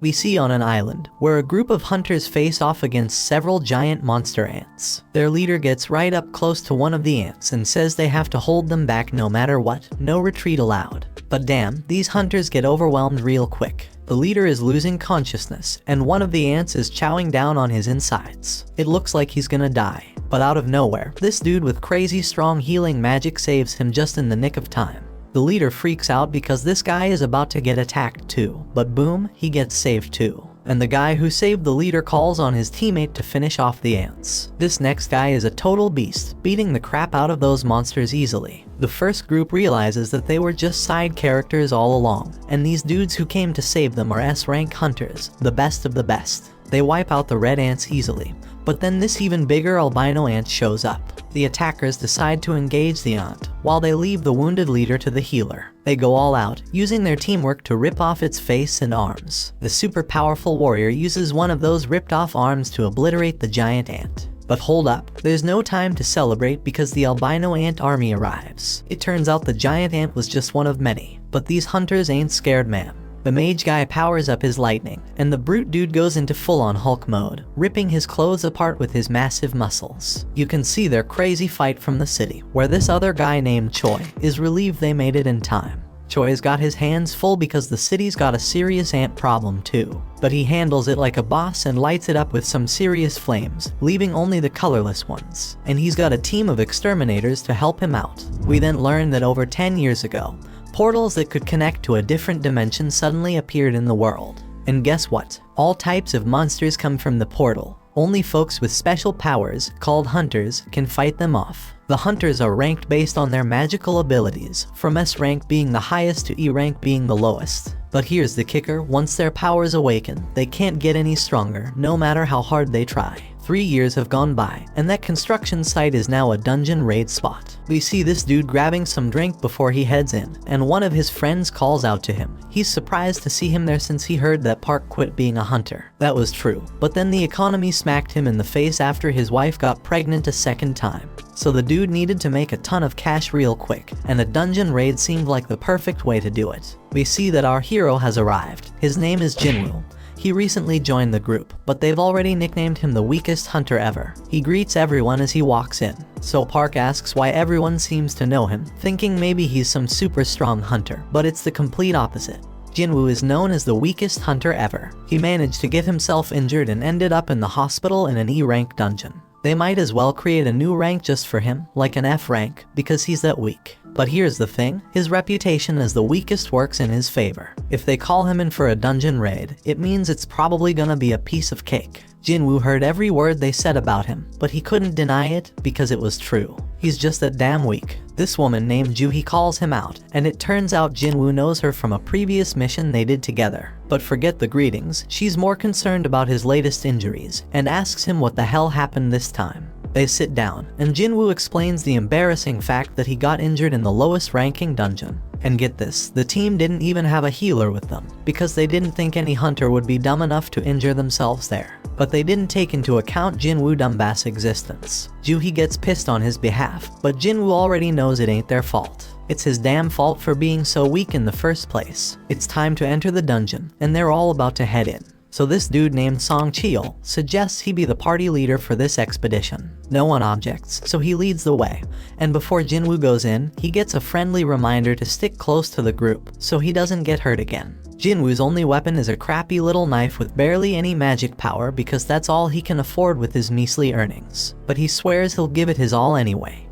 We see on an island, where a group of hunters face off against several giant monster ants. Their leader gets right up close to one of the ants and says they have to hold them back no matter what, no retreat allowed. But damn, these hunters get overwhelmed real quick. The leader is losing consciousness, and one of the ants is chowing down on his insides. It looks like he's gonna die. But out of nowhere, this dude with crazy strong healing magic saves him just in the nick of time. The leader freaks out because this guy is about to get attacked too, but boom, he gets saved too. And the guy who saved the leader calls on his teammate to finish off the ants. This next guy is a total beast, beating the crap out of those monsters easily. The first group realizes that they were just side characters all along, and these dudes who came to save them are S-rank hunters, the best of the best. They wipe out the red ants easily, but then this even bigger albino ant shows up. The attackers decide to engage the ant, while they leave the wounded leader to the healer. They go all out, using their teamwork to rip off its face and arms. The super powerful warrior uses one of those ripped off arms to obliterate the giant ant. But hold up, there's no time to celebrate because the albino ant army arrives. It turns out the giant ant was just one of many, but these hunters ain't scared, man. The mage guy powers up his lightning, and the brute dude goes into full-on Hulk mode, ripping his clothes apart with his massive muscles. You can see their crazy fight from the city, where this other guy named Choi is relieved they made it in time. Choi's got his hands full because the city's got a serious ant problem too. But he handles it like a boss and lights it up with some serious flames, leaving only the colorless ones. And he's got a team of exterminators to help him out. We then learn that over 10 years ago, portals that could connect to a different dimension suddenly appeared in the world. And guess what? All types of monsters come from the portal. Only folks with special powers, called hunters, can fight them off. The hunters are ranked based on their magical abilities, from S rank being the highest to E rank being the lowest. But here's the kicker, once their powers awaken, they can't get any stronger, no matter how hard they try. 3 years have gone by, and that construction site is now a dungeon raid spot. We see this dude grabbing some drink before he heads in, and one of his friends calls out to him. He's surprised to see him there since he heard that Park quit being a hunter. That was true, but then the economy smacked him in the face after his wife got pregnant a second time. So the dude needed to make a ton of cash real quick, and a dungeon raid seemed like the perfect way to do it. We see that our hero has arrived. His name is Jinwoo. He recently joined the group, but they've already nicknamed him the weakest hunter ever. He greets everyone as he walks in, so Park asks why everyone seems to know him, thinking maybe he's some super strong hunter, but it's the complete opposite. Jinwoo is known as the weakest hunter ever. He managed to get himself injured and ended up in the hospital in an E-rank dungeon. They might as well create a new rank just for him, like an F rank, because he's that weak. But here's the thing, his reputation as the weakest works in his favor. If they call him in for a dungeon raid, it means it's probably gonna be a piece of cake. Jinwoo heard every word they said about him, but he couldn't deny it because it was true. He's just that damn weak. This woman named Juhi calls him out, and it turns out Jinwoo knows her from a previous mission they did together. But forget the greetings, she's more concerned about his latest injuries, and asks him what the hell happened this time. They sit down, and Jinwoo explains the embarrassing fact that he got injured in the lowest ranking dungeon. And get this, the team didn't even have a healer with them, because they didn't think any hunter would be dumb enough to injure themselves there. But they didn't take into account Jinwoo Dumbass' existence. Juhi gets pissed on his behalf, but Jinwoo already knows it ain't their fault. It's his damn fault for being so weak in the first place. It's time to enter the dungeon, and they're all about to head in. So this dude named Song Cheol suggests he be the party leader for this expedition. No one objects, so he leads the way, and before Jinwoo goes in, he gets a friendly reminder to stick close to the group, so he doesn't get hurt again. Jinwoo's only weapon is a crappy little knife with barely any magic power because that's all he can afford with his measly earnings. But he swears he'll give it his all anyway.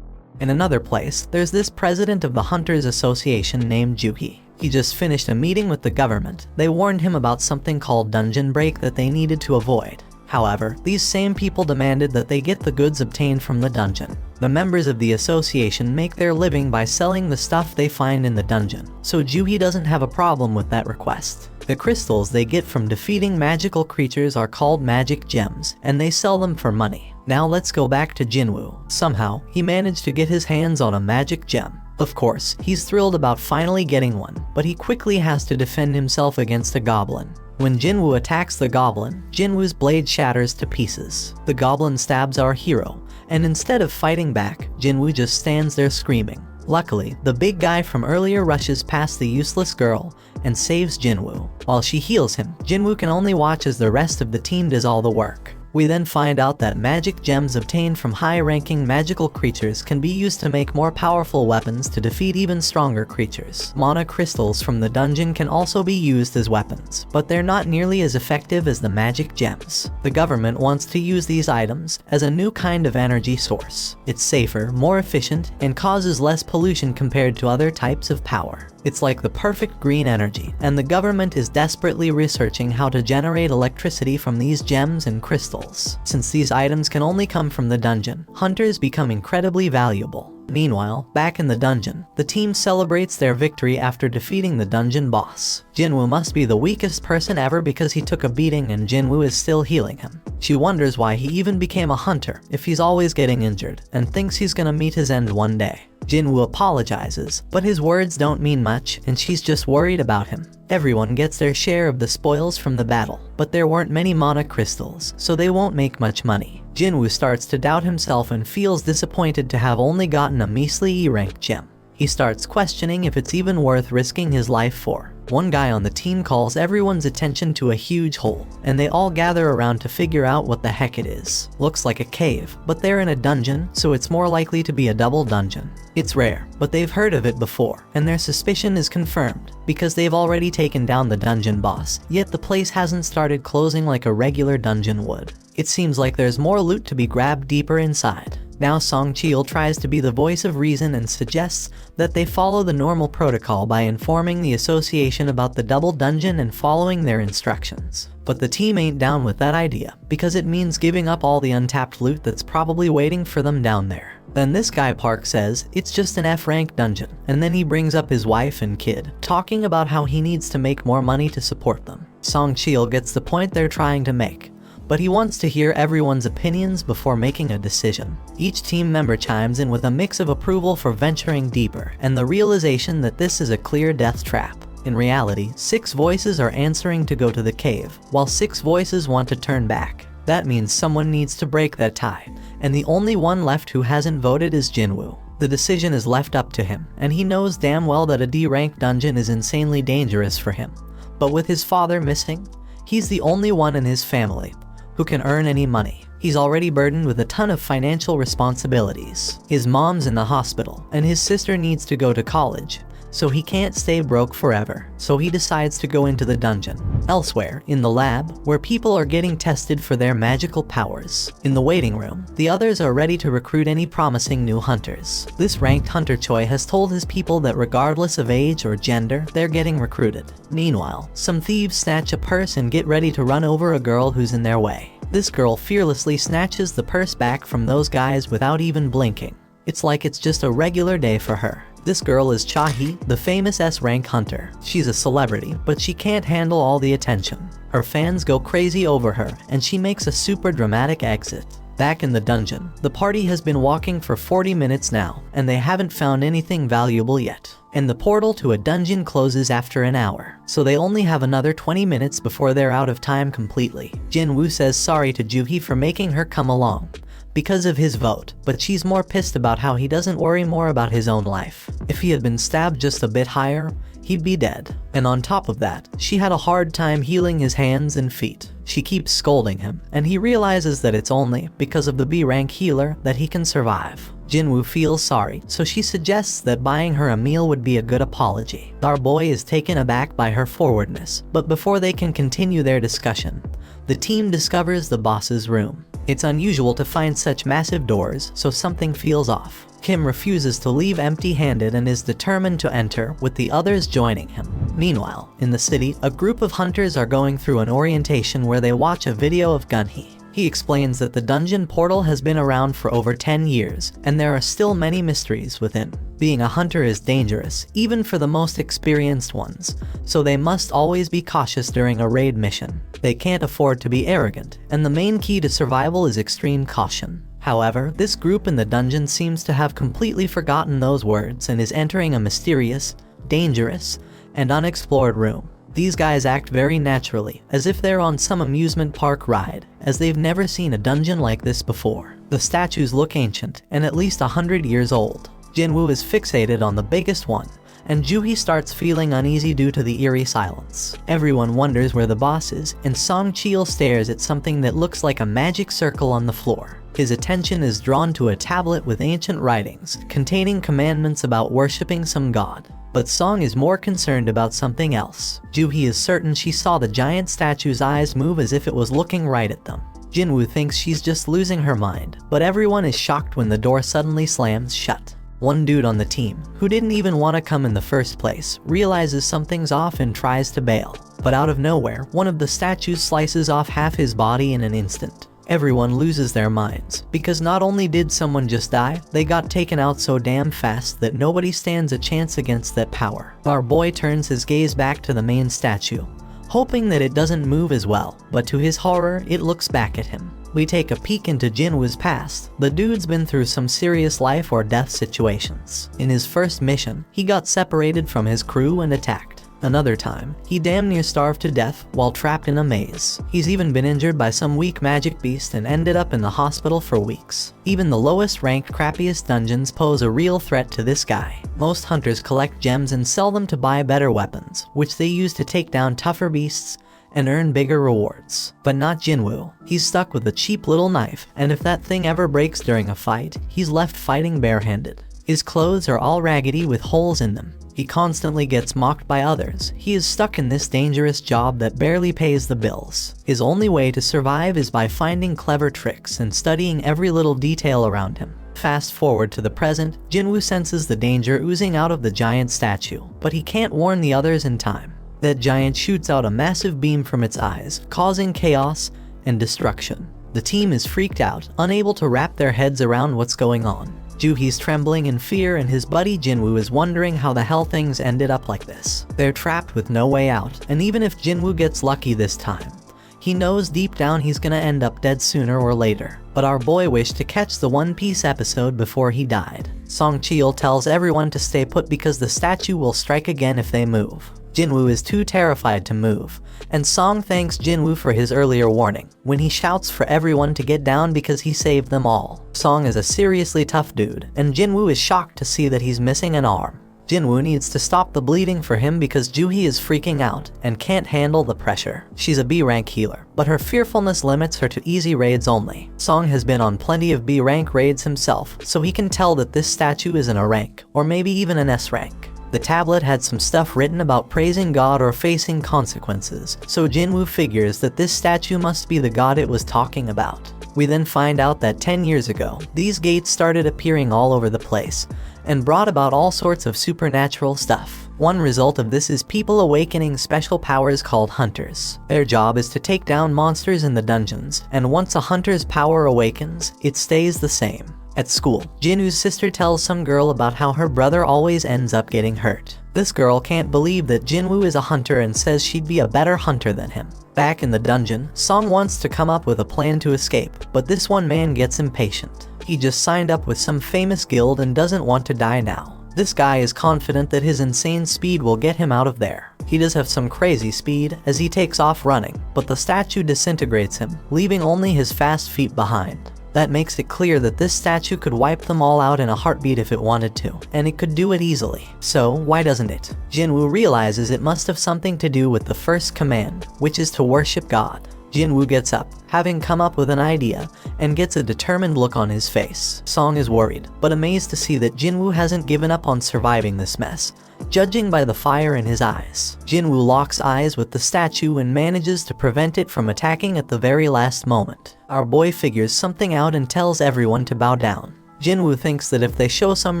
In another place, there's this president of the Hunters Association named Juhi. He just finished a meeting with the government. They warned him about something called dungeon break that they needed to avoid. However, these same people demanded that they get the goods obtained from the dungeon. The members of the association make their living by selling the stuff they find in the dungeon, so Juhi doesn't have a problem with that request. The crystals they get from defeating magical creatures are called magic gems, and they sell them for money. Now let's go back to Jinwoo. Somehow, he managed to get his hands on a magic gem. Of course, he's thrilled about finally getting one, but he quickly has to defend himself against a goblin. When Jinwoo attacks the goblin, Jinwoo's blade shatters to pieces. The goblin stabs our hero, and instead of fighting back, Jinwoo just stands there screaming. Luckily, the big guy from earlier rushes past the useless girl and saves Jinwoo. While she heals him, Jinwoo can only watch as the rest of the team does all the work. We then find out that magic gems obtained from high-ranking magical creatures can be used to make more powerful weapons to defeat even stronger creatures. Mana crystals from the dungeon can also be used as weapons, but they're not nearly as effective as the magic gems. The government wants to use these items as a new kind of energy source. It's safer, more efficient, and causes less pollution compared to other types of power. It's like the perfect green energy, and the government is desperately researching how to generate electricity from these gems and crystals. Since these items can only come from the dungeon, hunters become incredibly valuable. Meanwhile, back in the dungeon, the team celebrates their victory after defeating the dungeon boss. Jinwoo must be the weakest person ever because he took a beating and Jinwoo is still healing him. She wonders why he even became a hunter if he's always getting injured, and thinks he's gonna meet his end one day. Jinwoo apologizes, but his words don't mean much and she's just worried about him. Everyone gets their share of the spoils from the battle, but there weren't many mana crystals, so they won't make much money. Jinwoo starts to doubt himself and feels disappointed to have only gotten a measly E-rank gem. He starts questioning if it's even worth risking his life for. One guy on the team calls everyone's attention to a huge hole, and they all gather around to figure out what the heck it is. Looks like a cave, but they're in a dungeon, so it's more likely to be a double dungeon. It's rare, but they've heard of it before, and their suspicion is confirmed, because they've already taken down the dungeon boss, yet the place hasn't started closing like a regular dungeon would. It seems like there's more loot to be grabbed deeper inside. Now Song Cheol tries to be the voice of reason and suggests that they follow the normal protocol by informing the association about the double dungeon and following their instructions. But the team ain't down with that idea, because it means giving up all the untapped loot that's probably waiting for them down there. Then this guy Park says it's just an F-rank dungeon, and then he brings up his wife and kid, talking about how he needs to make more money to support them. Song Cheol gets the point they're trying to make, but he wants to hear everyone's opinions before making a decision. Each team member chimes in with a mix of approval for venturing deeper and the realization that this is a clear death trap. In reality, 6 voices are answering to go to the cave, while 6 voices want to turn back. That means someone needs to break that tie, and the only one left who hasn't voted is Jinwoo. The decision is left up to him, and he knows damn well that a D-rank dungeon is insanely dangerous for him. But with his father missing, he's the only one in his family who can earn any money. He's already burdened with a ton of financial responsibilities. His mom's in the hospital, and his sister needs to go to college, so he can't stay broke forever. So he decides to go into the dungeon. Elsewhere, in the lab, where people are getting tested for their magical powers. In the waiting room, the others are ready to recruit any promising new hunters. This ranked hunter Choi has told his people that regardless of age or gender, they're getting recruited. Meanwhile, some thieves snatch a purse and get ready to run over a girl who's in their way. This girl fearlessly snatches the purse back from those guys without even blinking. It's like it's just a regular day for her. This girl is Cha-hee, the famous S-rank hunter. She's a celebrity, but she can't handle all the attention. Her fans go crazy over her, and she makes a super dramatic exit. Back in the dungeon, the party has been walking for 40 minutes now, and they haven't found anything valuable yet. And the portal to a dungeon closes after an hour, so they only have another 20 minutes before they're out of time completely. Jinwoo says sorry to Joo-hee for making her come along because of his vote, but she's more pissed about how he doesn't worry more about his own life. If he had been stabbed just a bit higher, he'd be dead. And on top of that, she had a hard time healing his hands and feet. She keeps scolding him, and he realizes that it's only because of the B-rank healer that he can survive. Jinwoo feels sorry, so she suggests that buying her a meal would be a good apology. Our boy is taken aback by her forwardness, but before they can continue their discussion, the team discovers the boss's room. It's unusual to find such massive doors, so something feels off. Kim refuses to leave empty-handed and is determined to enter, with the others joining him. Meanwhile, in the city, a group of hunters are going through an orientation where they watch a video of Gunhee. He explains that the dungeon portal has been around for over 10 years, and there are still many mysteries within. Being a hunter is dangerous, even for the most experienced ones, so they must always be cautious during a raid mission. They can't afford to be arrogant, and the main key to survival is extreme caution. However, this group in the dungeon seems to have completely forgotten those words and is entering a mysterious, dangerous, and unexplored room. These guys act very naturally, as if they're on some amusement park ride, as they've never seen a dungeon like this before. The statues look ancient, and at least 100 years old. Jinwoo is fixated on the biggest one, and Joohee starts feeling uneasy due to the eerie silence. Everyone wonders where the boss is, and Song Chil stares at something that looks like a magic circle on the floor. His attention is drawn to a tablet with ancient writings, containing commandments about worshipping some god. But Song is more concerned about something else. Joohee is certain she saw the giant statue's eyes move as if it was looking right at them. Jinwoo thinks she's just losing her mind, but everyone is shocked when the door suddenly slams shut. One dude on the team, who didn't even want to come in the first place, realizes something's off and tries to bail. But out of nowhere, one of the statues slices off half his body in an instant. Everyone loses their minds, because not only did someone just die, they got taken out so damn fast that nobody stands a chance against that power. Our boy turns his gaze back to the main statue, hoping that it doesn't move as well, but to his horror, it looks back at him. We take a peek into Jinwoo's past. The dude's been through some serious life or death situations. In his first mission, he got separated from his crew and attacked. Another time, he damn near starved to death while trapped in a maze. He's even been injured by some weak magic beast and ended up in the hospital for weeks. Even the lowest ranked, crappiest dungeons pose a real threat to this guy. Most hunters collect gems and sell them to buy better weapons, which they use to take down tougher beasts and earn bigger rewards. But not Jinwoo. He's stuck with a cheap little knife, and if that thing ever breaks during a fight, he's left fighting barehanded. His clothes are all raggedy with holes in them. He constantly gets mocked by others. He is stuck in this dangerous job that barely pays the bills. His only way to survive is by finding clever tricks and studying every little detail around him. Fast forward to the present, Jinwoo senses the danger oozing out of the giant statue, but he can't warn the others in time. That giant shoots out a massive beam from its eyes, causing chaos and destruction. The team is freaked out, unable to wrap their heads around what's going on. Joohee's trembling in fear, and his buddy Jinwoo is wondering how the hell things ended up like this. They're trapped with no way out, and even if Jinwoo gets lucky this time, he knows deep down he's gonna end up dead sooner or later. But our boy wished to catch the One Piece episode before he died. Song Chil tells everyone to stay put because the statue will strike again if they move. Jinwoo is too terrified to move, and Song thanks Jinwoo for his earlier warning, when he shouts for everyone to get down because he saved them all. Song is a seriously tough dude, and Jinwoo is shocked to see that he's missing an arm. Jinwoo needs to stop the bleeding for him because Joohee is freaking out and can't handle the pressure. She's a B rank healer, but her fearfulness limits her to easy raids only. Song has been on plenty of B rank raids himself, so he can tell that this statue isn't a rank, or maybe even an S rank. The tablet had some stuff written about praising God or facing consequences, so Jinwoo figures that this statue must be the god it was talking about. We then find out that 10 years ago, these gates started appearing all over the place, and brought about all sorts of supernatural stuff. One result of this is people awakening special powers called hunters. Their job is to take down monsters in the dungeons, and once a hunter's power awakens, it stays the same. At school, Jinwoo's sister tells some girl about how her brother always ends up getting hurt. This girl can't believe that Jinwoo is a hunter and says she'd be a better hunter than him. Back in the dungeon, Song wants to come up with a plan to escape, but this one man gets impatient. He just signed up with some famous guild and doesn't want to die now. This guy is confident that his insane speed will get him out of there. He does have some crazy speed as he takes off running, but the statue disintegrates him, leaving only his fast feet behind. That makes it clear that this statue could wipe them all out in a heartbeat if it wanted to, and it could do it easily. So why doesn't it? Jinwoo realizes it must have something to do with the first command, which is to worship God. Jinwoo gets up, having come up with an idea, and gets a determined look on his face. Song is worried, but amazed to see that Jinwoo hasn't given up on surviving this mess, judging by the fire in his eyes. Jinwoo locks eyes with the statue and manages to prevent it from attacking at the very last moment. Our boy figures something out and tells everyone to bow down. Jinwoo thinks that if they show some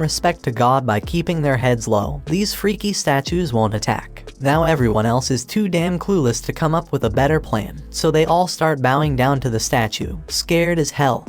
respect to God by keeping their heads low, these freaky statues won't attack. Now everyone else is too damn clueless to come up with a better plan, so they all start bowing down to the statue, scared as hell,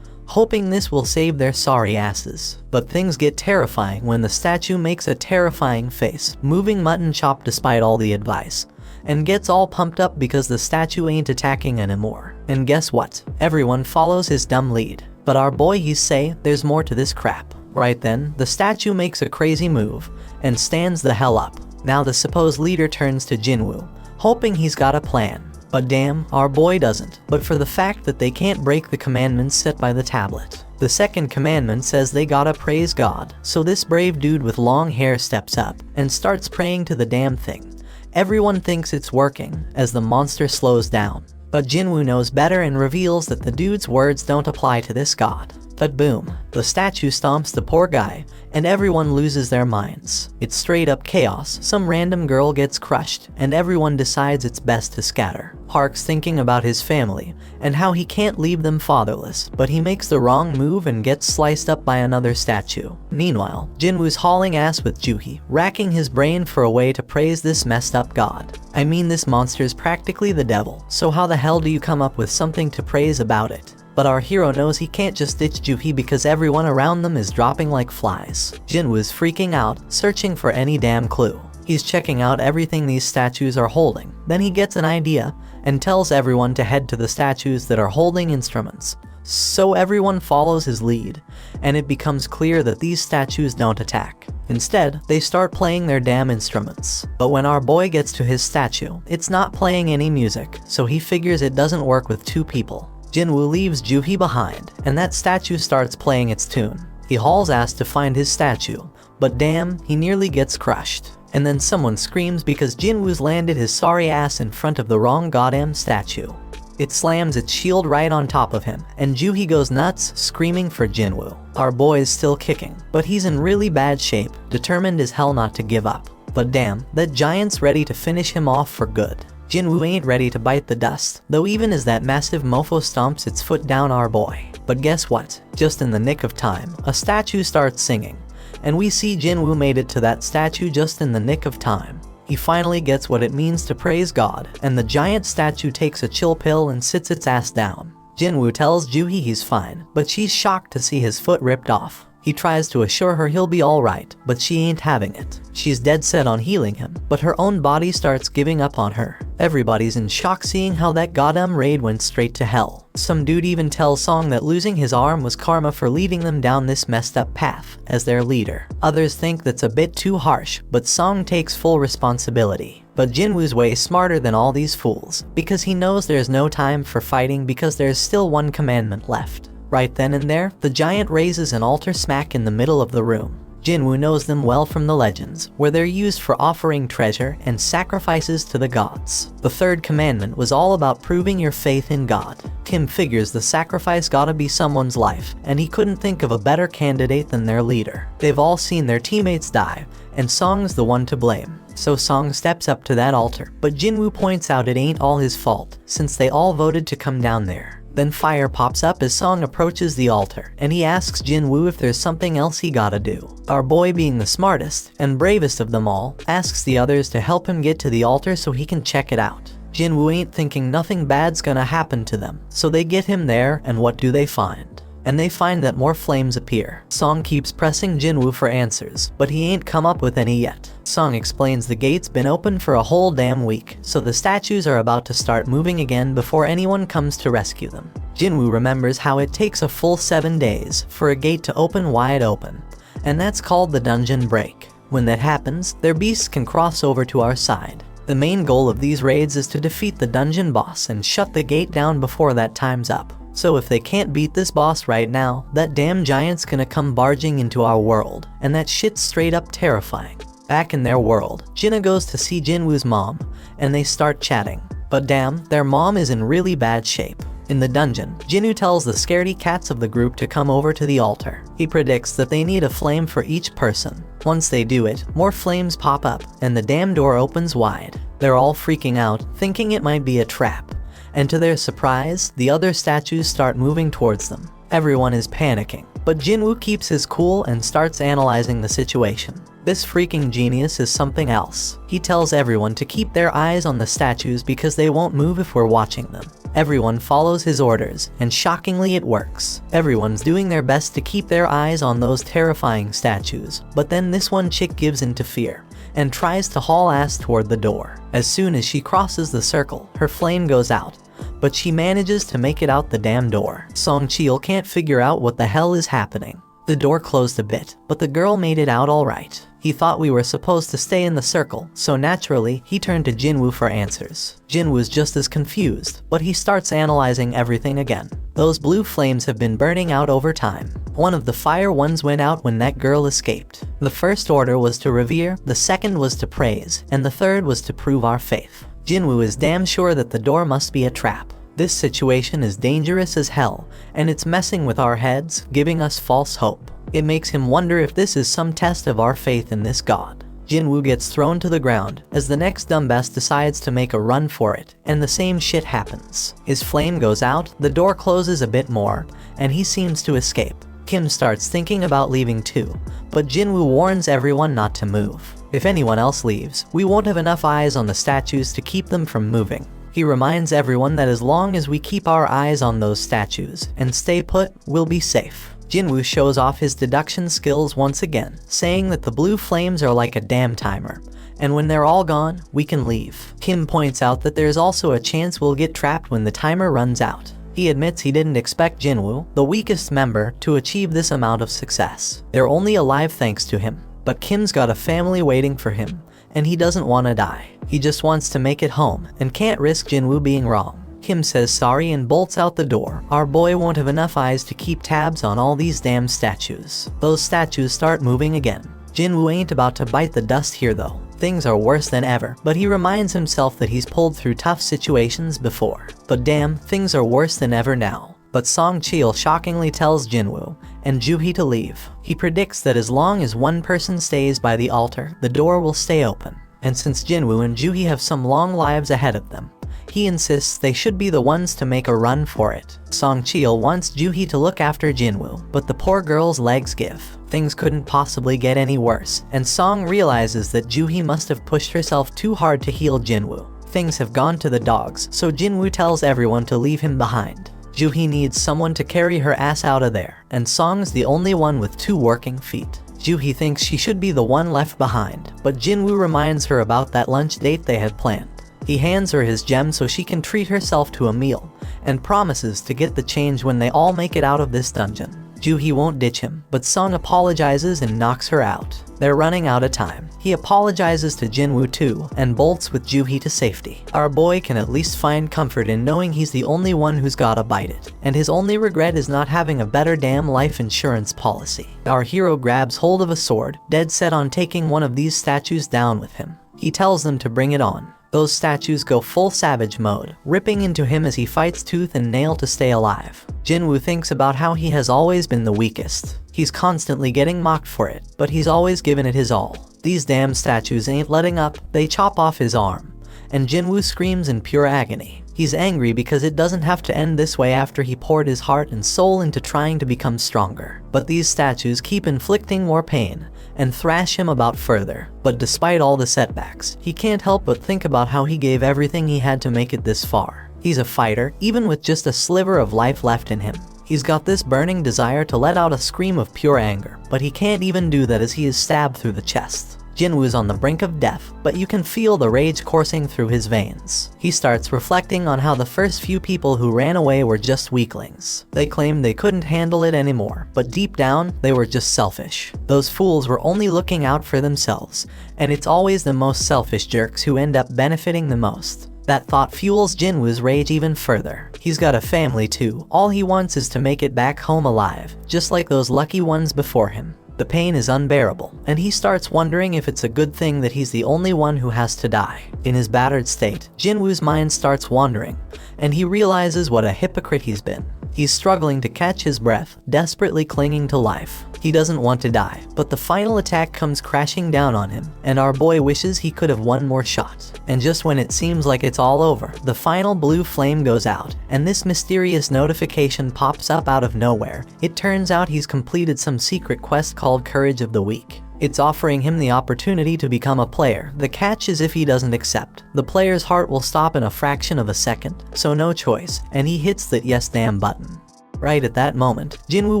hoping this will save their sorry asses. But things get terrifying when the statue makes a terrifying face, moving mutton chop despite all the advice, and gets all pumped up because the statue ain't attacking anymore. And guess what? Everyone follows his dumb lead. But our boy he's say there's more to this crap. Right then, the statue makes a crazy move and stands the hell up. Now the supposed leader turns to Jinwoo, hoping he's got a plan. But damn, our boy doesn't, but for the fact that they can't break the commandments set by the tablet. The second commandment says they gotta praise God, so this brave dude with long hair steps up and starts praying to the damn thing. Everyone thinks it's working as the monster slows down, but Jinwoo knows better and reveals that the dude's words don't apply to this god. But boom, the statue stomps the poor guy, and everyone loses their minds. It's straight up chaos. Some random girl gets crushed, and everyone decides it's best to scatter. Park's thinking about his family, and how he can't leave them fatherless, but he makes the wrong move and gets sliced up by another statue. Meanwhile, Jinwoo's hauling ass with Juhi, racking his brain for a way to praise this messed up god. I mean, this monster's practically the devil, so how the hell do you come up with something to praise about it? But our hero knows he can't just ditch Juhi because everyone around them is dropping like flies. Jinwoo's freaking out, searching for any damn clue. He's checking out everything these statues are holding. Then he gets an idea and tells everyone to head to the statues that are holding instruments. So everyone follows his lead, and it becomes clear that these statues don't attack. Instead, they start playing their damn instruments. But when our boy gets to his statue, it's not playing any music, so he figures it doesn't work with two people. Jinwoo leaves Juhi behind, and that statue starts playing its tune. He hauls ass to find his statue, but damn, he nearly gets crushed. And then someone screams because Jinwoo's landed his sorry ass in front of the wrong goddamn statue. It slams its shield right on top of him, and Juhi goes nuts, screaming for Jinwoo. Our boy is still kicking, but he's in really bad shape, determined as hell not to give up. But damn, that giant's ready to finish him off for good. Jinwoo ain't ready to bite the dust, though even as that massive mofo stomps its foot down our boy. But guess what? Just in the nick of time, a statue starts singing, and we see Jinwoo made it to that statue just in the nick of time. He finally gets what it means to praise God, and the giant statue takes a chill pill and sits its ass down. Jinwoo tells Juhi he's fine, but she's shocked to see his foot ripped off. He tries to assure her he'll be alright, but she ain't having it. She's dead set on healing him, but her own body starts giving up on her. Everybody's in shock seeing how that goddamn raid went straight to hell. Some dude even tells Song that losing his arm was karma for leading them down this messed up path as their leader. Others think that's a bit too harsh, but Song takes full responsibility. But Jinwoo's way smarter than all these fools, because he knows there's no time for fighting because there's still one commandment left. Right then and there, the giant raises an altar smack in the middle of the room. Jinwoo knows them well from the legends, where they're used for offering treasure and sacrifices to the gods. The third commandment was all about proving your faith in God. Kim figures the sacrifice gotta be someone's life, and he couldn't think of a better candidate than their leader. They've all seen their teammates die, and Song's the one to blame. So Song steps up to that altar, but Jinwoo points out it ain't all his fault, since they all voted to come down there. Then fire pops up as Song approaches the altar, and he asks Jinwoo if there's something else he gotta do. Our boy, being the smartest and bravest of them all, asks the others to help him get to the altar so he can check it out. Jinwoo ain't thinking nothing bad's gonna happen to them, so they get him there, and what do they find? And they find that more flames appear. Song keeps pressing Jinwoo for answers, but he ain't come up with any yet. Song explains the gate's been open for a whole damn week, so the statues are about to start moving again before anyone comes to rescue them. Jinwoo remembers how it takes a full 7 days for a gate to open wide open, and that's called the dungeon break. When that happens, their beasts can cross over to our side. The main goal of these raids is to defeat the dungeon boss and shut the gate down before that time's up. So if they can't beat this boss right now, that damn giant's gonna come barging into our world, and that shit's straight up terrifying. Back in their world, Jinna goes to see Jinwoo's mom, and they start chatting. But damn, their mom is in really bad shape. In the dungeon, Jinwoo tells the scaredy cats of the group to come over to the altar. He predicts that they need a flame for each person. Once they do it, more flames pop up, and the damn door opens wide. They're all freaking out, thinking it might be a trap. And to their surprise, the other statues start moving towards them. Everyone is panicking, but Jinwoo keeps his cool and starts analyzing the situation. This freaking genius is something else. He tells everyone to keep their eyes on the statues because they won't move if we're watching them. Everyone follows his orders, and shockingly it works. Everyone's doing their best to keep their eyes on those terrifying statues, but then this one chick gives in to fear and tries to haul ass toward the door. As soon as she crosses the circle, her flame goes out, but she manages to make it out the damn door. Song Cheol can't figure out what the hell is happening. The door closed a bit, but the girl made it out alright. He thought we were supposed to stay in the circle, so naturally, he turned to Jinwoo for answers. Jinwoo's just as confused, but he starts analyzing everything again. Those blue flames have been burning out over time. One of the fire ones went out when that girl escaped. The first order was to revere, the second was to praise, and the third was to prove our faith. Jinwoo is damn sure that the door must be a trap. This situation is dangerous as hell, and it's messing with our heads, giving us false hope. It makes him wonder if this is some test of our faith in this god. Jinwoo gets thrown to the ground as the next dumbass decides to make a run for it, and the same shit happens. His flame goes out, the door closes a bit more, and he seems to escape. Kim starts thinking about leaving too, but Jinwoo warns everyone not to move. If anyone else leaves, we won't have enough eyes on the statues to keep them from moving. He reminds everyone that as long as we keep our eyes on those statues and stay put, we'll be safe. Jinwoo shows off his deduction skills once again, saying that the blue flames are like a damn timer, and when they're all gone, we can leave. Kim points out that there's also a chance we'll get trapped when the timer runs out. He admits he didn't expect Jinwoo, the weakest member, to achieve this amount of success. They're only alive thanks to him, but Kim's got a family waiting for him, and he doesn't want to die. He just wants to make it home, and can't risk Jinwoo being wrong. Kim says sorry and bolts out the door. Our boy won't have enough eyes to keep tabs on all these damn statues. Those statues start moving again. Jinwoo ain't about to bite the dust here though. Things are worse than ever, but he reminds himself that he's pulled through tough situations before. But damn, things are worse than ever now. But Song Cheol shockingly tells Jinwoo and Juhee to leave. He predicts that as long as one person stays by the altar, the door will stay open. And since Jinwoo and Juhee have some long lives ahead of them, he insists they should be the ones to make a run for it. Song Cheol wants Juhee to look after Jinwoo, but the poor girl's legs give. Things couldn't possibly get any worse, and Song realizes that Juhee must have pushed herself too hard to heal Jinwoo. Things have gone to the dogs, so Jinwoo tells everyone to leave him behind. Juhee needs someone to carry her ass out of there, and Song's the only one with 2 working feet. Juhee thinks she should be the one left behind, but Jinwoo reminds her about that lunch date they had planned. He hands her his gem so she can treat herself to a meal, and promises to get the change when they all make it out of this dungeon. Juhee won't ditch him, but Sung apologizes and knocks her out. They're running out of time. He apologizes to Jinwoo too, and bolts with Juhee to safety. Our boy can at least find comfort in knowing he's the only one who's gotta bite it, and his only regret is not having a better damn life insurance policy. Our hero grabs hold of a sword, dead set on taking one of these statues down with him. He tells them to bring it on. Those statues go full savage mode, ripping into him as he fights tooth and nail to stay alive. Jinwoo thinks about how he has always been the weakest. He's constantly getting mocked for it, but he's always given it his all. These damn statues ain't letting up, they chop off his arm, and Jinwoo screams in pure agony. He's angry because it doesn't have to end this way after he poured his heart and soul into trying to become stronger. But these statues keep inflicting more pain, and thrash him about further. But despite all the setbacks, he can't help but think about how he gave everything he had to make it this far. He's a fighter, even with just a sliver of life left in him. He's got this burning desire to let out a scream of pure anger, but he can't even do that as he is stabbed through the chest. Jinwoo's on the brink of death, but you can feel the rage coursing through his veins. He starts reflecting on how the first few people who ran away were just weaklings. They claimed they couldn't handle it anymore, but deep down, they were just selfish. Those fools were only looking out for themselves, and it's always the most selfish jerks who end up benefiting the most. That thought fuels Jinwoo's rage even further. He's got a family too. All he wants is to make it back home alive, just like those lucky ones before him. The pain is unbearable, and he starts wondering if it's a good thing that he's the only one who has to die. In his battered state, Jinwoo's mind starts wandering, and he realizes what a hypocrite he's been. He's struggling to catch his breath, desperately clinging to life. He doesn't want to die, but the final attack comes crashing down on him, and our boy wishes he could have one more shot. And just when it seems like it's all over, the final blue flame goes out, and this mysterious notification pops up out of nowhere. It turns out he's completed some secret quest called Courage of the Weak. It's offering him the opportunity to become a player. The catch is if he doesn't accept, the player's heart will stop in a fraction of a second, so no choice, and he hits that yes damn button. Right at that moment, Jinwoo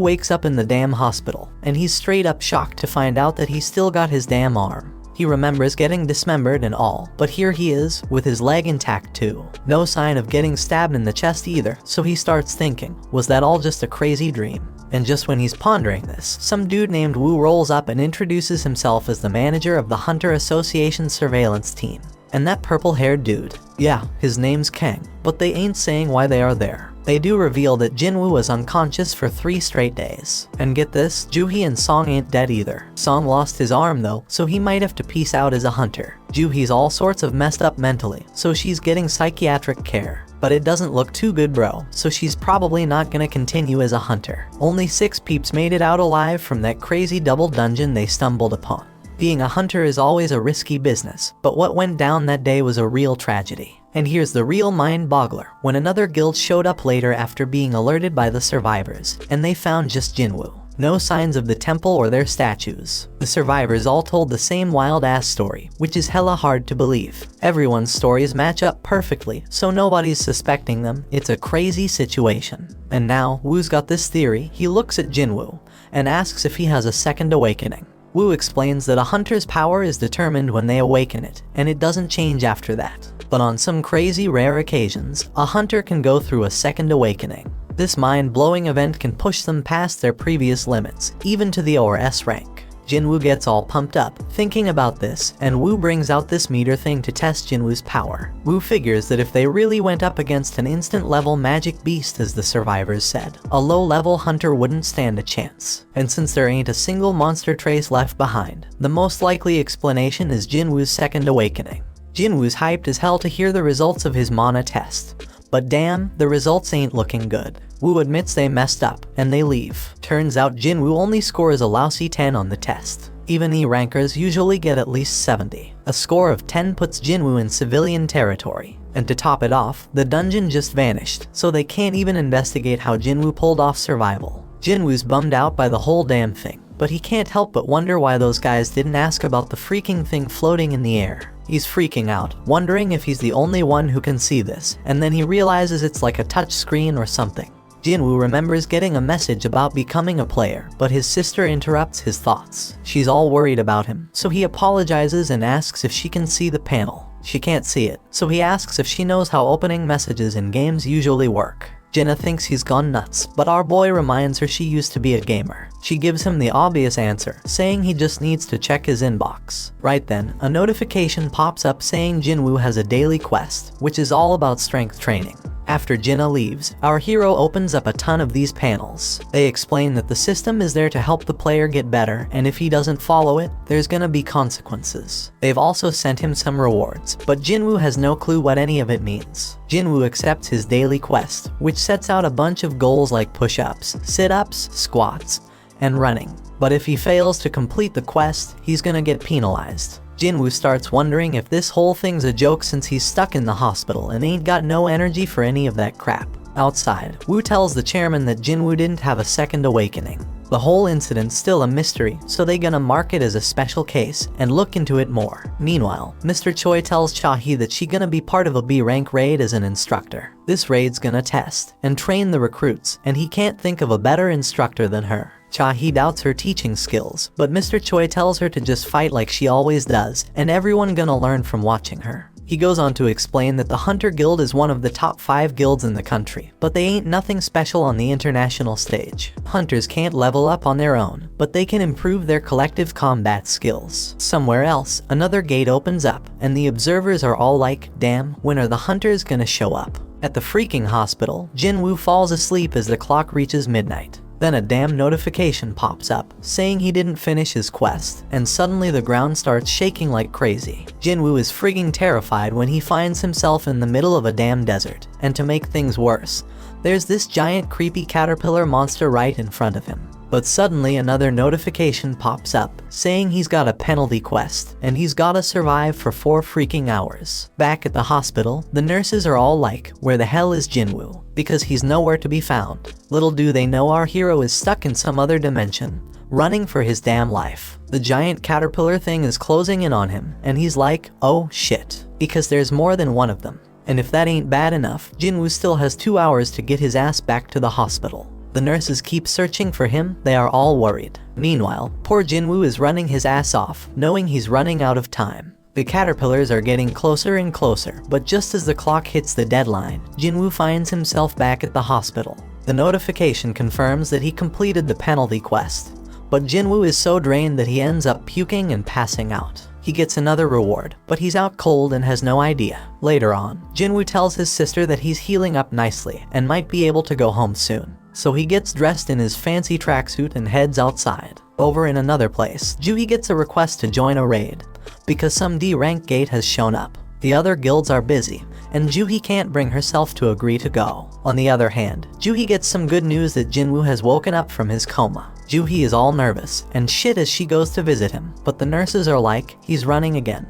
wakes up in the damn hospital, and he's straight up shocked to find out that he's still got his damn arm. He remembers getting dismembered and all, but here he is, with his leg intact too. No sign of getting stabbed in the chest either, so he starts thinking, was that all just a crazy dream? And just when he's pondering this, some dude named Woo rolls up and introduces himself as the manager of the Hunter Association surveillance team. And that purple-haired dude, yeah, his name's Kang, but they ain't saying why they are there. They do reveal that Jinwoo was unconscious for 3 straight days. And get this, Joohee and Song ain't dead either. Song lost his arm though, so he might have to peace out as a hunter. Joohee's all sorts of messed up mentally, so she's getting psychiatric care. But it doesn't look too good, bro, so she's probably not gonna continue as a hunter. Only 6 peeps made it out alive from that crazy double dungeon they stumbled upon. Being a hunter is always a risky business, but what went down that day was a real tragedy. And here's the real mind-boggler, when another guild showed up later after being alerted by the survivors, and they found just Jinwoo. No signs of the temple or their statues. The survivors all told the same wild-ass story, which is hella hard to believe. Everyone's stories match up perfectly, so nobody's suspecting them. It's a crazy situation. And now, Woo's got this theory. He looks at Jinwoo and asks if he has a second awakening. Woo explains that a hunter's power is determined when they awaken it, and it doesn't change after that. But on some crazy rare occasions, a hunter can go through a second awakening. This mind-blowing event can push them past their previous limits, even to the ORS rank. Jinwoo gets all pumped up, thinking about this, and Woo brings out this meter thing to test Jinwoo's power. Woo figures that if they really went up against an instant-level magic beast as the survivors said, a low-level hunter wouldn't stand a chance. And since there ain't a single monster trace left behind, the most likely explanation is Jinwoo's second awakening. Jinwoo's hyped as hell to hear the results of his mana test. But damn, the results ain't looking good. Woo admits they messed up, and they leave. Turns out Jinwoo only scores a lousy 10 on the test. Even E-rankers usually get at least 70. A score of 10 puts Jinwoo in civilian territory. And to top it off, the dungeon just vanished, so they can't even investigate how Jinwoo pulled off survival. Jinwoo's bummed out by the whole damn thing, but he can't help but wonder why those guys didn't ask about the freaking thing floating in the air. He's freaking out, wondering if he's the only one who can see this, and then he realizes it's like a touch screen or something. Jinwoo remembers getting a message about becoming a player, but his sister interrupts his thoughts. She's all worried about him, so he apologizes and asks if she can see the panel. She can't see it, so he asks if she knows how opening messages in games usually work. Jinna thinks he's gone nuts, but our boy reminds her she used to be a gamer. She gives him the obvious answer, saying he just needs to check his inbox. Right then, a notification pops up saying Jinwoo has a daily quest, which is all about strength training. After Jinna leaves, our hero opens up a ton of these panels. They explain that the system is there to help the player get better, and if he doesn't follow it, there's gonna be consequences. They've also sent him some rewards, but Jinwoo has no clue what any of it means. Jinwoo accepts his daily quest, which sets out a bunch of goals like push-ups, sit-ups, squats, and running. But if he fails to complete the quest, he's gonna get penalized. Jinwoo starts wondering if this whole thing's a joke since he's stuck in the hospital and ain't got no energy for any of that crap. Outside, Woo tells the chairman that Jinwoo didn't have a second awakening. The whole incident's still a mystery, so they gonna mark it as a special case and look into it more. Meanwhile, Mr. Choi tells Cha-hee that she gonna be part of a B-rank raid as an instructor. This raid's gonna test and train the recruits, and he can't think of a better instructor than her. Cha-hee doubts her teaching skills, but Mr. Choi tells her to just fight like she always does, and everyone gonna learn from watching her. He goes on to explain that the Hunter Guild is one of the top 5 guilds in the country, but they ain't nothing special on the international stage. Hunters can't level up on their own, but they can improve their collective combat skills. Somewhere else, another gate opens up, and the observers are all like, damn, when are the hunters gonna show up? At the freaking hospital, Jinwoo falls asleep as the clock reaches midnight. Then a damn notification pops up, saying he didn't finish his quest, and suddenly the ground starts shaking like crazy. Jinwoo is frigging terrified when he finds himself in the middle of a damn desert, and to make things worse, there's this giant creepy caterpillar monster right in front of him. But suddenly another notification pops up, saying he's got a penalty quest, and he's gotta survive for 4 freaking hours. Back at the hospital, the nurses are all like, where the hell is Jinwoo? Because he's nowhere to be found. Little do they know our hero is stuck in some other dimension, running for his damn life. The giant caterpillar thing is closing in on him, and he's like, oh shit, because there's more than one of them. And if that ain't bad enough, Jinwoo still has 2 hours to get his ass back to the hospital. The nurses keep searching for him, they are all worried. Meanwhile, poor Jinwoo is running his ass off, knowing he's running out of time. The caterpillars are getting closer and closer, but just as the clock hits the deadline, Jinwoo finds himself back at the hospital. The notification confirms that he completed the penalty quest, but Jinwoo is so drained that he ends up puking and passing out. He gets another reward, but he's out cold and has no idea. Later on, Jinwoo tells his sister that he's healing up nicely and might be able to go home soon. So he gets dressed in his fancy tracksuit and heads outside. Over in another place, Juhi gets a request to join a raid, because some D-rank gate has shown up. The other guilds are busy, and Juhi can't bring herself to agree to go. On the other hand, Juhi gets some good news that Jinwoo has woken up from his coma. Juhi is all nervous and shit as she goes to visit him, but the nurses are like, he's running again,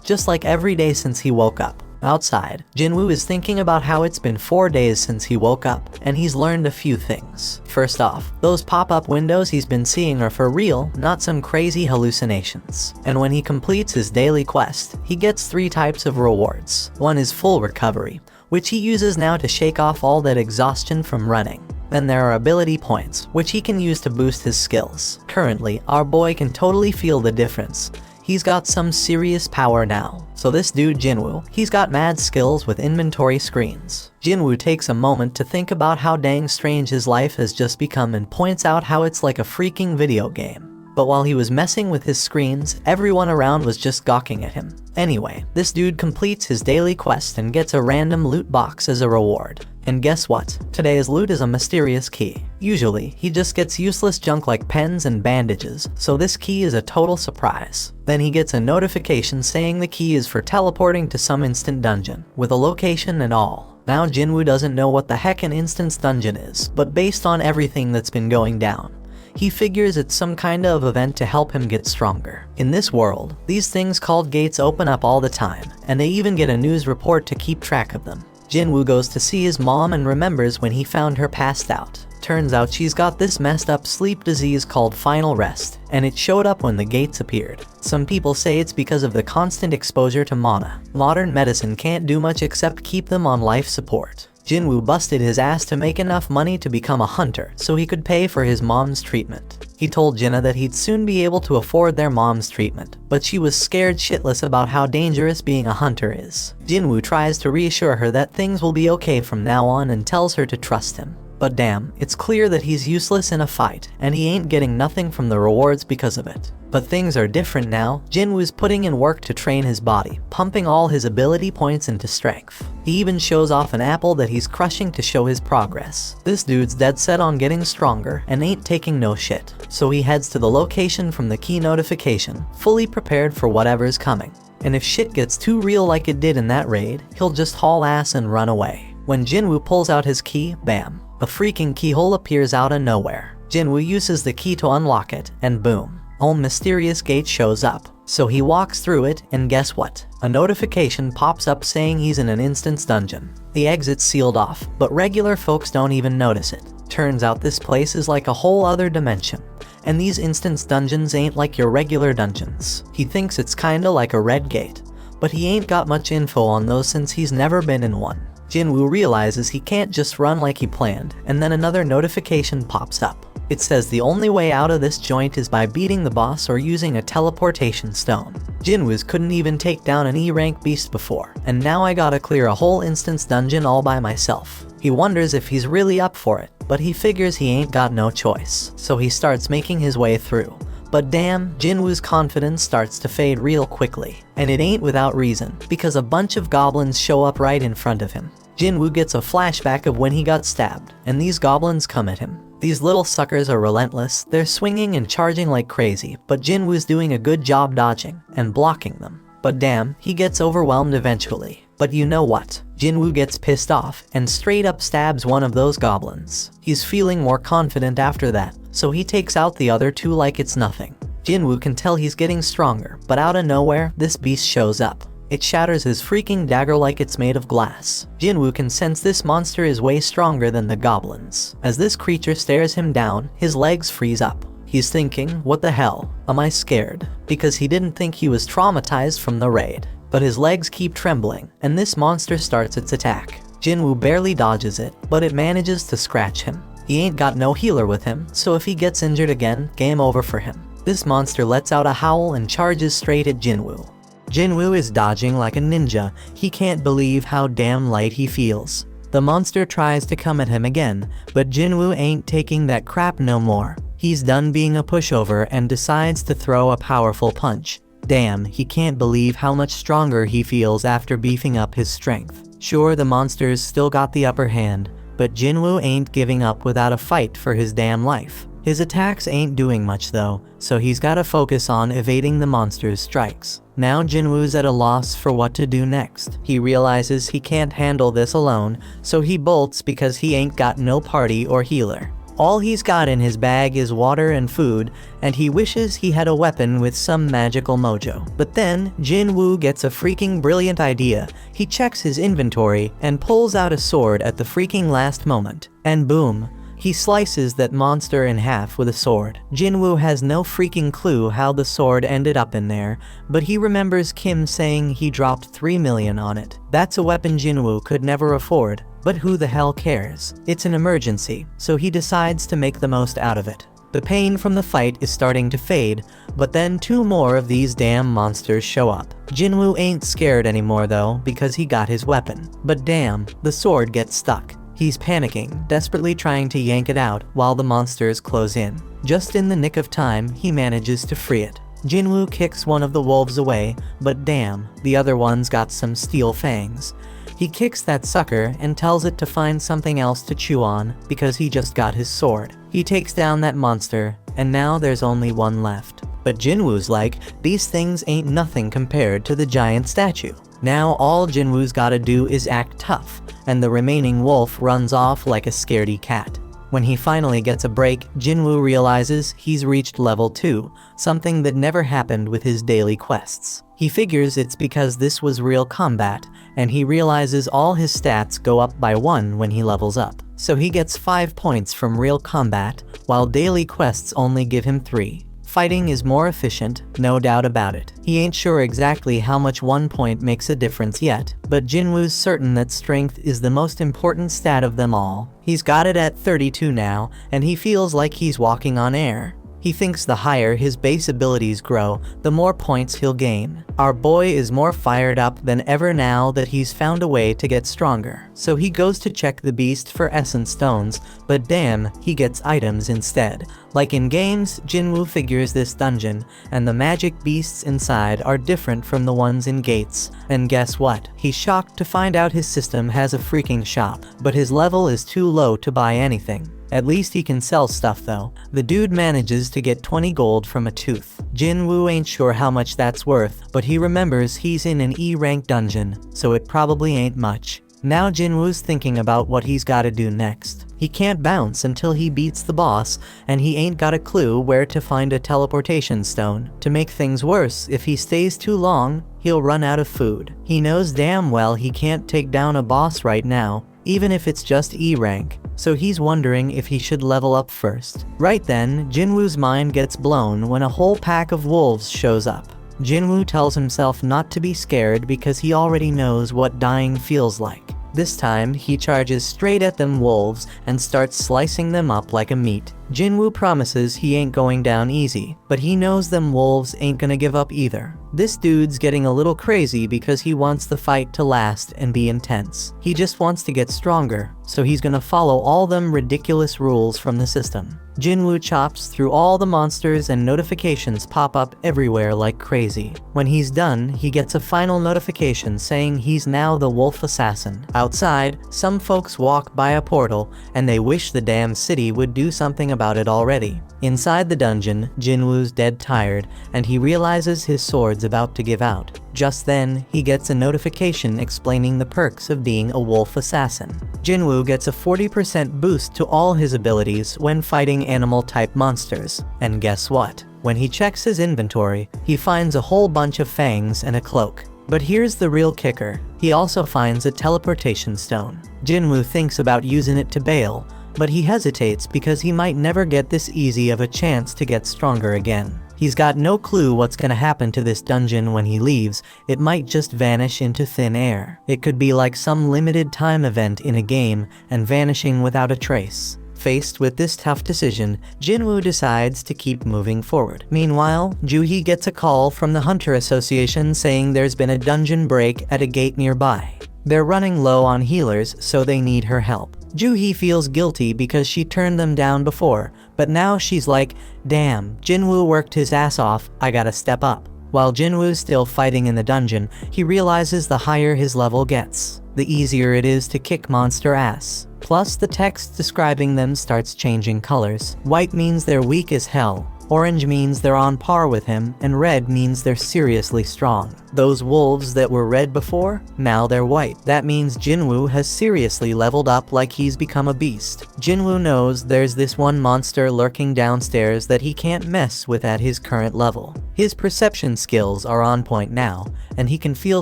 just like every day since he woke up. Outside, Jinwoo is thinking about how it's been 4 days since he woke up, and he's learned a few things. First off, those pop-up windows he's been seeing are for real, not some crazy hallucinations. And when he completes his daily quest, he gets 3 types of rewards. One is full recovery, which he uses now to shake off all that exhaustion from running. Then there are ability points, which he can use to boost his skills. Currently, our boy can totally feel the difference. He's got some serious power now. So this dude Jinwoo, he's got mad skills with inventory screens. Jinwoo takes a moment to think about how dang strange his life has just become and points out how it's like a freaking video game. But while he was messing with his screens, everyone around was just gawking at him. Anyway, this dude completes his daily quest and gets a random loot box as a reward. And guess what? Today's loot is a mysterious key. Usually, he just gets useless junk like pens and bandages, so this key is a total surprise. Then he gets a notification saying the key is for teleporting to some instant dungeon, with a location and all. Now Jinwoo doesn't know what the heck an instance dungeon is, but based on everything that's been going down, he figures it's some kind of event to help him get stronger. In this world, these things called gates open up all the time, and they even get a news report to keep track of them. Jinwoo goes to see his mom and remembers when he found her passed out. Turns out she's got this messed up sleep disease called final rest, and it showed up when the gates appeared. Some people say it's because of the constant exposure to mana. Modern medicine can't do much except keep them on life support. Jinwoo busted his ass to make enough money to become a hunter so he could pay for his mom's treatment. He told Jinna that he'd soon be able to afford their mom's treatment, but she was scared shitless about how dangerous being a hunter is. Jinwoo tries to reassure her that things will be okay from now on and tells her to trust him. But damn, it's clear that he's useless in a fight, and he ain't getting nothing from the rewards because of it. But things are different now. Jinwoo's putting in work to train his body, pumping all his ability points into strength. He even shows off an apple that he's crushing to show his progress. This dude's dead set on getting stronger and ain't taking no shit. So he heads to the location from the key notification, fully prepared for whatever's coming. And if shit gets too real like it did in that raid, he'll just haul ass and run away. When Jinwoo pulls out his key, bam, a freaking keyhole appears out of nowhere. Jinwoo uses the key to unlock it, and boom, a mysterious gate shows up. So he walks through it, and guess what? A notification pops up saying he's in an instance dungeon. The exit's sealed off, but regular folks don't even notice it. Turns out this place is like a whole other dimension, and these instance dungeons ain't like your regular dungeons. He thinks it's kinda like a red gate, but he ain't got much info on those since he's never been in one. Jinwoo realizes he can't just run like he planned, and then another notification pops up. It says the only way out of this joint is by beating the boss or using a teleportation stone. Jinwoo's couldn't even take down an E-rank beast before, and now I gotta clear a whole instance dungeon all by myself. He wonders if he's really up for it, but he figures he ain't got no choice, so he starts making his way through. But damn, Jinwoo's confidence starts to fade real quickly. And it ain't without reason, because a bunch of goblins show up right in front of him. Jinwoo gets a flashback of when he got stabbed, and these goblins come at him. These little suckers are relentless, they're swinging and charging like crazy, but Jinwoo's doing a good job dodging and blocking them. But damn, he gets overwhelmed eventually. But you know what? Jinwoo gets pissed off and straight up stabs one of those goblins. He's feeling more confident after that, so he takes out the other two like it's nothing. Jinwoo can tell he's getting stronger, but out of nowhere, this beast shows up. It shatters his freaking dagger like it's made of glass. Jinwoo can sense this monster is way stronger than the goblins. As this creature stares him down, his legs freeze up. He's thinking, what the hell? Am I scared? Because he didn't think he was traumatized from the raid. But his legs keep trembling, and this monster starts its attack. Jinwoo barely dodges it, but it manages to scratch him. He ain't got no healer with him, so if he gets injured again, game over for him. This monster lets out a howl and charges straight at Jinwoo. Jinwoo is dodging like a ninja. He can't believe how damn light he feels. The monster tries to come at him again, but Jinwoo ain't taking that crap no more. He's done being a pushover and decides to throw a powerful punch. Damn, he can't believe how much stronger he feels after beefing up his strength. Sure, the monsters still got the upper hand, but Jinwoo ain't giving up without a fight for his damn life. His attacks ain't doing much though, so he's gotta focus on evading the monster's strikes. Now Jinwoo's at a loss for what to do next. He realizes he can't handle this alone, so he bolts because he ain't got no party or healer. All he's got in his bag is water and food, and he wishes he had a weapon with some magical mojo. But then, Jinwoo gets a freaking brilliant idea. He checks his inventory and pulls out a sword at the freaking last moment. And boom, he slices that monster in half with a sword. Jinwoo has no freaking clue how the sword ended up in there, but he remembers Kim saying he dropped 3 million on it. That's a weapon Jinwoo could never afford. But who the hell cares? It's an emergency, so he decides to make the most out of it. The pain from the fight is starting to fade, but then 2 more of these damn monsters show up. Jinwoo ain't scared anymore though, because he got his weapon. But damn, the sword gets stuck. He's panicking, desperately trying to yank it out while the monsters close in. Just in the nick of time, he manages to free it. Jinwoo kicks one of the wolves away, but damn, the other one's got some steel fangs. He kicks that sucker and tells it to find something else to chew on because he just got his sword. He takes down that monster, and now there's only one left. But Jinwoo's like, these things ain't nothing compared to the giant statue. Now all Jinwoo's gotta do is act tough, and the remaining wolf runs off like a scaredy cat. When he finally gets a break, Jinwoo realizes he's reached level 2, something that never happened with his daily quests. He figures it's because this was real combat, and he realizes all his stats go up by 1 when he levels up. So he gets 5 points from real combat, while daily quests only give him 3. Fighting is more efficient, no doubt about it. He ain't sure exactly how much 1 point makes a difference yet, but Jinwoo's certain that strength is the most important stat of them all. He's got it at 32 now, and he feels like he's walking on air. He thinks the higher his base abilities grow, the more points he'll gain. Our boy is more fired up than ever now that he's found a way to get stronger. So he goes to check the beast for essence stones, but damn, he gets items instead. Like in games, Jinwoo figures this dungeon, and the magic beasts inside are different from the ones in gates. And guess what? He's shocked to find out his system has a freaking shop, but his level is too low to buy anything. At least he can sell stuff though. The dude manages to get 20 gold from a tooth. Jinwoo ain't sure how much that's worth, but he remembers he's in an E-rank dungeon, so it probably ain't much. Now Jinwoo's thinking about what he's gotta do next. He can't bounce until he beats the boss, and he ain't got a clue where to find a teleportation stone. To make things worse, if he stays too long, he'll run out of food. He knows damn well he can't take down a boss right now, even if it's just E-rank, so he's wondering if he should level up first. Right then, Jinwoo's mind gets blown when a whole pack of wolves shows up. Jinwoo tells himself not to be scared because he already knows what dying feels like. This time, he charges straight at them wolves and starts slicing them up like a meat. Jinwoo promises he ain't going down easy, but he knows them wolves ain't gonna give up either. This dude's getting a little crazy because he wants the fight to last and be intense. He just wants to get stronger, so he's gonna follow all them ridiculous rules from the system. Jinwoo chops through all the monsters and notifications pop up everywhere like crazy. When he's done, he gets a final notification saying he's now the wolf assassin. Outside, some folks walk by a portal, and they wish the damn city would do something about it already. Inside the dungeon, Jinwoo's dead tired, and he realizes his sword's about to give out. Just then, he gets a notification explaining the perks of being a wolf assassin. Jinwoo gets a 40% boost to all his abilities when fighting animal-type monsters. And guess what? When he checks his inventory, he finds a whole bunch of fangs and a cloak. But here's the real kicker. He also finds a teleportation stone. Jinwoo thinks about using it to bail, but he hesitates because he might never get this easy of a chance to get stronger again. He's got no clue what's gonna happen to this dungeon when he leaves. It might just vanish into thin air. It could be like some limited time event in a game and vanishing without a trace. Faced with this tough decision, Jinwoo decides to keep moving forward. Meanwhile, Juhee gets a call from the Hunter Association saying there's been a dungeon break at a gate nearby. They're running low on healers, so they need her help. Juhee feels guilty because she turned them down before, but now she's like, damn, Jinwoo worked his ass off, I gotta step up. While Jinwoo's still fighting in the dungeon, he realizes the higher his level gets, the easier it is to kick monster ass. Plus, the text describing them starts changing colors. White means they're weak as hell, orange means they're on par with him, and red means they're seriously strong. Those wolves that were red before, now they're white. That means Jinwoo has seriously leveled up like he's become a beast. Jinwoo knows there's this one monster lurking downstairs that he can't mess with at his current level. His perception skills are on point now, and he can feel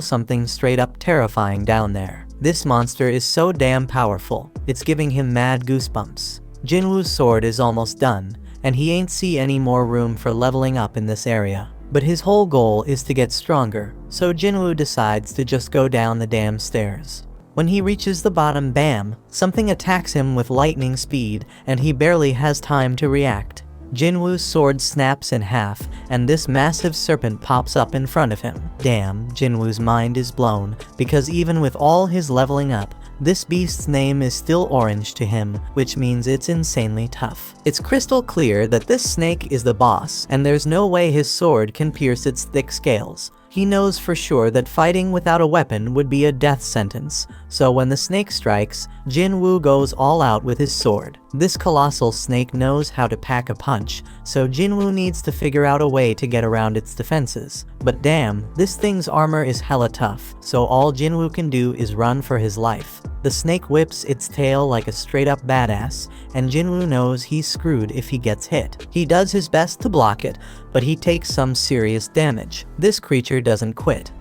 something straight up terrifying down there. This monster is so damn powerful, it's giving him mad goosebumps. Jinwoo's sword is almost done, and he ain't see any more room for leveling up in this area. But his whole goal is to get stronger, so Jinwoo decides to just go down the damn stairs. When he reaches the bottom, bam, something attacks him with lightning speed, and he barely has time to react. Jinwoo's sword snaps in half, and this massive serpent pops up in front of him. Damn, Jinwoo's mind is blown, because even with all his leveling up, this beast's name is still orange to him, which means it's insanely tough. It's crystal clear that this snake is the boss, and there's no way his sword can pierce its thick scales. He knows for sure that fighting without a weapon would be a death sentence, so when the snake strikes, Jinwoo goes all out with his sword. This colossal snake knows how to pack a punch, so Jinwoo needs to figure out a way to get around its defenses. But damn, this thing's armor is hella tough, so all Jinwoo can do is run for his life. The snake whips its tail like a straight-up badass, and Jinwoo knows he's screwed if he gets hit. He does his best to block it, but he takes some serious damage. This creature doesn't quit.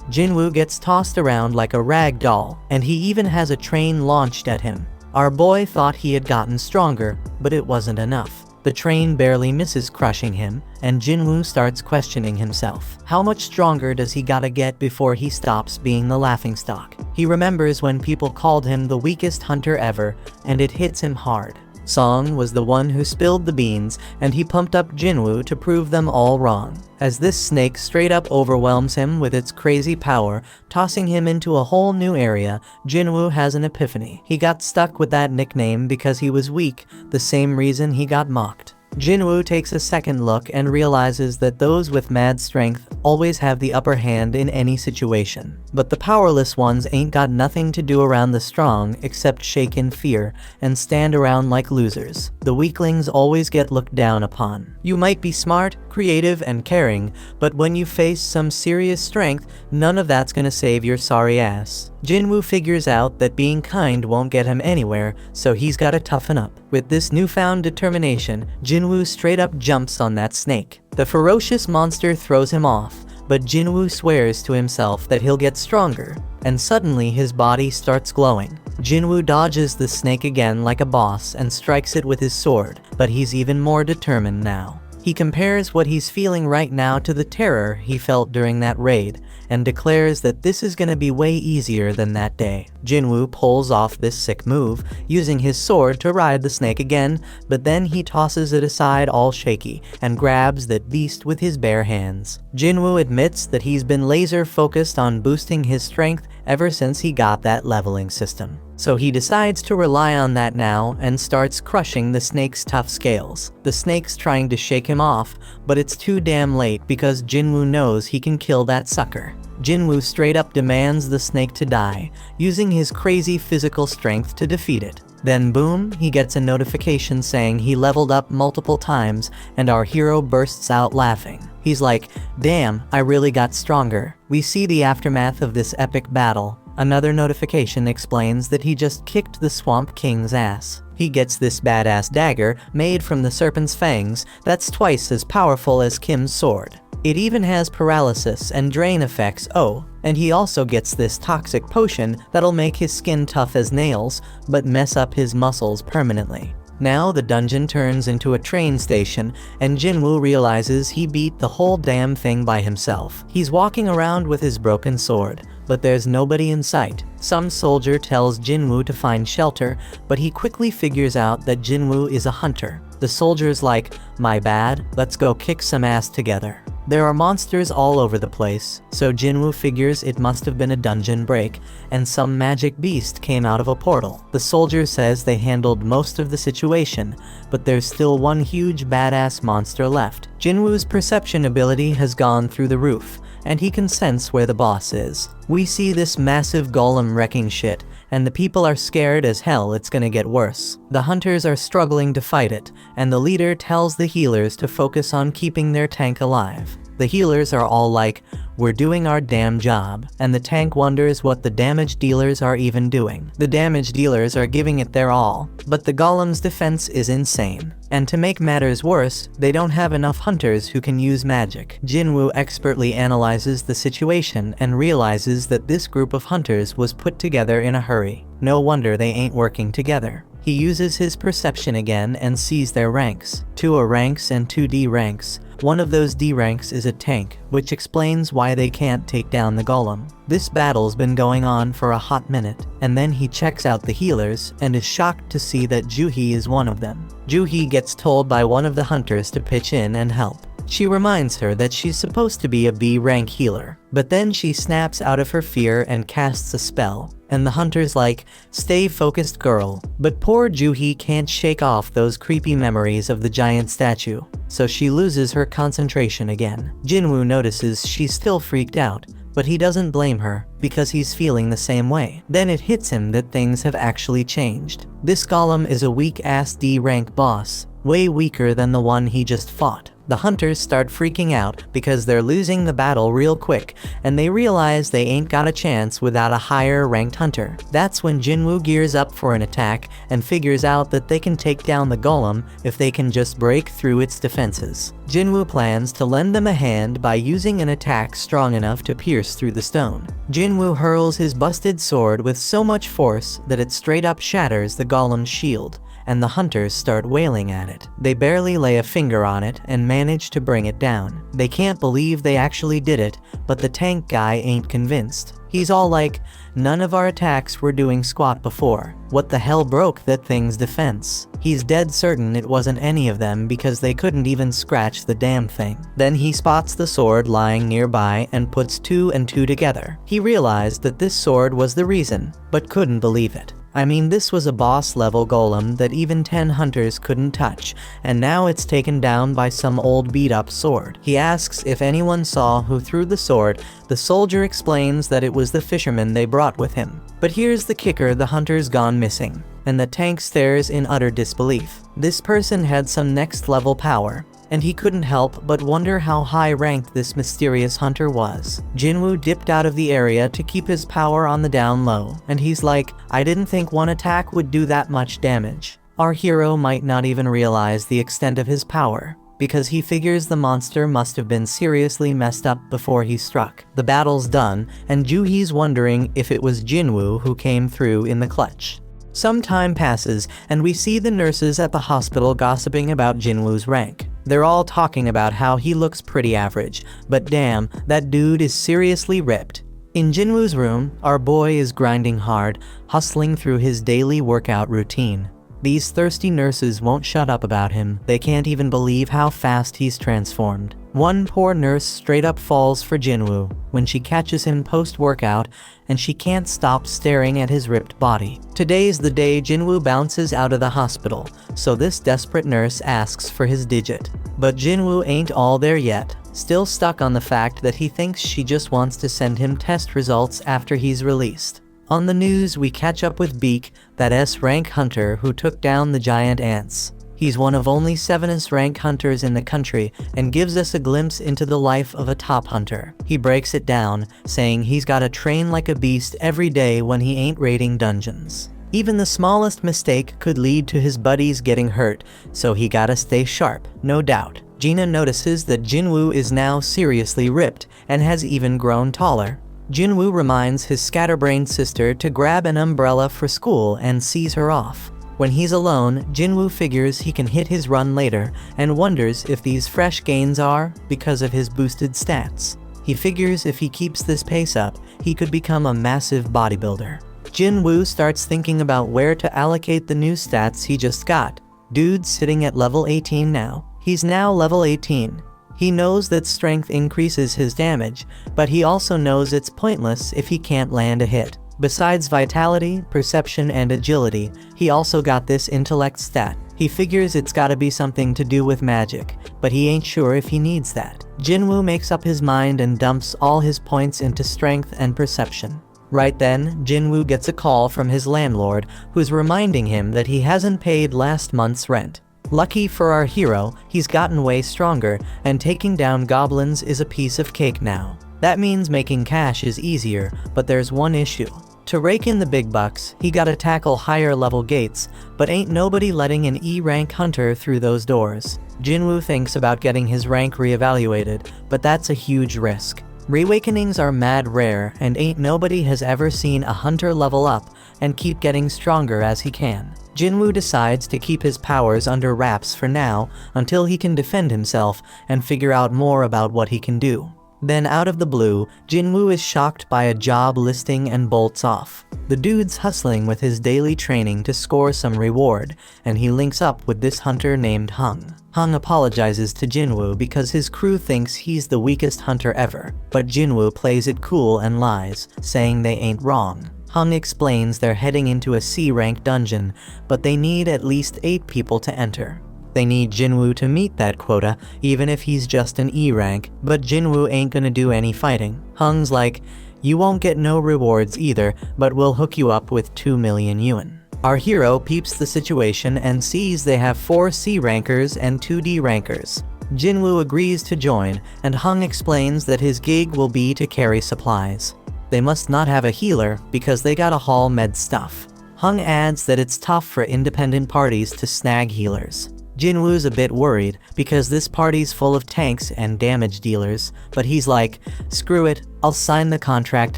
Jinwoo gets tossed around like a rag doll, and he even has a train launched at him. Our boy thought he had gotten stronger, but it wasn't enough. The train barely misses crushing him, and Jinwoo starts questioning himself. How much stronger does he gotta get before he stops being the laughingstock? He remembers when people called him the weakest hunter ever, and it hits him hard. Song was the one who spilled the beans, and he pumped up Jinwoo to prove them all wrong. As this snake straight up overwhelms him with its crazy power, tossing him into a whole new area, Jinwoo has an epiphany. He got stuck with that nickname because he was weak, the same reason he got mocked. Jinwoo takes a second look and realizes that those with mad strength always have the upper hand in any situation. But the powerless ones ain't got nothing to do around the strong except shake in fear and stand around like losers. The weaklings always get looked down upon. You might be smart, creative, and caring, but when you face some serious strength, none of that's gonna save your sorry ass. Jinwoo figures out that being kind won't get him anywhere, so he's gotta toughen up. With this newfound determination, Jinwoo straight up jumps on that snake. The ferocious monster throws him off, but Jinwoo swears to himself that he'll get stronger, and suddenly his body starts glowing. Jinwoo dodges the snake again like a boss and strikes it with his sword, but he's even more determined now. He compares what he's feeling right now to the terror he felt during that raid, and declares that this is gonna be way easier than that day. Jinwoo pulls off this sick move, using his sword to ride the snake again, but then he tosses it aside all shaky, and grabs that beast with his bare hands. Jinwoo admits that he's been laser focused on boosting his strength ever since he got that leveling system. So he decides to rely on that now and starts crushing the snake's tough scales. The snake's trying to shake him off, but it's too damn late because Jinwoo knows he can kill that sucker. Jinwoo straight up demands the snake to die, using his crazy physical strength to defeat it. Then boom, he gets a notification saying he leveled up multiple times, and our hero bursts out laughing. He's like, damn, I really got stronger. We see the aftermath of this epic battle. Another notification explains that he just kicked the Swamp King's ass. He gets this badass dagger made from the serpent's fangs that's twice as powerful as Kim's sword. It even has paralysis and drain effects, oh, and he also gets this toxic potion that'll make his skin tough as nails, but mess up his muscles permanently. Now the dungeon turns into a train station, and Jinwoo realizes he beat the whole damn thing by himself. He's walking around with his broken sword, but there's nobody in sight. Some soldier tells Jinwoo to find shelter, but he quickly figures out that Jinwoo is a hunter. The soldier's like, my bad, let's go kick some ass together. There are monsters all over the place, so Jinwoo figures it must have been a dungeon break, and some magic beast came out of a portal. The soldier says they handled most of the situation, but there's still one huge badass monster left. Jinwoo's perception ability has gone through the roof, and he can sense where the boss is. We see this massive golem wrecking shit, and the people are scared as hell it's gonna get worse. The hunters are struggling to fight it, and the leader tells the healers to focus on keeping their tank alive. The healers are all like, "We're doing our damn job," and the tank wonders what the damage dealers are even doing. The damage dealers are giving it their all, but the golem's defense is insane. And to make matters worse, they don't have enough hunters who can use magic. Jinwoo expertly analyzes the situation and realizes that this group of hunters was put together in a hurry. No wonder they ain't working together. He uses his perception again and sees their ranks. 2 A ranks and 2 D ranks. One of those D ranks is a tank, which explains why they can't take down the golem. This battle's been going on for a hot minute, and then he checks out the healers and is shocked to see that Juhee is one of them. Juhee gets told by one of the hunters to pitch in and help. She reminds her that she's supposed to be a B rank healer, but then she snaps out of her fear and casts a spell. And the hunter's like, "Stay focused, girl." But poor Juhee can't shake off those creepy memories of the giant statue, so she loses her concentration again. Jinwoo notices she's still freaked out, but he doesn't blame her, because he's feeling the same way. Then it hits him that things have actually changed. This golem is a weak-ass D rank boss, way weaker than the one he just fought. The hunters start freaking out because they're losing the battle real quick, and they realize they ain't got a chance without a higher ranked hunter. That's when Jinwoo gears up for an attack and figures out that they can take down the golem if they can just break through its defenses. Jinwoo plans to lend them a hand by using an attack strong enough to pierce through the stone. Jinwoo hurls his busted sword with so much force that it straight up shatters the golem's shield, and the hunters start wailing at it. They barely lay a finger on it and manage to bring it down. They can't believe they actually did it, but the tank guy ain't convinced. He's all like, "None of our attacks were doing squat before. What the hell broke that thing's defense?" He's dead certain it wasn't any of them because they couldn't even scratch the damn thing. Then he spots the sword lying nearby and puts 2 and 2 together. He realized that this sword was the reason, but couldn't believe it. I mean, this was a boss-level golem that even 10 hunters couldn't touch, and now it's taken down by some old beat-up sword. He asks if anyone saw who threw the sword. The soldier explains that it was the fisherman they brought with him. But here's the kicker: the hunter's gone missing, and the tank stares in utter disbelief. This person had some next-level power, and he couldn't help but wonder how high-ranked this mysterious hunter was. Jinwoo dipped out of the area to keep his power on the down low, and he's like, "I didn't think one attack would do that much damage." Our hero might not even realize the extent of his power, because he figures the monster must have been seriously messed up before he struck. The battle's done, and Juhee's wondering if it was Jinwoo who came through in the clutch. Some time passes, and we see the nurses at the hospital gossiping about Jinwoo's rank. They're all talking about how he looks pretty average, but damn, that dude is seriously ripped. In Jinwoo's room, our boy is grinding hard, hustling through his daily workout routine. These thirsty nurses won't shut up about him. They can't even believe how fast he's transformed. One poor nurse straight up falls for Jinwoo when she catches him post-workout, and she can't stop staring at his ripped body. Today's the day Jinwoo bounces out of the hospital, so this desperate nurse asks for his digit. But Jinwoo ain't all there yet, still stuck on the fact that he thinks she just wants to send him test results after he's released. On the news, we catch up with Beak, that S-rank hunter who took down the giant ants. He's one of only 7 S-rank hunters in the country and gives us a glimpse into the life of a top hunter. He breaks it down, saying he's gotta train like a beast every day when he ain't raiding dungeons. Even the smallest mistake could lead to his buddies getting hurt, so he gotta stay sharp, no doubt. Gina notices that Jinwoo is now seriously ripped and has even grown taller. Jinwoo reminds his scatterbrained sister to grab an umbrella for school and sees her off. When he's alone, Jinwoo figures he can hit his run later and wonders if these fresh gains are because of his boosted stats. He figures if he keeps this pace up, he could become a massive bodybuilder. Jinwoo starts thinking about where to allocate the new stats he just got. Dude's sitting at level 18 now. He's now level 18. He knows that strength increases his damage, but he also knows it's pointless if he can't land a hit. Besides vitality, perception, and agility, he also got this intellect stat. He figures it's gotta be something to do with magic, but he ain't sure if he needs that. Jinwoo makes up his mind and dumps all his points into strength and perception. Right then, Jinwoo gets a call from his landlord, who's reminding him that he hasn't paid last month's rent. Lucky for our hero, he's gotten way stronger, and taking down goblins is a piece of cake now. That means making cash is easier, but there's one issue. To rake in the big bucks, he gotta tackle higher level gates, but ain't nobody letting an E-rank hunter through those doors. Jinwoo thinks about getting his rank reevaluated, but that's a huge risk. Reawakenings are mad rare, and ain't nobody has ever seen a hunter level up and keep getting stronger as he can. Jinwoo decides to keep his powers under wraps for now until he can defend himself and figure out more about what he can do. Then out of the blue, Jinwoo is shocked by a job listing and bolts off. The dude's hustling with his daily training to score some reward, and he links up with this hunter named Hung. Hung apologizes to Jinwoo because his crew thinks he's the weakest hunter ever, but Jinwoo plays it cool and lies, saying they ain't wrong. Hung explains they're heading into a C-rank dungeon, but they need at least 8 people to enter. They need Jinwoo to meet that quota, even if he's just an E rank, but Jinwoo ain't gonna do any fighting. Hung's like, you won't get no rewards either, but we'll hook you up with 2 million yuan. Our hero peeps the situation and sees they have 4 C rankers and 2 D rankers. Jinwoo agrees to join, and Hung explains that his gig will be to carry supplies. They must not have a healer because they gotta haul med stuff. Hung adds that it's tough for independent parties to snag healers. Jinwoo's a bit worried because this party's full of tanks and damage dealers, but he's like, screw it, I'll sign the contract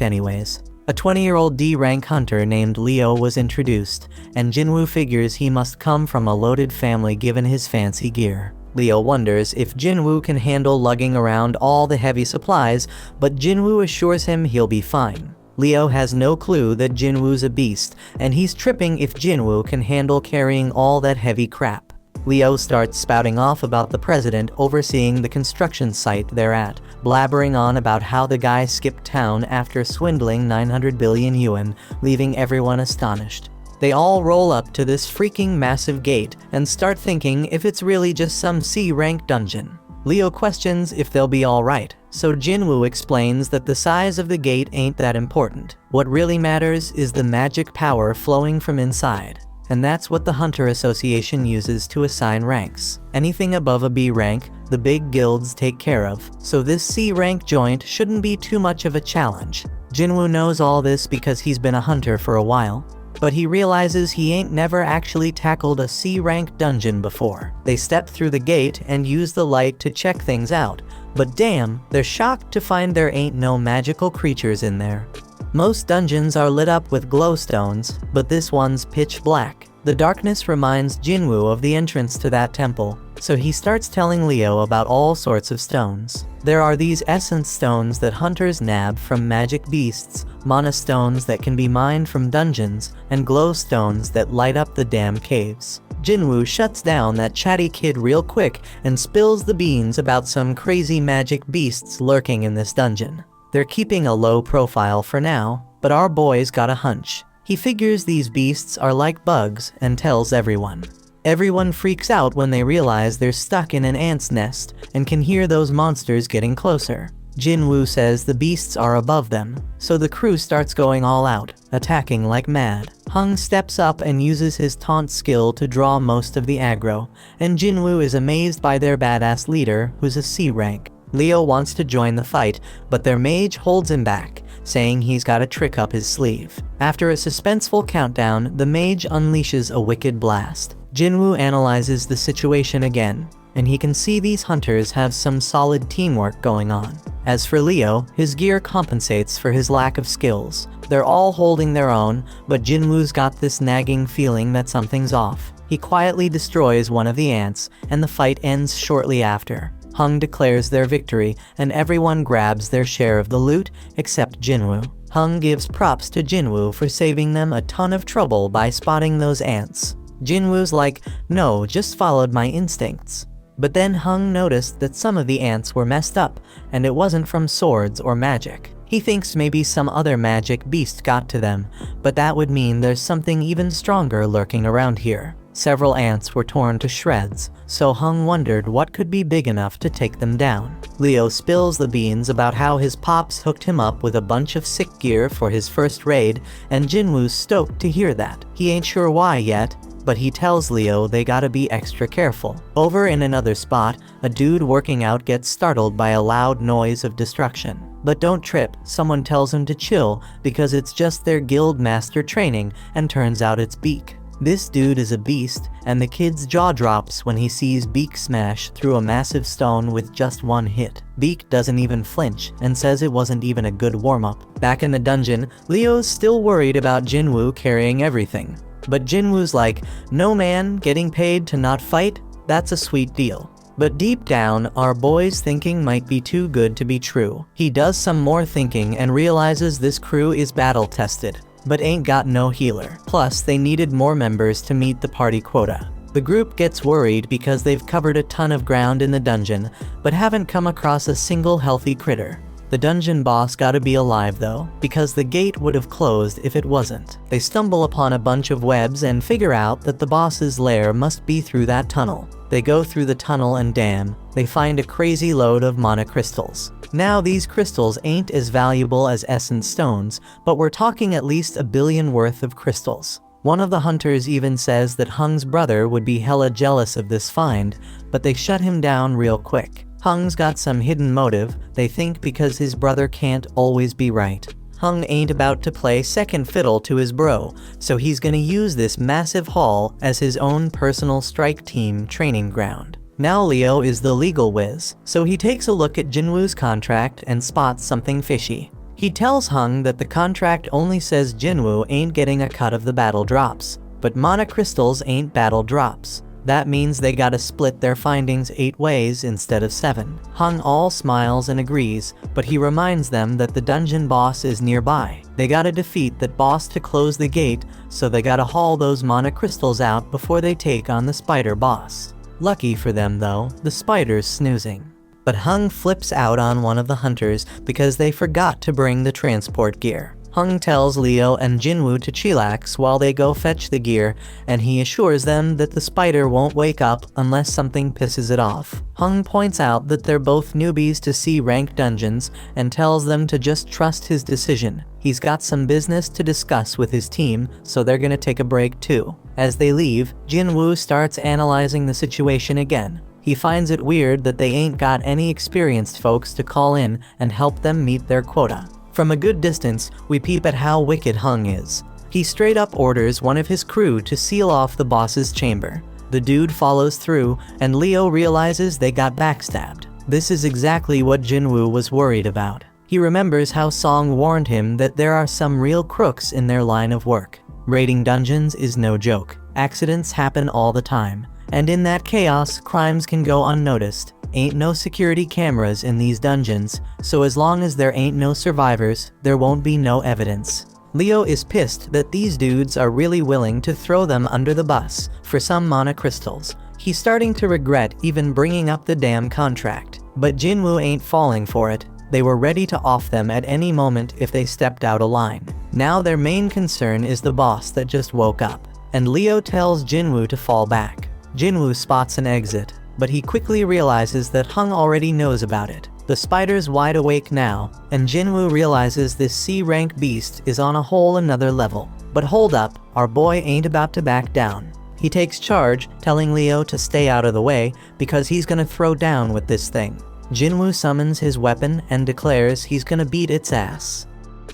anyways. A 20-year-old D-rank hunter named Leo was introduced, and Jinwoo figures he must come from a loaded family given his fancy gear. Leo wonders if Jinwoo can handle lugging around all the heavy supplies, but Jinwoo assures him he'll be fine. Leo has no clue that Jinwoo's a beast, and he's tripping if Jinwoo can handle carrying all that heavy crap. Leo starts spouting off about the president overseeing the construction site they're at, blabbering on about how the guy skipped town after swindling 900 billion yuan, leaving everyone astonished. They all roll up to this freaking massive gate and start thinking if it's really just some C-rank dungeon. Leo questions if they'll be alright, so Jinwoo explains that the size of the gate ain't that important. What really matters is the magic power flowing from inside. And that's what the Hunter Association uses to assign ranks. Anything above a B rank, the big guilds take care of, so this C rank joint shouldn't be too much of a challenge. Jinwoo knows all this because he's been a hunter for a while, but he realizes he ain't never actually tackled a C rank dungeon before. They step through the gate and use the light to check things out, but damn, they're shocked to find there ain't no magical creatures in there. Most dungeons are lit up with glowstones, but this one's pitch black. The darkness reminds Jinwoo of the entrance to that temple, so he starts telling Leo about all sorts of stones. There are these essence stones that hunters nab from magic beasts, mana stones that can be mined from dungeons, and glow stones that light up the damn caves. Jinwoo shuts down that chatty kid real quick and spills the beans about some crazy magic beasts lurking in this dungeon. They're keeping a low profile for now, but our boy's got a hunch. He figures these beasts are like bugs and tells everyone. Everyone freaks out when they realize they're stuck in an ant's nest and can hear those monsters getting closer. Jinwoo says the beasts are above them, so the crew starts going all out, attacking like mad. Hung steps up and uses his taunt skill to draw most of the aggro, and Jinwoo is amazed by their badass leader, who's a C rank. Leo wants to join the fight, but their mage holds him back, saying he's got a trick up his sleeve. After a suspenseful countdown, the mage unleashes a wicked blast. Jinwoo analyzes the situation again, and he can see these hunters have some solid teamwork going on. As for Leo, his gear compensates for his lack of skills. They're all holding their own, but Jinwoo's got this nagging feeling that something's off. He quietly destroys one of the ants, and the fight ends shortly after. Hung declares their victory, and everyone grabs their share of the loot, except Jinwoo. Hung gives props to Jinwoo for saving them a ton of trouble by spotting those ants. Jinwoo's like, no, just followed my instincts. But then Hung noticed that some of the ants were messed up, and it wasn't from swords or magic. He thinks maybe some other magic beast got to them, but that would mean there's something even stronger lurking around here. Several ants were torn to shreds, so Hung wondered what could be big enough to take them down. Leo spills the beans about how his pops hooked him up with a bunch of sick gear for his first raid, and Jinwoo's stoked to hear that. He ain't sure why yet, but he tells Leo they gotta be extra careful. Over in another spot, a dude working out gets startled by a loud noise of destruction. But don't trip, someone tells him to chill because it's just their guild master training, and turns out it's Beak. This dude is a beast, and the kid's jaw drops when he sees Beak smash through a massive stone with just one hit. Beak doesn't even flinch, and says it wasn't even a good warm-up. Back in the dungeon, Leo's still worried about Jinwoo carrying everything. But Jinwoo's like, no man, getting paid to not fight? That's a sweet deal. But deep down, our boy's thinking might be too good to be true. He does some more thinking and realizes this crew is battle-tested, but ain't got no healer. Plus, they needed more members to meet the party quota. The group gets worried because they've covered a ton of ground in the dungeon, but haven't come across a single healthy critter. The dungeon boss gotta be alive though, because the gate would have closed if it wasn't. They stumble upon a bunch of webs and figure out that the boss's lair must be through that tunnel. They go through the tunnel and damn, they find a crazy load of mana crystals. Now these crystals ain't as valuable as essence stones, but we're talking at least 1 billion worth of crystals. One of the hunters even says that Hung's brother would be hella jealous of this find, but they shut him down real quick. Hung's got some hidden motive, they think, because his brother can't always be right. Hung ain't about to play second fiddle to his bro, so he's gonna use this massive haul as his own personal strike team training ground. Now Leo is the legal whiz, so he takes a look at Jinwoo's contract and spots something fishy. He tells Hung that the contract only says Jinwoo ain't getting a cut of the battle drops, but mana crystals ain't battle drops. That means they gotta split their findings 8 ways instead of 7. Hung all smiles and agrees, but he reminds them that the dungeon boss is nearby. They gotta defeat that boss to close the gate, so they gotta haul those mana crystals out before they take on the spider boss. Lucky for them though, the spider's snoozing. But Hung flips out on one of the hunters because they forgot to bring the transport gear. Hung tells Leo and Jinwoo to chillax while they go fetch the gear, and he assures them that the spider won't wake up unless something pisses it off. Hung points out that they're both newbies to C-rank dungeons and tells them to just trust his decision. He's got some business to discuss with his team, so they're gonna take a break too. As they leave, Jinwoo starts analyzing the situation again. He finds it weird that they ain't got any experienced folks to call in and help them meet their quota. From a good distance, we peep at how wicked Hung is. He straight up orders one of his crew to seal off the boss's chamber. The dude follows through, and Leo realizes they got backstabbed. This is exactly what Jinwoo was worried about. He remembers how Song warned him that there are some real crooks in their line of work. Raiding dungeons is no joke. Accidents happen all the time. And in that chaos, crimes can go unnoticed. Ain't no security cameras in these dungeons, so as long as there ain't no survivors, there won't be no evidence. Leo is pissed that these dudes are really willing to throw them under the bus for some mana crystals. He's starting to regret even bringing up the damn contract. But Jinwoo ain't falling for it. They were ready to off them at any moment if they stepped out of line. Now their main concern is the boss that just woke up, and Leo tells Jinwoo to fall back. Jinwoo spots an exit, but he quickly realizes that Hung already knows about it. The spider's wide awake now, and Jinwoo realizes this C-rank beast is on a whole another level. But hold up, our boy ain't about to back down. He takes charge, telling Leo to stay out of the way because he's gonna throw down with this thing. Jinwoo summons his weapon and declares he's gonna beat its ass.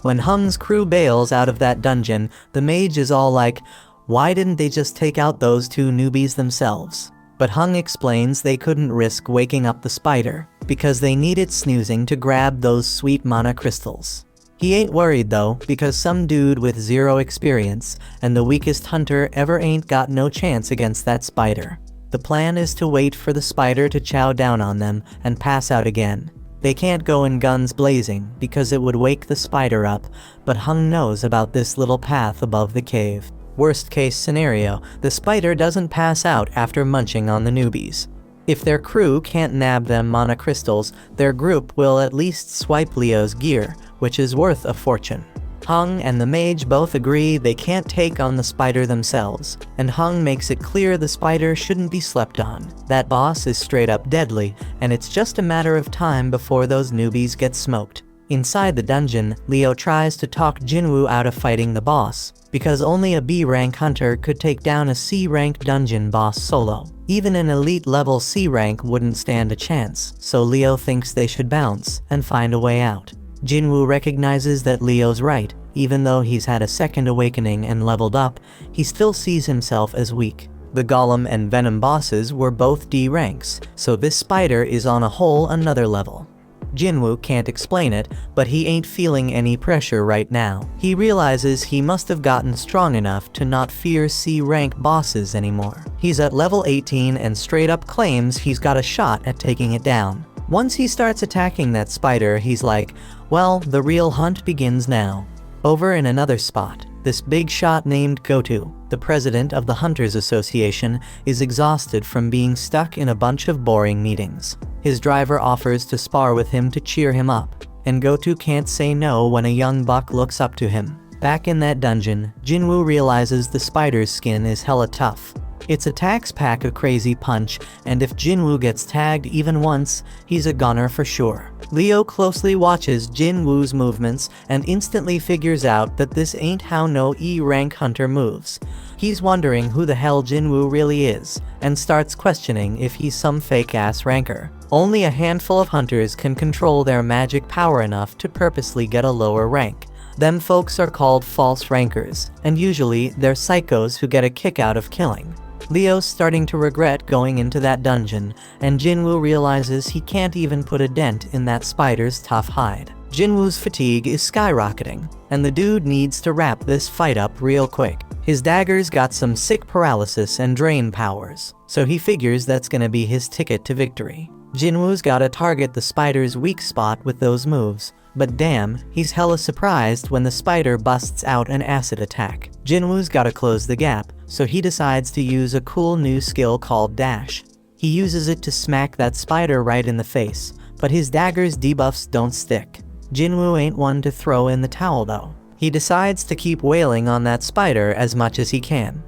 When Hung's crew bails out of that dungeon, the mage is all like, why didn't they just take out those 2 newbies themselves? But Hung explains they couldn't risk waking up the spider, because they needed snoozing to grab those sweet mana crystals. He ain't worried though, because some dude with 0 experience, and the weakest hunter ever ain't got no chance against that spider. The plan is to wait for the spider to chow down on them and pass out again. They can't go in guns blazing, because it would wake the spider up, but Hung knows about this little path above the cave. Worst case scenario, the spider doesn't pass out after munching on the newbies. If their crew can't nab them mana crystals, their group will at least swipe Leo's gear, which is worth a fortune. Hung and the mage both agree they can't take on the spider themselves, and Hung makes it clear the spider shouldn't be slept on. That boss is straight up deadly, and it's just a matter of time before those newbies get smoked. Inside the dungeon, Leo tries to talk Jinwoo out of fighting the boss, because only a B-rank hunter could take down a C-rank dungeon boss solo. Even an elite level C rank wouldn't stand a chance, so Leo thinks they should bounce and find a way out. Jinwoo recognizes that Leo's right. Even though he's had a second awakening and leveled up, he still sees himself as weak. The Golem and Venom bosses were both D ranks, so this spider is on a whole another level. Jinwoo can't explain it, but he ain't feeling any pressure right now. He realizes he must have gotten strong enough to not fear C-rank bosses anymore. He's at level 18 and straight up claims he's got a shot at taking it down. Once he starts attacking that spider, he's like, well, the real hunt begins now. Over in another spot, this big shot named Gotu, the president of the Hunters Association, is exhausted from being stuck in a bunch of boring meetings. His driver offers to spar with him to cheer him up, and Gotu can't say no when a young buck looks up to him. Back in that dungeon, Jinwoo realizes the spider's skin is hella tough. Its attacks pack a crazy punch, and if Jinwoo gets tagged even once, he's a goner for sure. Leo closely watches Jinwoo's movements and instantly figures out that this ain't how no E-rank hunter moves. He's wondering who the hell Jinwoo really is, and starts questioning if he's some fake-ass ranker. Only a handful of hunters can control their magic power enough to purposely get a lower rank. Them folks are called false rankers, and usually they're psychos who get a kick out of killing. Leo's starting to regret going into that dungeon, and Jinwoo realizes he can't even put a dent in that spider's tough hide. Jinwoo's fatigue is skyrocketing, and the dude needs to wrap this fight up real quick. His dagger's got some sick paralysis and drain powers, so he figures that's gonna be his ticket to victory. Jinwoo's gotta target the spider's weak spot with those moves, but damn, he's hella surprised when the spider busts out an acid attack. Jinwoo's gotta close the gap, so he decides to use a cool new skill called Dash. He uses it to smack that spider right in the face, but his dagger's debuffs don't stick. Jinwoo ain't one to throw in the towel though. He decides to keep wailing on that spider as much as he can.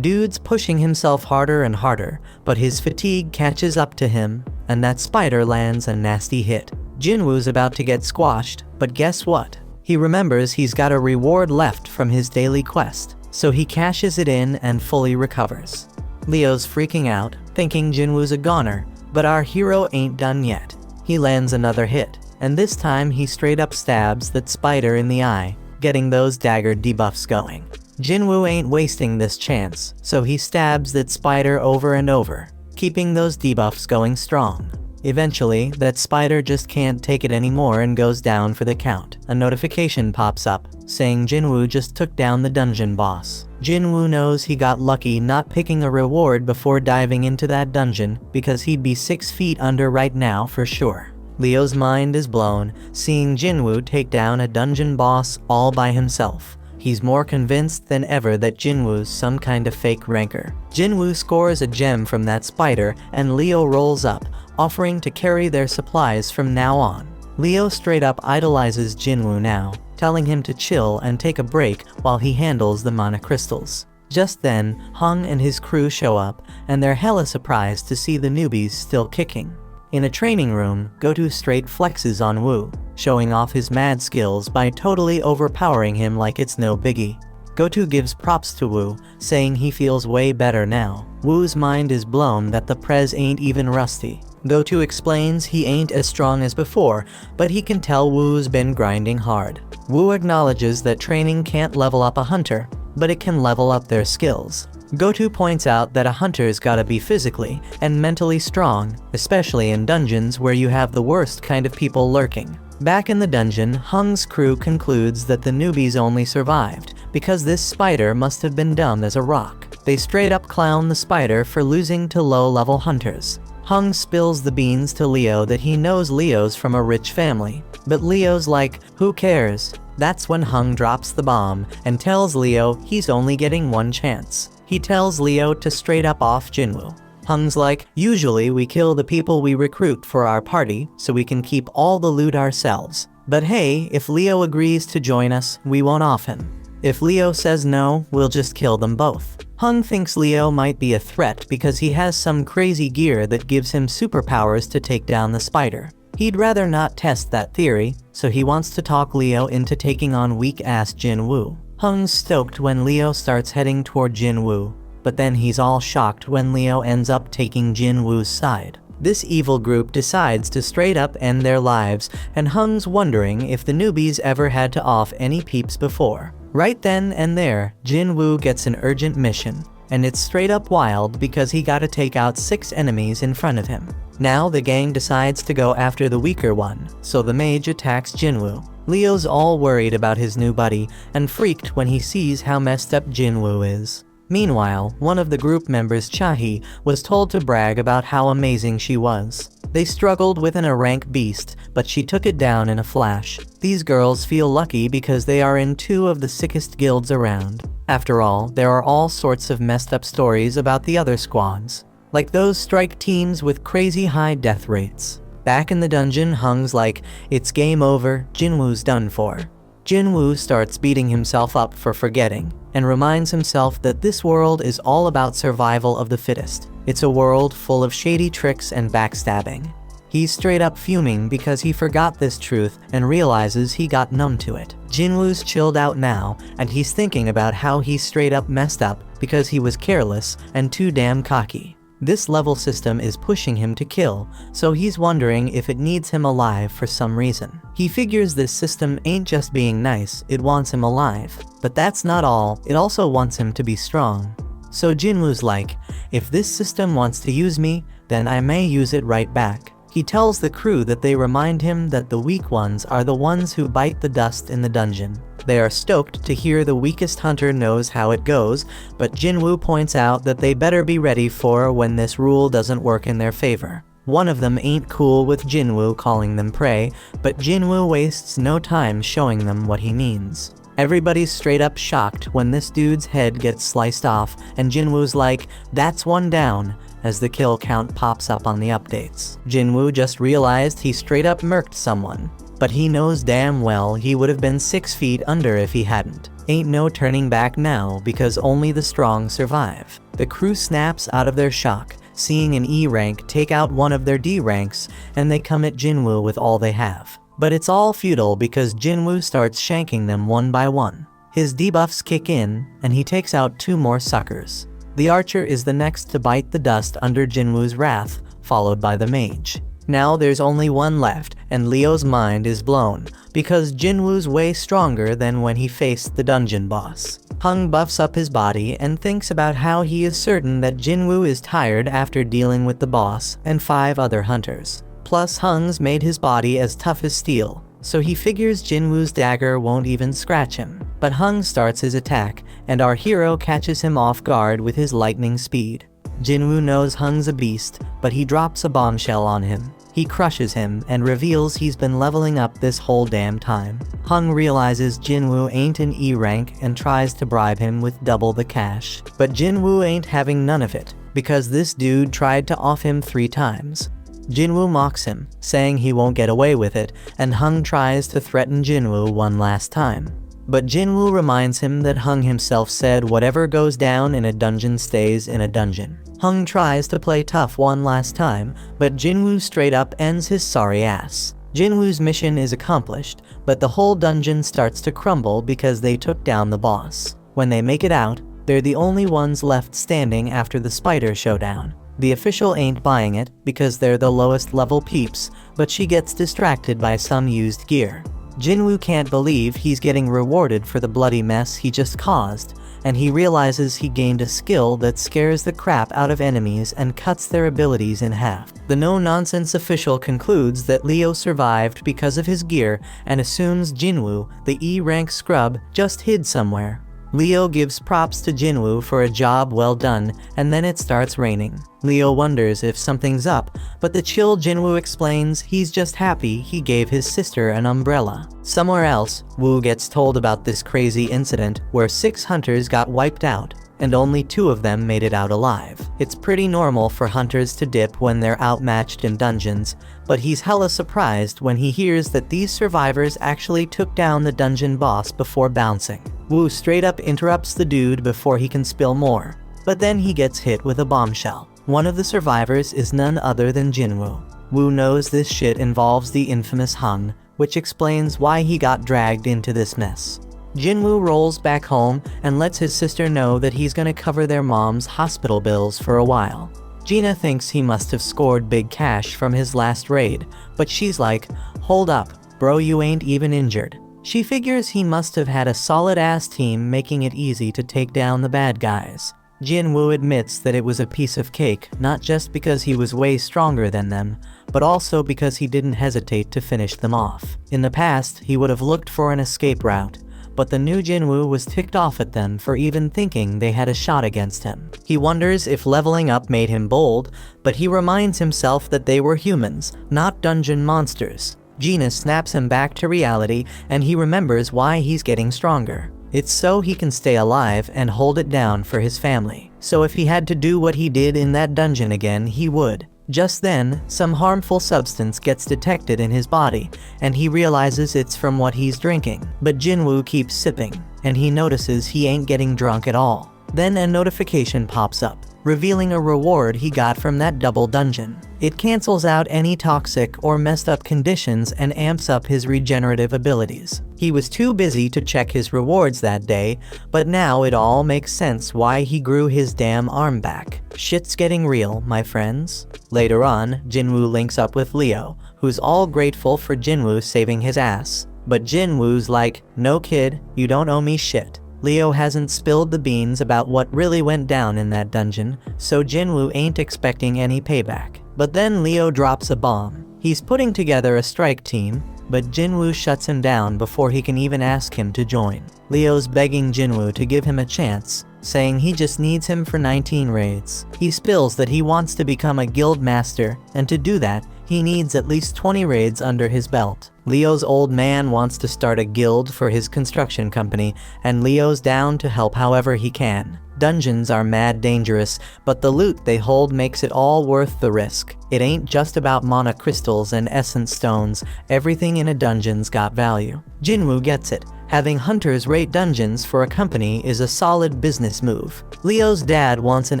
Dude's pushing himself harder and harder, but his fatigue catches up to him, and that spider lands a nasty hit. Jinwoo's about to get squashed, but guess what? He remembers he's got a reward left from his daily quest, so he cashes it in and fully recovers. Leo's freaking out, thinking Jinwoo's a goner, but our hero ain't done yet. He lands another hit, and this time he straight up stabs that spider in the eye, getting those dagger debuffs going. Jinwoo ain't wasting this chance, so he stabs that spider over and over, keeping those debuffs going strong. Eventually, that spider just can't take it anymore and goes down for the count. A notification pops up, saying Jinwoo just took down the dungeon boss. Jinwoo knows he got lucky not picking a reward before diving into that dungeon, because he'd be 6 feet under right now for sure. Leo's mind is blown, seeing Jinwoo take down a dungeon boss all by himself. He's more convinced than ever that Jinwoo's some kind of fake ranker. Jinwoo scores a gem from that spider, and Leo rolls up, offering to carry their supplies from now on. Leo straight up idolizes Jinwoo now, telling him to chill and take a break while he handles the mana crystals. Just then, Hung and his crew show up, and they're hella surprised to see the newbies still kicking. In a training room, Gotu straight flexes on Woo, showing off his mad skills by totally overpowering him like it's no biggie. Gotu gives props to Woo, saying he feels way better now. Woo's mind is blown that the prez ain't even rusty. Gotu explains he ain't as strong as before, but he can tell Woo's been grinding hard. Woo acknowledges that training can't level up a hunter, but it can level up their skills. Gotu points out that a hunter's gotta be physically and mentally strong, especially in dungeons where you have the worst kind of people lurking. Back in the dungeon, Hung's crew concludes that the newbies only survived because this spider must have been dumb as a rock. They straight up clown the spider for losing to low-level hunters. Hung spills the beans to Leo that he knows Leo's from a rich family, but Leo's like, who cares? That's when Hung drops the bomb and tells Leo he's only getting one chance. He tells Leo to straight up off Jinwoo. Hung's like, usually we kill the people we recruit for our party so we can keep all the loot ourselves. But hey, if Leo agrees to join us, we won't off him. If Leo says no, we'll just kill them both. Hung thinks Leo might be a threat because he has some crazy gear that gives him superpowers to take down the spider. He'd rather not test that theory, so he wants to talk Leo into taking on weak-ass Jinwoo. Hung's stoked when Leo starts heading toward Jinwoo, but then he's all shocked when Leo ends up taking Jinwoo's side. This evil group decides to straight up end their lives, and Hung's wondering if the newbies ever had to off any peeps before. Right then and there, Jinwoo gets an urgent mission, and it's straight up wild because he gotta take out 6 enemies in front of him. Now the gang decides to go after the weaker one, so the mage attacks Jinwoo. Leo's all worried about his new buddy, and freaked when he sees how messed up Jinwoo is. Meanwhile, one of the group members, Chahi, was told to brag about how amazing she was. They struggled with a rank beast, but she took it down in a flash. These girls feel lucky because they are in 2 of the sickest guilds around. After all, there are all sorts of messed up stories about the other squads, like those strike teams with crazy high death rates. Back in the dungeon, Hung's like, it's game over, Jinwoo's done for. Jinwoo starts beating himself up for forgetting, and reminds himself that this world is all about survival of the fittest. It's a world full of shady tricks and backstabbing. He's straight up fuming because he forgot this truth and realizes he got numb to it. Jinwoo's chilled out now, and he's thinking about how he straight up messed up because he was careless and too damn cocky. This level system is pushing him to kill, so he's wondering if it needs him alive for some reason. He figures this system ain't just being nice, it wants him alive. But that's not all, it also wants him to be strong. So Jinwoo's like, if this system wants to use me, then I may use it right back. He tells the crew that they remind him that the weak ones are the ones who bite the dust in the dungeon. They are stoked to hear the weakest hunter knows how it goes, but Jinwoo points out that they better be ready for when this rule doesn't work in their favor. One of them ain't cool with Jinwoo calling them prey, but Jinwoo wastes no time showing them what he means. Everybody's straight up shocked when this dude's head gets sliced off, and Jinwoo's like, that's one down, as the kill count pops up on the updates. Jinwoo just realized he straight up murked someone, but he knows damn well he would have been 6 feet under if he hadn't. Ain't no turning back now because only the strong survive. The crew snaps out of their shock, seeing an E rank take out one of their D ranks, and they come at Jinwoo with all they have. But it's all futile because Jinwoo starts shanking them one by one. His debuffs kick in, and he takes out 2 more suckers. The archer is the next to bite the dust under Jinwoo's wrath, followed by the mage. Now there's only one left, and Leo's mind is blown, because Jinwoo's way stronger than when he faced the dungeon boss. Hung buffs up his body and thinks about how he is certain that Jinwoo is tired after dealing with the boss and 5 other hunters. Plus Hung's made his body as tough as steel, so he figures Jinwoo's dagger won't even scratch him. But Hung starts his attack, and our hero catches him off guard with his lightning speed. Jinwoo knows Hung's a beast, but he drops a bombshell on him. He crushes him and reveals he's been leveling up this whole damn time. Hung realizes Jinwoo ain't an E rank and tries to bribe him with double the cash. But Jinwoo ain't having none of it, because this dude tried to off him 3 times. Jinwoo mocks him, saying he won't get away with it, and Hung tries to threaten Jinwoo one last time. But Jinwoo reminds him that Hung himself said whatever goes down in a dungeon stays in a dungeon. Hung tries to play tough one last time, but Jinwoo straight up ends his sorry ass. Jinwoo's mission is accomplished, but the whole dungeon starts to crumble because they took down the boss. When they make it out, they're the only ones left standing after the spider showdown. The official ain't buying it because they're the lowest level peeps, but she gets distracted by some used gear. Jinwoo can't believe he's getting rewarded for the bloody mess he just caused, and he realizes he gained a skill that scares the crap out of enemies and cuts their abilities in half. The no-nonsense official concludes that Leo survived because of his gear and assumes Jinwoo, the E-rank scrub, just hid somewhere. Leo gives props to Jinwoo for a job well done, and then it starts raining. Leo wonders if something's up, but the chill Jinwoo explains he's just happy he gave his sister an umbrella. Somewhere else, Woo gets told about this crazy incident where 6 hunters got wiped out. and only 2 of them made it out alive. It's pretty normal for hunters to dip when they're outmatched in dungeons, but he's hella surprised when he hears that these survivors actually took down the dungeon boss before bouncing. Woo straight up interrupts the dude before he can spill more, but then he gets hit with a bombshell. One of the survivors is none other than Jinwoo. Woo knows this shit involves the infamous Hung, which explains why he got dragged into this mess. Jinwoo rolls back home and lets his sister know that he's gonna cover their mom's hospital bills for a while. Gina thinks he must have scored big cash from his last raid, but she's like, hold up, bro, you ain't even injured. She figures he must have had a solid-ass team making it easy to take down the bad guys. Jinwoo admits that it was a piece of cake, not just because he was way stronger than them, but also because he didn't hesitate to finish them off. In the past, he would have looked for an escape route, but the new Jinwoo was ticked off at them for even thinking they had a shot against him. He wonders if leveling up made him bold, but he reminds himself that they were humans, not dungeon monsters. Gina snaps him back to reality, and he remembers why he's getting stronger. It's so he can stay alive and hold it down for his family. So if he had to do what he did in that dungeon again, he would. Just then, some harmful substance gets detected in his body, and he realizes it's from what he's drinking. But Jinwoo keeps sipping, and he notices he ain't getting drunk at all. Then a notification pops up, revealing a reward he got from that double dungeon. It cancels out any toxic or messed up conditions and amps up his regenerative abilities. He was too busy to check his rewards that day, but now it all makes sense why he grew his damn arm back. Shit's getting real, my friends. Later on, Jinwoo links up with Leo, who's all grateful for Jinwoo saving his ass. But Jinwoo's like, no kid, you don't owe me shit. Leo hasn't spilled the beans about what really went down in that dungeon, so Jinwoo ain't expecting any payback. But then Leo drops a bomb. He's putting together a strike team, but Jinwoo shuts him down before he can even ask him to join. Leo's begging Jinwoo to give him a chance, saying he just needs him for 19 raids. He spills that he wants to become a guild master, and to do that, he needs at least 20 raids under his belt. Leo's old man wants to start a guild for his construction company, and Leo's down to help however he can. Dungeons are mad dangerous, but the loot they hold makes it all worth the risk. It ain't just about mana crystals and essence stones, everything in a dungeon's got value. Jinwoo gets it. Having hunters raid dungeons for a company is a solid business move. Leo's dad wants an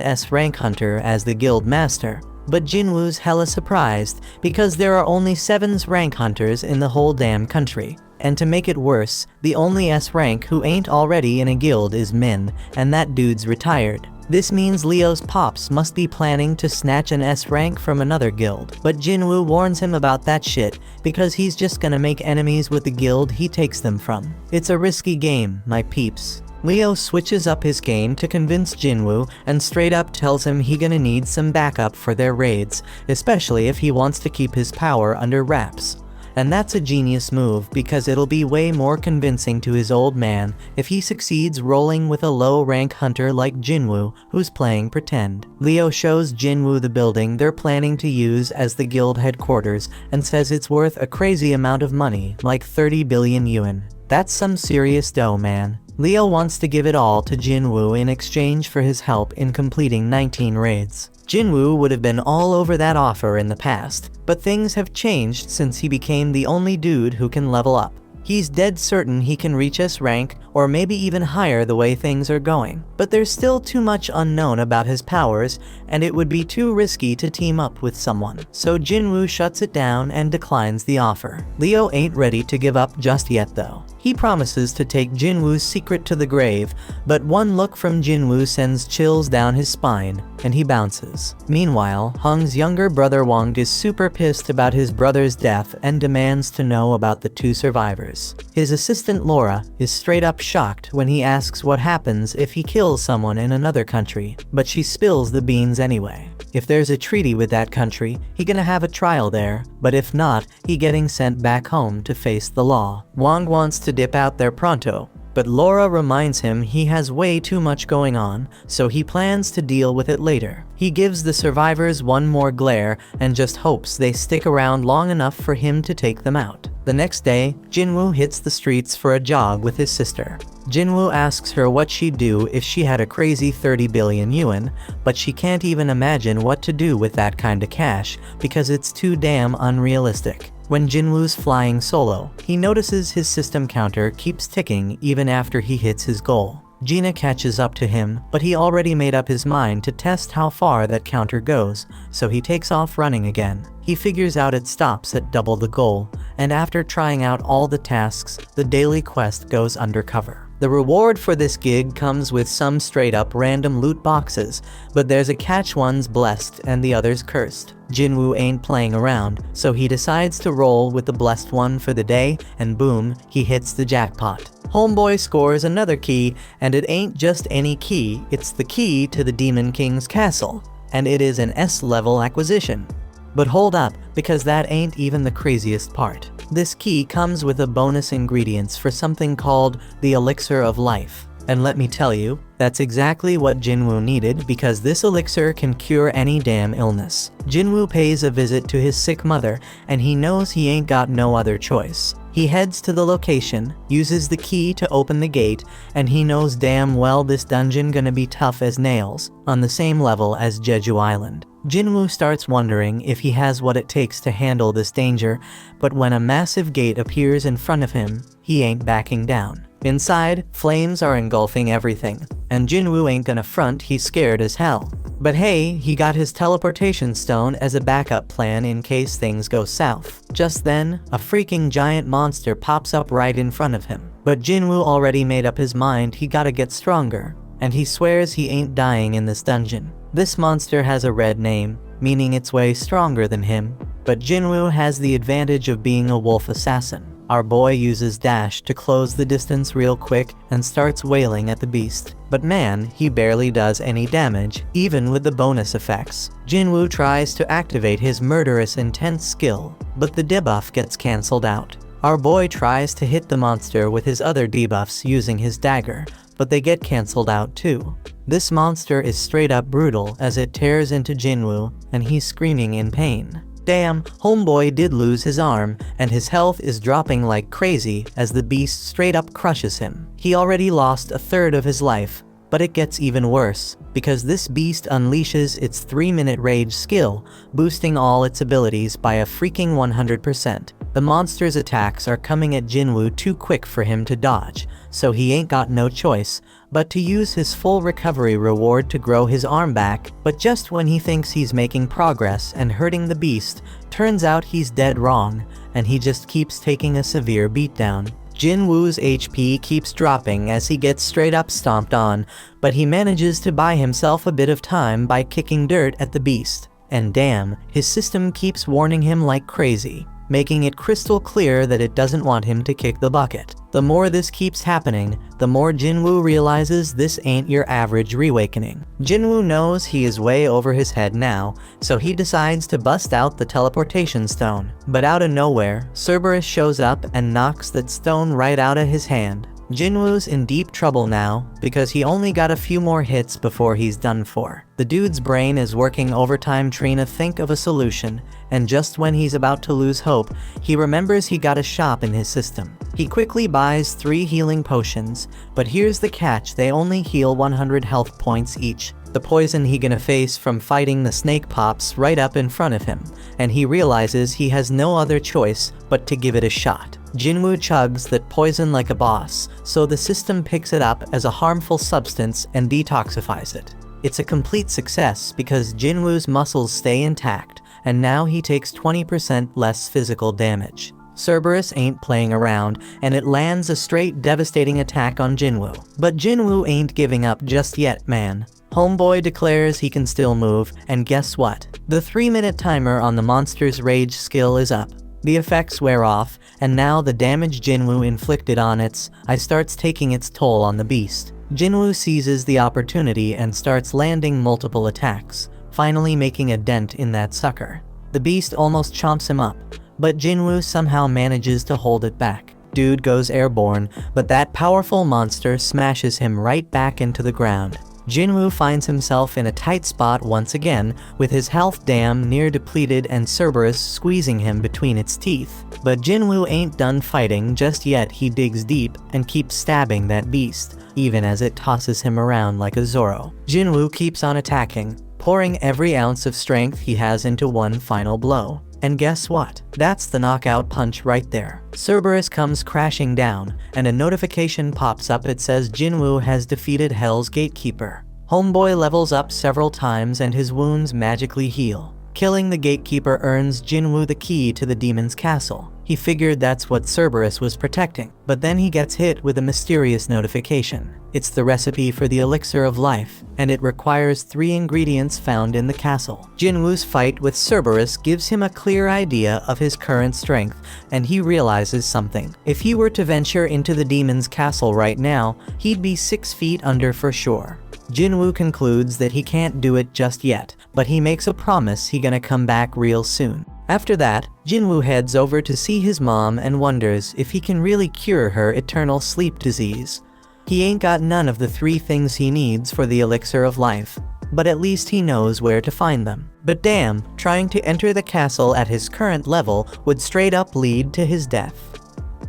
S-rank hunter as the guild master, but Jinwoo's hella surprised because there are only 7 rank hunters in the whole damn country. And to make it worse, the only S-rank who ain't already in a guild is Min, and that dude's retired. This means Leo's pops must be planning to snatch an S-rank from another guild. But Jinwoo warns him about that shit, because he's just gonna make enemies with the guild he takes them from. It's a risky game, my peeps. Leo switches up his game to convince Jinwoo and straight up tells him he gonna need some backup for their raids, especially if he wants to keep his power under wraps. And that's a genius move because it'll be way more convincing to his old man if he succeeds rolling with a low-rank hunter like Jinwoo who's playing pretend. Leo shows Jinwoo the building they're planning to use as the guild headquarters and says it's worth a crazy amount of money, like 30 billion yuan. That's some serious dough, man. Leo wants to give it all to Jinwoo in exchange for his help in completing 19 raids. Jinwoo would have been all over that offer in the past, but things have changed since he became the only dude who can level up. He's dead certain he can reach S rank, or maybe even higher the way things are going. But there's still too much unknown about his powers, and it would be too risky to team up with someone. So Jinwoo shuts it down and declines the offer. Leo ain't ready to give up just yet though. He promises to take Jinwoo's secret to the grave, but one look from Jinwoo sends chills down his spine, and he bounces. Meanwhile, Hung's younger brother Wang is super pissed about his brother's death and demands to know about the 2 survivors. His assistant Laura is straight up shocked when he asks what happens if he kills someone in another country, but she spills the beans anyway. If there's a treaty with that country, he gonna have a trial there, but if not, he getting sent back home to face the law. Wang wants to dip out there pronto, but Laura reminds him he has way too much going on, so he plans to deal with it later. He gives the survivors one more glare and just hopes they stick around long enough for him to take them out. The next day, Jinwoo hits the streets for a jog with his sister. Jinwoo asks her what she'd do if she had a crazy 30 billion yuan, but she can't even imagine what to do with that kind of cash because it's too damn unrealistic. When Jinwoo's flying solo, he notices his system counter keeps ticking even after he hits his goal. Gina catches up to him, but he already made up his mind to test how far that counter goes, so he takes off running again. He figures out it stops at double the goal, and after trying out all the tasks, the daily quest goes undercover. The reward for this gig comes with some straight up random loot boxes, but there's a catch: one's blessed and the other's cursed. Jinwoo ain't playing around, so he decides to roll with the blessed one for the day, and boom, he hits the jackpot. Homeboy scores another key, and it ain't just any key, it's the key to the Demon King's castle, and it is an S-level acquisition. But hold up, because that ain't even the craziest part. This key comes with a bonus ingredients for something called the Elixir of Life. And let me tell you, that's exactly what Jinwoo needed, because this elixir can cure any damn illness. Jinwoo pays a visit to his sick mother, and he knows he ain't got no other choice. He heads to the location, uses the key to open the gate, and he knows damn well this dungeon gonna be tough as nails, on the same level as Jeju Island. Jinwoo starts wondering if he has what it takes to handle this danger, but when a massive gate appears in front of him, he ain't backing down. Inside, flames are engulfing everything, and Jinwoo ain't gonna front, he's scared as hell. But hey, he got his teleportation stone as a backup plan in case things go south. Just then, a freaking giant monster pops up right in front of him. But Jinwoo already made up his mind he gotta get stronger, and he swears he ain't dying in this dungeon. This monster has a red name, meaning it's way stronger than him, but Jinwoo has the advantage of being a wolf assassin. Our boy uses dash to close the distance real quick and starts wailing at the beast. But man, he barely does any damage, even with the bonus effects. Jinwoo tries to activate his murderous intense skill, but the debuff gets cancelled out. Our boy tries to hit the monster with his other debuffs using his dagger, but they get cancelled out too. This monster is straight up brutal as it tears into Jinwoo, and he's screaming in pain. Damn, homeboy did lose his arm, and his health is dropping like crazy as the beast straight up crushes him. He already lost a third of his life, but it gets even worse, because this beast unleashes its 3-minute rage skill, boosting all its abilities by a freaking 100%. The monster's attacks are coming at Jinwoo too quick for him to dodge, so he ain't got no choice but to use his full recovery reward to grow his arm back. But just when he thinks he's making progress and hurting the beast, turns out he's dead wrong, and he just keeps taking a severe beatdown. Jinwoo's HP keeps dropping as he gets straight up stomped on, but he manages to buy himself a bit of time by kicking dirt at the beast. And damn, his system keeps warning him like crazy, making it crystal clear that it doesn't want him to kick the bucket. The more this keeps happening, the more Jinwoo realizes this ain't your average reawakening. Jinwoo knows he is way over his head now, so he decides to bust out the teleportation stone. But out of nowhere, Cerberus shows up and knocks that stone right out of his hand. Jinwoo's in deep trouble now, because he only got a few more hits before he's done for. The dude's brain is working overtime trying to think of a solution, and just when he's about to lose hope, he remembers he got a shop in his system. He quickly buys 3 healing potions, but here's the catch: they only heal 100 health points each. The poison he gonna face from fighting the snake pops right up in front of him, and he realizes he has no other choice but to give it a shot. Jinwoo chugs that poison like a boss, so the system picks it up as a harmful substance and detoxifies it. It's a complete success because Jinwoo's muscles stay intact, and now he takes 20% less physical damage. Cerberus ain't playing around, and it lands a straight devastating attack on Jinwoo. But Jinwoo ain't giving up just yet, man. Homeboy declares he can still move, and guess what? The 3-minute timer on the monster's rage skill is up. The effects wear off, and now the damage Jinwoo inflicted on its eye starts taking its toll on the beast. Jinwoo seizes the opportunity and starts landing multiple attacks, finally making a dent in that sucker. The beast almost chomps him up, but Jinwoo somehow manages to hold it back. dude goes airborne, but that powerful monster smashes him right back into the ground. Jinwoo finds himself in a tight spot once again, with his health damn near depleted and Cerberus squeezing him between its teeth. But Jinwoo ain't done fighting just yet. He digs deep and keeps stabbing that beast, even as it tosses him around like a Zorro. Jinwoo keeps on attacking, pouring every ounce of strength he has into one final blow. And guess what? That's the knockout punch right there. Cerberus comes crashing down, and a notification pops up. It says Jinwoo has defeated Hell's Gatekeeper. Homeboy levels up several times and his wounds magically heal. Killing the Gatekeeper earns Jinwoo the key to the demon's castle. He figured that's what Cerberus was protecting, but then he gets hit with a mysterious notification. It's the recipe for the elixir of life, and it requires 3 ingredients found in the castle. Jinwoo's fight with Cerberus gives him a clear idea of his current strength, and he realizes something. If he were to venture into the demon's castle right now, he'd be 6 feet under for sure. Jinwoo concludes that he can't do it just yet, but he makes a promise he gonna come back real soon. After that, Jinwoo heads over to see his mom and wonders if he can really cure her eternal sleep disease. He ain't got none of the 3 things he needs for the elixir of life, but at least he knows where to find them. But damn, trying to enter the castle at his current level would straight up lead to his death.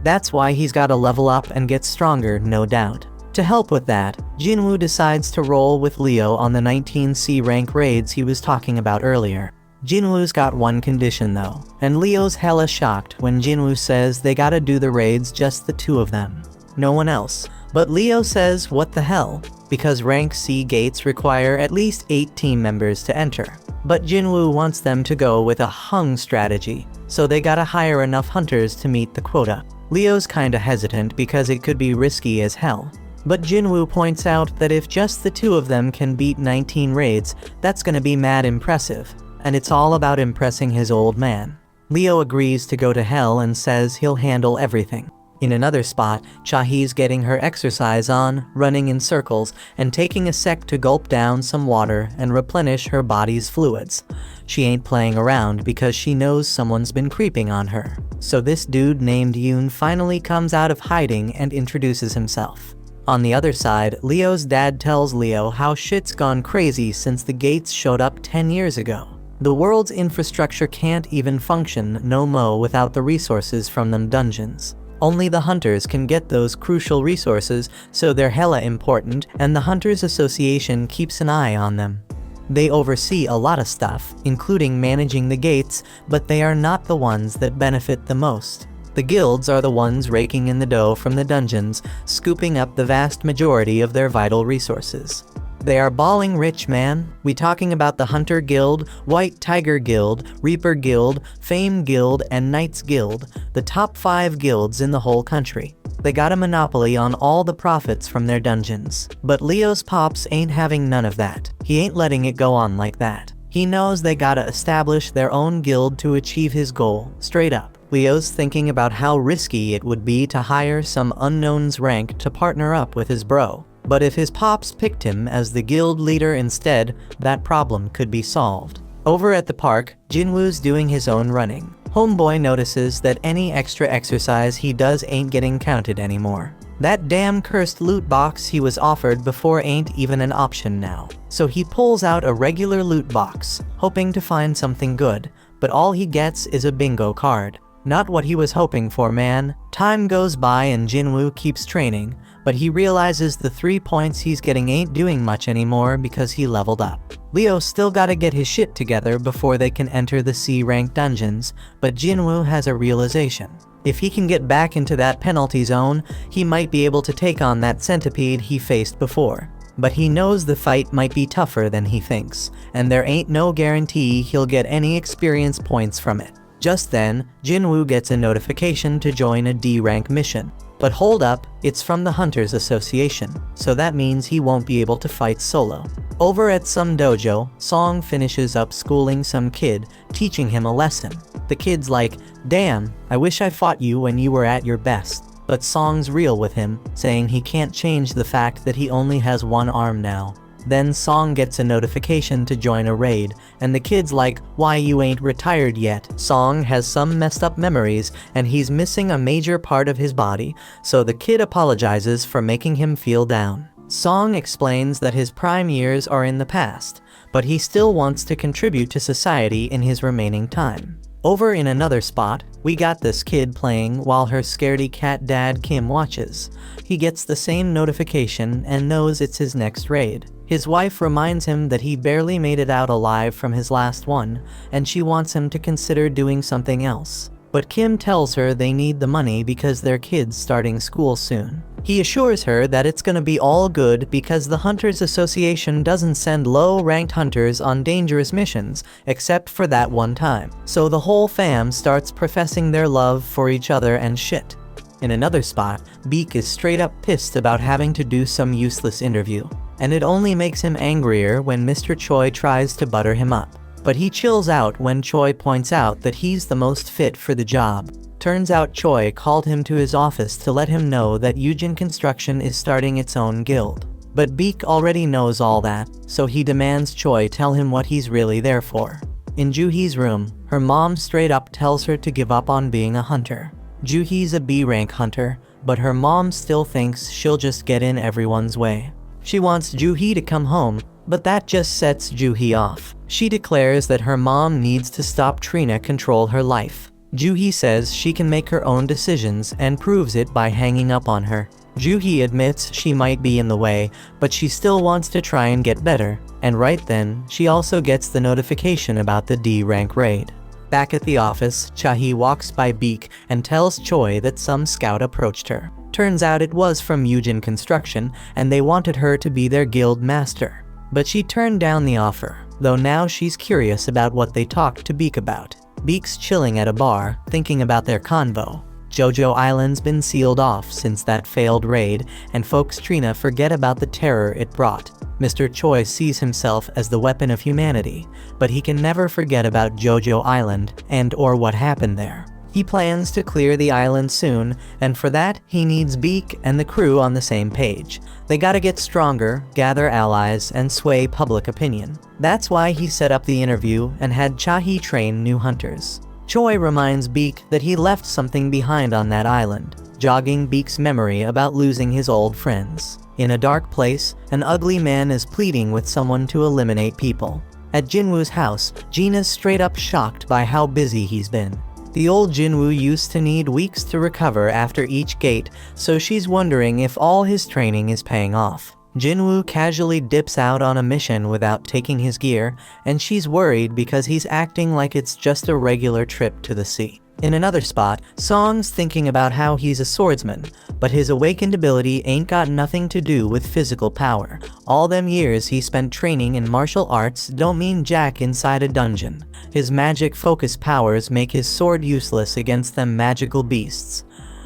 That's why he's gotta level up and get stronger, no doubt. To help with that, Jinwoo decides to roll with Leo on the 19C rank raids he was talking about earlier. Jinwoo's got one condition though, and Leo's hella shocked when Jinwoo says they gotta do the raids just the 2 of them. No one else. But Leo says what the hell, because rank C gates require at least 8 team members to enter. But Jinwoo wants them to go with a hung strategy, so they gotta hire enough hunters to meet the quota. Leo's kinda hesitant because it could be risky as hell. But Jinwoo points out that if just the 2 of them can beat 19 raids, that's gonna be mad impressive. And it's all about impressing his old man. Leo agrees to go to hell and says he'll handle everything. In another spot, Chahee's getting her exercise on, running in circles, and taking a sec to gulp down some water and replenish her body's fluids. She ain't playing around because she knows someone's been creeping on her. So this dude named Yoon finally comes out of hiding and introduces himself. On the other side, Leo's dad tells Leo how shit's gone crazy since the gates showed up 10 years ago. The world's infrastructure can't even function no mo without the resources from them dungeons. Only the hunters can get those crucial resources, so they're hella important, and the Hunters Association keeps an eye on them. They oversee a lot of stuff, including managing the gates, but they are not the ones that benefit the most. The guilds are the ones raking in the dough from the dungeons, scooping up the vast majority of their vital resources. They are balling rich, man. We talking about the Hunter Guild, White Tiger Guild, Reaper Guild, Fame Guild, and Knights Guild, the top 5 guilds in the whole country. They got a monopoly on all the profits from their dungeons. But Leo's pops ain't having none of that. He ain't letting it go on like that. He knows they gotta establish their own guild to achieve his goal, straight up. Leo's thinking about how risky it would be to hire some unknown's rank to partner up with his bro. But if his pops picked him as the guild leader instead, that problem could be solved. Over at the park, Jinwoo's doing his own running. Homeboy notices that any extra exercise he does ain't getting counted anymore. That damn cursed loot box he was offered before ain't even an option now. So he pulls out a regular loot box, hoping to find something good, but all he gets is a bingo card. Not what he was hoping for, man. Time goes by and Jinwoo keeps training, but he realizes the 3 points he's getting ain't doing much anymore because he leveled up. Leo still gotta get his shit together before they can enter the C-rank dungeons, but Jinwoo has a realization. If he can get back into that penalty zone, he might be able to take on that centipede he faced before. But he knows the fight might be tougher than he thinks, and there ain't no guarantee he'll get any experience points from it. Just then, Jinwoo gets a notification to join a D-rank mission. But hold up, it's from the Hunters Association, so that means he won't be able to fight solo. Over at some dojo, Song finishes up schooling some kid, teaching him a lesson. The kid's like, "Damn, I wish I fought you when you were at your best." But Song's real with him, saying he can't change the fact that he only has one arm now. Then Song gets a notification to join a raid, and the kid's like, "Why you ain't retired yet?" Song has some messed up memories, and he's missing a major part of his body, so the kid apologizes for making him feel down. Song explains that his prime years are in the past, but he still wants to contribute to society in his remaining time. Over in another spot, we got this kid playing while her scaredy cat dad Kim watches. He gets the same notification and knows it's his next raid. His wife reminds him that he barely made it out alive from his last one, and she wants him to consider doing something else. But Kim tells her they need the money because their kid's starting school soon. He assures her that it's gonna be all good because the Hunters Association doesn't send low-ranked hunters on dangerous missions, except for that one time. So the whole fam starts professing their love for each other and shit. In another spot, Beak is straight up pissed about having to do some useless interview, and it only makes him angrier when Mr. Choi tries to butter him up. But he chills out when Choi points out that he's the most fit for the job. Turns out Choi called him to his office to let him know that Yujin Construction is starting its own guild. But Beak already knows all that, so he demands Choi tell him what he's really there for. In Juhee's room, her mom straight up tells her to give up on being a hunter. Juhee's a B-rank hunter, but her mom still thinks she'll just get in everyone's way. She wants Juhee to come home, but that just sets Juhee off. She declares that her mom needs to stop Trina control her life. Juhee says she can make her own decisions and proves it by hanging up on her. Juhee admits she might be in the way, but she still wants to try and get better, and right then, she also gets the notification about the D-rank raid. Back at the office, Chahi walks by Beak and tells Choi that some scout approached her. Turns out it was from Yujin Construction, and they wanted her to be their guild master. But she turned down the offer, though now she's curious about what they talked to Beak about. Beak's chilling at a bar, thinking about their convo. Jojo Island's been sealed off since that failed raid, and folks Trina forget about the terror it brought. Mr. Choi sees himself as the weapon of humanity, but he can never forget about Jojo Island and/or what happened there. He plans to clear the island soon, and for that, he needs Beak and the crew on the same page. They gotta get stronger, gather allies, and sway public opinion. That's why he set up the interview and had Chahi train new hunters. Choi reminds Beak that he left something behind on that island, jogging Beak's memory about losing his old friends. In a dark place, an ugly man is pleading with someone to eliminate people. At Jinwoo's house, Gina's straight up shocked by how busy he's been. The old Jinwoo used to need weeks to recover after each gate, so she's wondering if all his training is paying off. Jinwoo casually dips out on a mission without taking his gear, and she's worried because he's acting like it's just a regular trip to the sea. In another spot, Song's thinking about how he's a swordsman, but his awakened ability ain't got nothing to do with physical power. All them years he spent training in martial arts don't mean jack inside a dungeon. His magic focus powers make his sword useless against them magical beasts.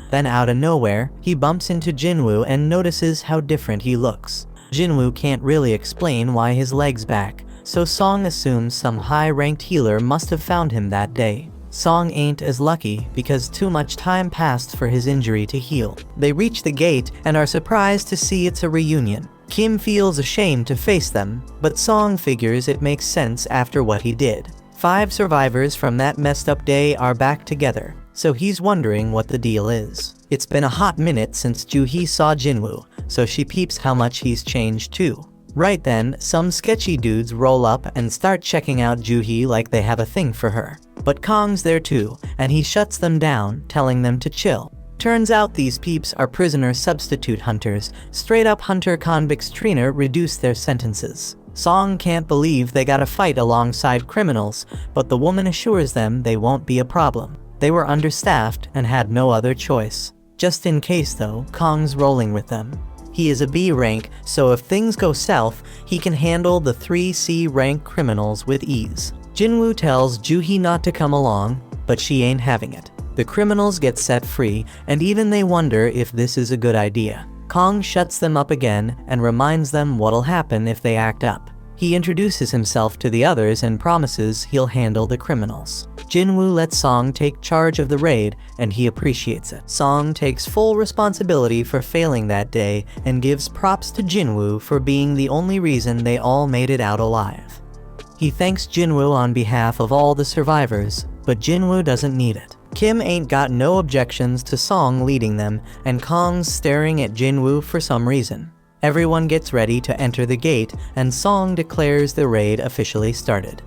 Then out of nowhere, he bumps into Jinwoo and notices how different he looks. Jinwoo can't really explain why his leg's back, so Song assumes some high-ranked healer must have found him that day. Song ain't as lucky because too much time passed for his injury to heal. They reach the gate and are surprised to see it's a reunion. Kim feels ashamed to face them, but Song figures it makes sense after what he did. 5 survivors from that messed up day are back together, so he's wondering what the deal is. It's been a hot minute since Juhee saw Jinwoo, so she peeps how much he's changed too. Right then, some sketchy dudes roll up and start checking out Juhee like they have a thing for her. But Kong's there too, and he shuts them down, telling them to chill. Turns out these peeps are prisoner substitute hunters. Straight up hunter convicts Trina reduced their sentences. Song can't believe they gotta fight alongside criminals, but the woman assures them they won't be a problem. They were understaffed and had no other choice. Just in case though, Kong's rolling with them. He is a B rank, so if things go south, he can handle the 3 C rank criminals with ease. Jinwoo tells Juhee not to come along, but she ain't having it. The criminals get set free, and even they wonder if this is a good idea. Kong shuts them up again and reminds them what'll happen if they act up. He introduces himself to the others and promises he'll handle the criminals. Jinwoo lets Song take charge of the raid, and he appreciates it. Song takes full responsibility for failing that day and gives props to Jinwoo for being the only reason they all made it out alive. He thanks Jinwoo on behalf of all the survivors, but Jinwoo doesn't need it. Kim ain't got no objections to Song leading them, and Kong's staring at Jinwoo for some reason. Everyone gets ready to enter the gate, and Song declares the raid officially started.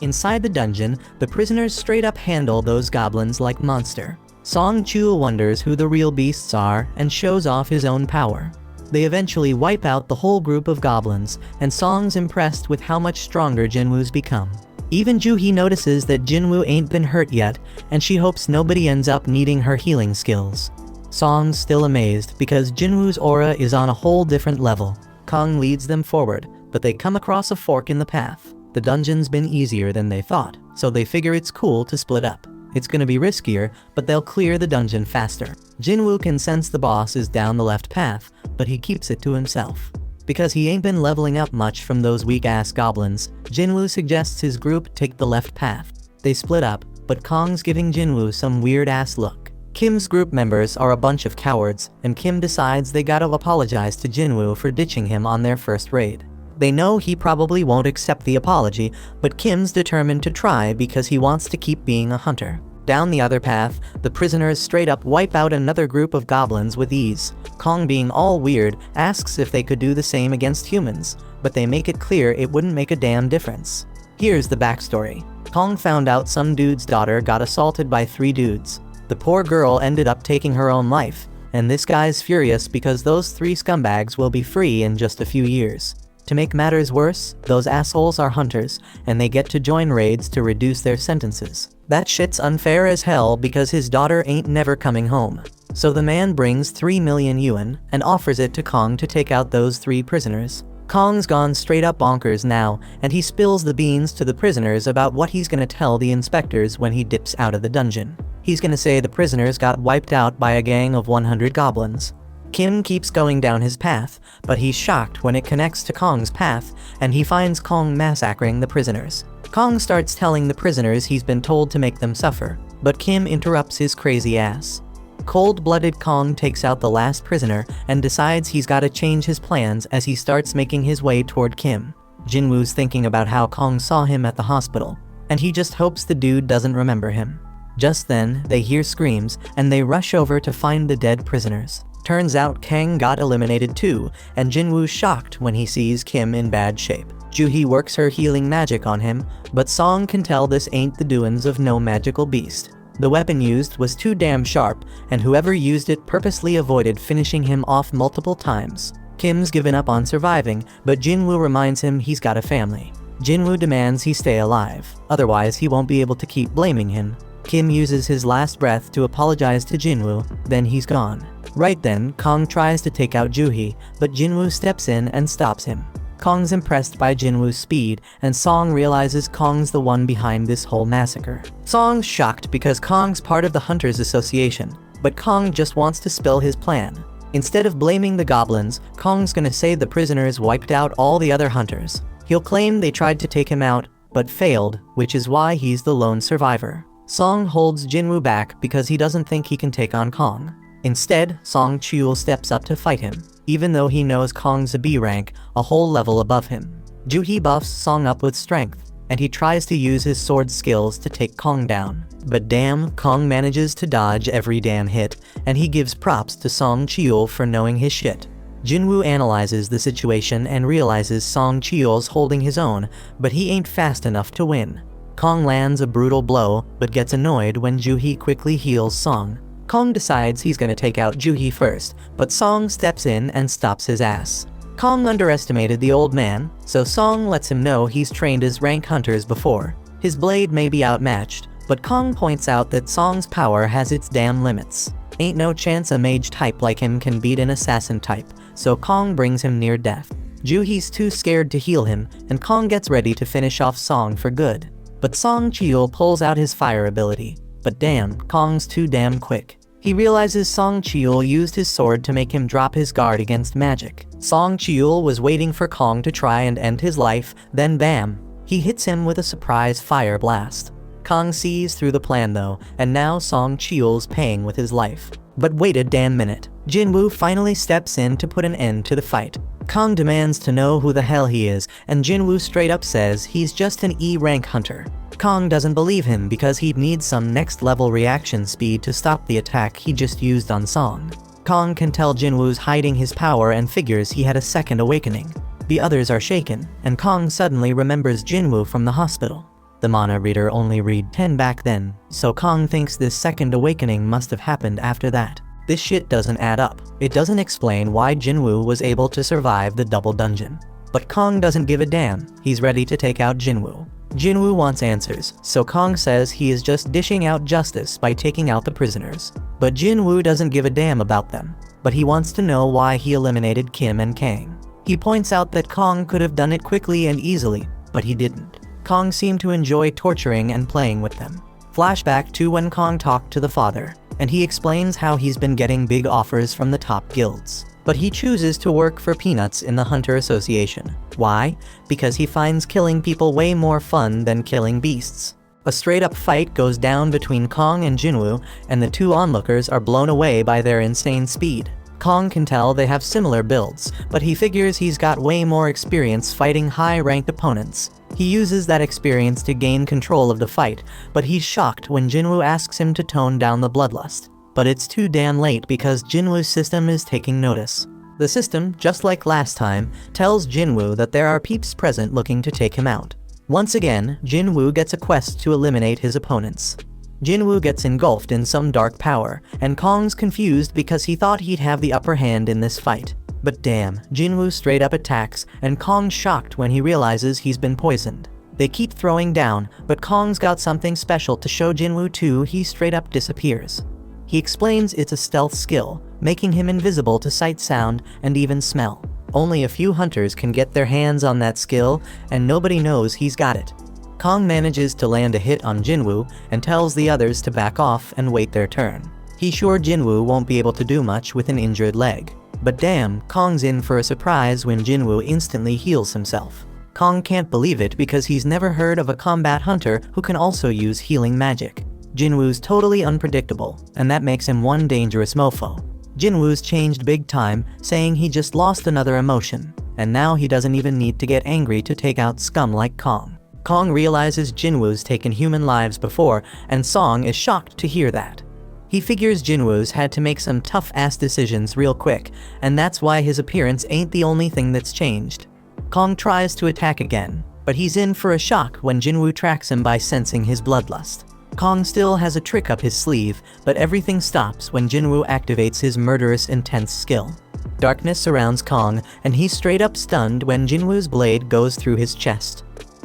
Inside the dungeon, the prisoners straight up handle those goblins like monster. Song Chul wonders who the real beasts are and shows off his own power. They eventually wipe out the whole group of goblins, and Song's impressed with how much stronger Jinwoo's become. Even Juhee notices that Jinwoo ain't been hurt yet, and she hopes nobody ends up needing her healing skills. Song's still amazed because Jinwoo's aura is on a whole different level. Kong leads them forward, but they come across a fork in the path. The dungeon's been easier than they thought, so they figure it's cool to split up. It's gonna be riskier, but they'll clear the dungeon faster. Jinwoo can sense the boss is down the left path, but he keeps it to himself. Because he ain't been leveling up much from those weak-ass goblins, Jinwoo suggests his group take the left path. They split up, but Kong's giving Jinwoo some weird-ass look. Kim's group members are a bunch of cowards, and Kim decides they gotta apologize to Jinwoo for ditching him on their first raid. They know he probably won't accept the apology, but Kim's determined to try because he wants to keep being a hunter. Down the other path, the prisoners straight up wipe out another group of goblins with ease. Kong, being all weird, asks if they could do the same against humans, but they make it clear it wouldn't make a damn difference. Here's the backstory. Kong found out some dude's daughter got assaulted by 3 dudes. The poor girl ended up taking her own life, and this guy's furious because those 3 scumbags will be free in just a few years. To make matters worse, those assholes are hunters, and they get to join raids to reduce their sentences. That shit's unfair as hell because his daughter ain't never coming home. So the man brings 3 million yuan and offers it to Kong to take out those 3 prisoners. Kong's gone straight up bonkers now, and he spills the beans to the prisoners about what he's gonna tell the inspectors when he dips out of the dungeon. He's gonna say the prisoners got wiped out by a gang of 100 goblins. Kim keeps going down his path, but he's shocked when it connects to Kong's path, and he finds Kong massacring the prisoners. Kong starts telling the prisoners he's been told to make them suffer, but Kim interrupts his crazy ass. Cold-blooded Kong takes out the last prisoner and decides he's gotta change his plans as he starts making his way toward Kim. Jinwoo's thinking about how Kong saw him at the hospital, and he just hopes the dude doesn't remember him. Just then, they hear screams, and they rush over to find the dead prisoners. Turns out Kang got eliminated too, and Jinwoo's shocked when he sees Kim in bad shape. Juhee works her healing magic on him, but Song can tell this ain't the doings of no magical beast. The weapon used was too damn sharp, and whoever used it purposely avoided finishing him off multiple times. Kim's given up on surviving, but Jinwoo reminds him he's got a family. Jinwoo demands he stay alive, otherwise he won't be able to keep blaming him. Kim uses his last breath to apologize to Jinwoo, then he's gone. Right then, Kong tries to take out Juhee, but Jinwoo steps in and stops him. Kong's impressed by Jinwoo's speed, and Song realizes Kong's the one behind this whole massacre. Song's shocked because Kong's part of the Hunters Association, but Kong just wants to spill his plan. Instead of blaming the goblins, Kong's gonna say the prisoners wiped out all the other hunters. He'll claim they tried to take him out, but failed, which is why he's the lone survivor. Song holds Jinwoo back because he doesn't think he can take on Kong. Instead, Song Chul steps up to fight him, even though he knows Kong's a B rank, a whole level above him. Juhee buffs Song up with strength, and he tries to use his sword skills to take Kong down. But damn, Kong manages to dodge every damn hit, and he gives props to Song Chul for knowing his shit. Jinwoo analyzes the situation and realizes Song Chul's holding his own, but he ain't fast enough to win. Kong lands a brutal blow, but gets annoyed when Juhee quickly heals Song. Kong decides he's gonna take out Juhee first, but Song steps in and stops his ass. Kong underestimated the old man, so Song lets him know he's trained as rank hunters before. His blade may be outmatched, but Kong points out that Song's power has its damn limits. Ain't no chance a mage type like him can beat an assassin type, so Kong brings him near death. Juhee's too scared to heal him, and Kong gets ready to finish off Song for good. But Song Chul pulls out his fire ability. But damn, Kong's too damn quick. He realizes Song Cheol used his sword to make him drop his guard against magic. Song Cheol was waiting for Kong to try and end his life, then bam! He hits him with a surprise fire blast. Kong sees through the plan though, and now Song Cheol's paying with his life. But wait a damn minute. Jinwoo finally steps in to put an end to the fight. Kong demands to know who the hell he is, and Jinwoo straight up says he's just an E-rank hunter. Kong doesn't believe him because he'd need some next level reaction speed to stop the attack he just used on Song. Kong can tell Jinwoo's hiding his power and figures he had a second awakening. The others are shaken, and Kong suddenly remembers Jinwoo from the hospital. The mana reader only read 10 back then, so Kong thinks this second awakening must have happened after that. This shit doesn't add up. It doesn't explain why Jinwoo was able to survive the double dungeon. But Kong doesn't give a damn, he's ready to take out Jinwoo. Jinwoo wants answers, so Kong says he is just dishing out justice by taking out the prisoners. But Jinwoo doesn't give a damn about them, but he wants to know why he eliminated Kim and Kang. He points out that Kong could have done it quickly and easily, but he didn't. Kong seemed to enjoy torturing and playing with them. Flashback to when Kong talked to the father, and he explains how he's been getting big offers from the top guilds. But he chooses to work for peanuts in the Hunter Association. Why? Because he finds killing people way more fun than killing beasts. A straight-up fight goes down between Kong and Jinwoo, and the two onlookers are blown away by their insane speed. Kong can tell they have similar builds, but he figures he's got way more experience fighting high-ranked opponents. He uses that experience to gain control of the fight, but he's shocked when Jinwoo asks him to tone down the bloodlust. But it's too damn late because Jinwoo's system is taking notice. The system, just like last time, tells Jinwoo that there are peeps present looking to take him out. Once again, Jinwoo gets a quest to eliminate his opponents. Jinwoo gets engulfed in some dark power, and Kong's confused because he thought he'd have the upper hand in this fight. But damn, Jinwoo straight up attacks, and Kong's shocked when he realizes he's been poisoned. They keep throwing down, but Kong's got something special to show Jinwoo too. He straight up disappears. He explains it's a stealth skill, making him invisible to sight, sound, and even smell. Only a few hunters can get their hands on that skill, and nobody knows he's got it. Kong manages to land a hit on Jinwoo and tells the others to back off and wait their turn. He's sure Jinwoo won't be able to do much with an injured leg. But damn, Kong's in for a surprise when Jinwoo instantly heals himself. Kong can't believe it because he's never heard of a combat hunter who can also use healing magic. Jinwoo's totally unpredictable, and that makes him one dangerous mofo. Jinwoo's changed big time, saying he just lost another emotion, and now he doesn't even need to get angry to take out scum like Kong. Kong realizes Jinwoo's taken human lives before, and Song is shocked to hear that. He figures Jinwoo's had to make some tough-ass decisions real quick, and that's why his appearance ain't the only thing that's changed. Kong tries to attack again, but he's in for a shock when Jinwoo tracks him by sensing his bloodlust. Kong still has a trick up his sleeve, but everything stops when Jinwoo activates his murderous intense skill. Darkness surrounds Kong, and he's straight up stunned when Jinwoo's blade goes through his chest.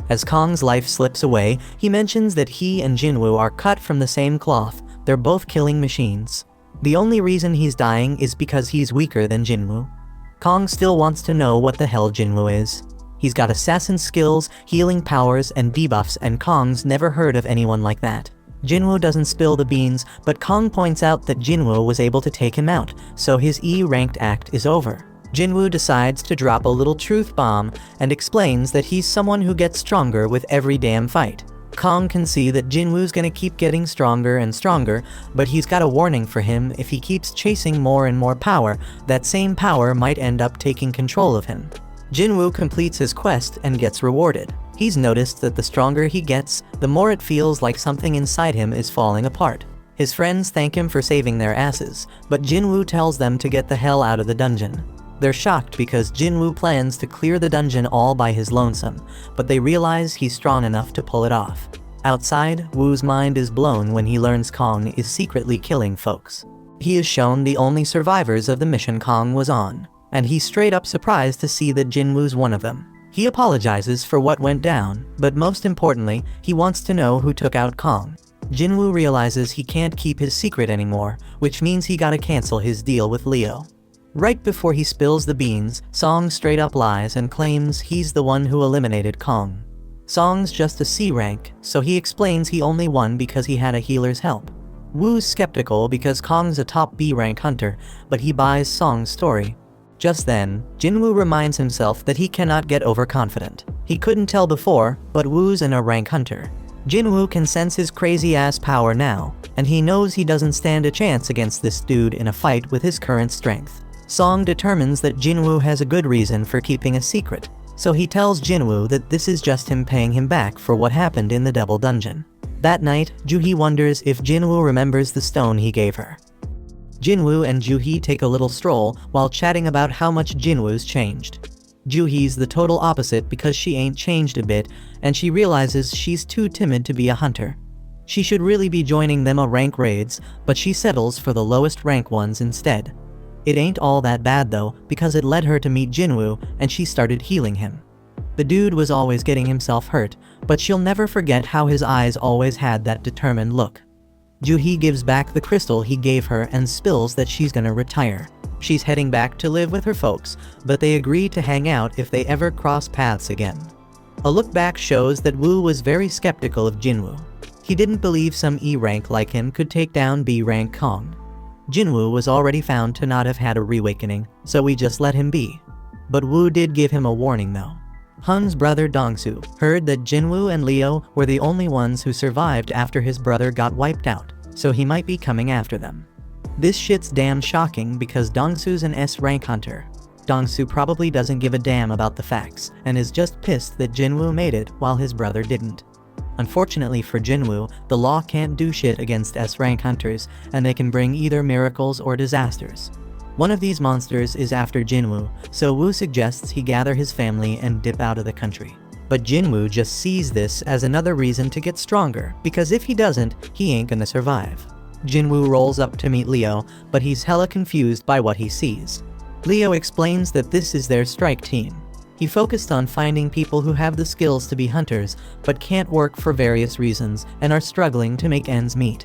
As Kong's life slips away, he mentions that he and Jinwoo are cut from the same cloth. They're both killing machines. The only reason he's dying is because he's weaker than Jinwoo. Kong still wants to know what the hell Jinwoo is. He's got assassin skills, healing powers, and debuffs, and Kong's never heard of anyone like that. Jinwoo doesn't spill the beans, but Kong points out that Jinwoo was able to take him out, so his E-ranked act is over. Jinwoo decides to drop a little truth bomb and explains that he's someone who gets stronger with every damn fight. Kong can see that Jinwoo's gonna keep getting stronger and stronger, but he's got a warning for him: if he keeps chasing more and more power, that same power might end up taking control of him. Jinwoo completes his quest and gets rewarded. He's noticed that the stronger he gets, the more it feels like something inside him is falling apart. His friends thank him for saving their asses, but Jinwoo tells them to get the hell out of the dungeon. They're shocked because Jinwoo plans to clear the dungeon all by his lonesome, but they realize he's strong enough to pull it off. Outside, Woo's mind is blown when he learns Kong is secretly killing folks. He is shown the only survivors of the mission Kong was on, and he's straight up surprised to see that Jinwoo's one of them. He apologizes for what went down, but most importantly, he wants to know who took out Kong. Jinwoo realizes he can't keep his secret anymore, which means he gotta cancel his deal with Leo. Right before he spills the beans, Song straight up lies and claims he's the one who eliminated Kong. Song's just a C rank, so he explains he only won because he had a healer's help. Woo's skeptical because Kong's a top B rank hunter, but he buys Song's story. Just then, Jinwoo reminds himself that he cannot get overconfident. He couldn't tell before, but Woo's an A rank hunter. Jinwoo can sense his crazy-ass power now, and he knows he doesn't stand a chance against this dude in a fight with his current strength. Song determines that Jinwoo has a good reason for keeping a secret, so he tells Jinwoo that this is just him paying him back for what happened in the Devil Dungeon. That night, Juhee wonders if Jinwoo remembers the stone he gave her. Jinwoo and Juhee take a little stroll while chatting about how much Jinwoo's changed. Juhee's the total opposite because she ain't changed a bit, and she realizes she's too timid to be a hunter. She should really be joining them A rank raids, but she settles for the lowest rank ones instead. It ain't all that bad though, because it led her to meet Jinwoo, and she started healing him. The dude was always getting himself hurt, but she'll never forget how his eyes always had that determined look. Juhee gives back the crystal he gave her and spills that she's gonna retire. She's heading back to live with her folks, but they agree to hang out if they ever cross paths again. A look back shows that Woo was very skeptical of Jinwoo. He didn't believe some E rank like him could take down B rank Kong. Jinwoo was already found to not have had a reawakening, so we just let him be. But Woo did give him a warning though. Hun's brother Dongsu heard that Jinwoo and Leo were the only ones who survived after his brother got wiped out, so he might be coming after them. This shit's damn shocking because Dongsu's an S rank hunter. Dongsu probably doesn't give a damn about the facts, and is just pissed that Jinwoo made it while his brother didn't. Unfortunately for Jinwoo, the law can't do shit against S rank hunters, and they can bring either miracles or disasters. One of these monsters is after Jinwoo, so Woo suggests he gather his family and dip out of the country. But Jinwoo just sees this as another reason to get stronger, because if he doesn't, he ain't gonna survive. Jinwoo rolls up to meet Leo, but he's hella confused by what he sees. Leo explains that this is their strike team. He focused on finding people who have the skills to be hunters, but can't work for various reasons and are struggling to make ends meet.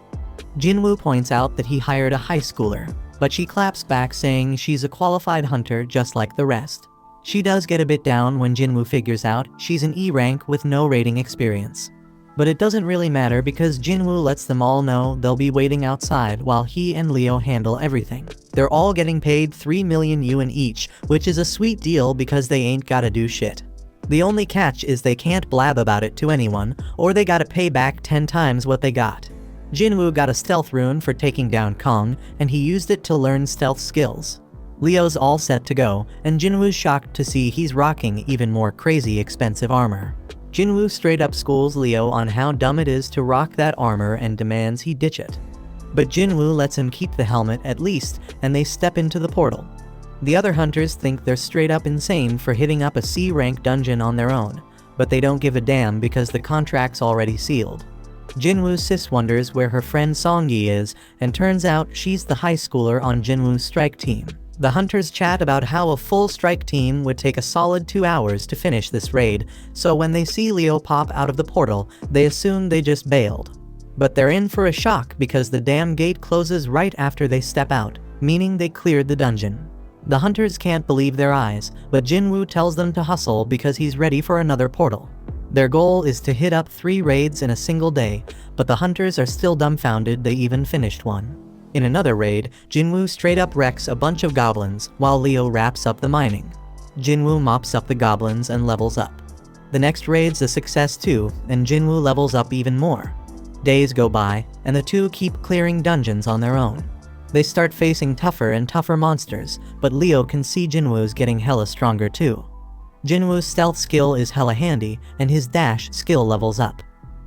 Jinwoo points out that he hired a high schooler, but she claps back saying she's a qualified hunter just like the rest. She does get a bit down when Jinwoo figures out she's an E rank with no raiding experience. But it doesn't really matter because Jinwoo lets them all know they'll be waiting outside while he and Leo handle everything. They're all getting paid 3 million yuan each, which is a sweet deal because they ain't gotta do shit. The only catch is they can't blab about it to anyone, or they gotta pay back 10 times what they got. Jinwoo got a stealth rune for taking down Kong, and he used it to learn stealth skills. Leo's all set to go, and Jinwoo's shocked to see he's rocking even more crazy expensive armor. Jinwoo straight up schools Leo on how dumb it is to rock that armor and demands he ditch it. But Jinwoo lets him keep the helmet at least, and they step into the portal. The other hunters think they're straight up insane for hitting up a C rank dungeon on their own, but they don't give a damn because the contract's already sealed. Jinwoo's sis wonders where her friend Songyi is, and turns out she's the high schooler on Jinwoo's strike team. The hunters chat about how a full strike team would take a solid 2 hours to finish this raid, so when they see Leo pop out of the portal, they assume they just bailed. But they're in for a shock because the damn gate closes right after they step out, meaning they cleared the dungeon. The hunters can't believe their eyes, but Jinwoo tells them to hustle because he's ready for another portal. Their goal is to hit up 3 raids in a single day, but the hunters are still dumbfounded they even finished one. In another raid, Jinwoo straight up wrecks a bunch of goblins, while Leo wraps up the mining. Jinwoo mops up the goblins and levels up. The next raid's a success too, and Jinwoo levels up even more. Days go by, and the two keep clearing dungeons on their own. They start facing tougher and tougher monsters, but Leo can see Jinwoo's getting hella stronger too. Jinwoo's stealth skill is hella handy, and his dash skill levels up.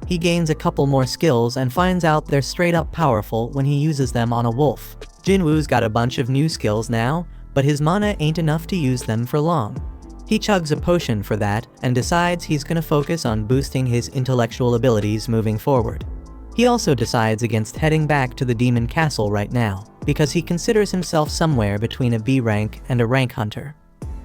He gains a couple more skills and finds out they're straight up powerful when he uses them on a wolf. Jinwoo's got a bunch of new skills now, but his mana ain't enough to use them for long. He chugs a potion for that and decides he's gonna focus on boosting his intellectual abilities moving forward. He also decides against heading back to the demon castle right now, because he considers himself somewhere between a B rank and a rank hunter.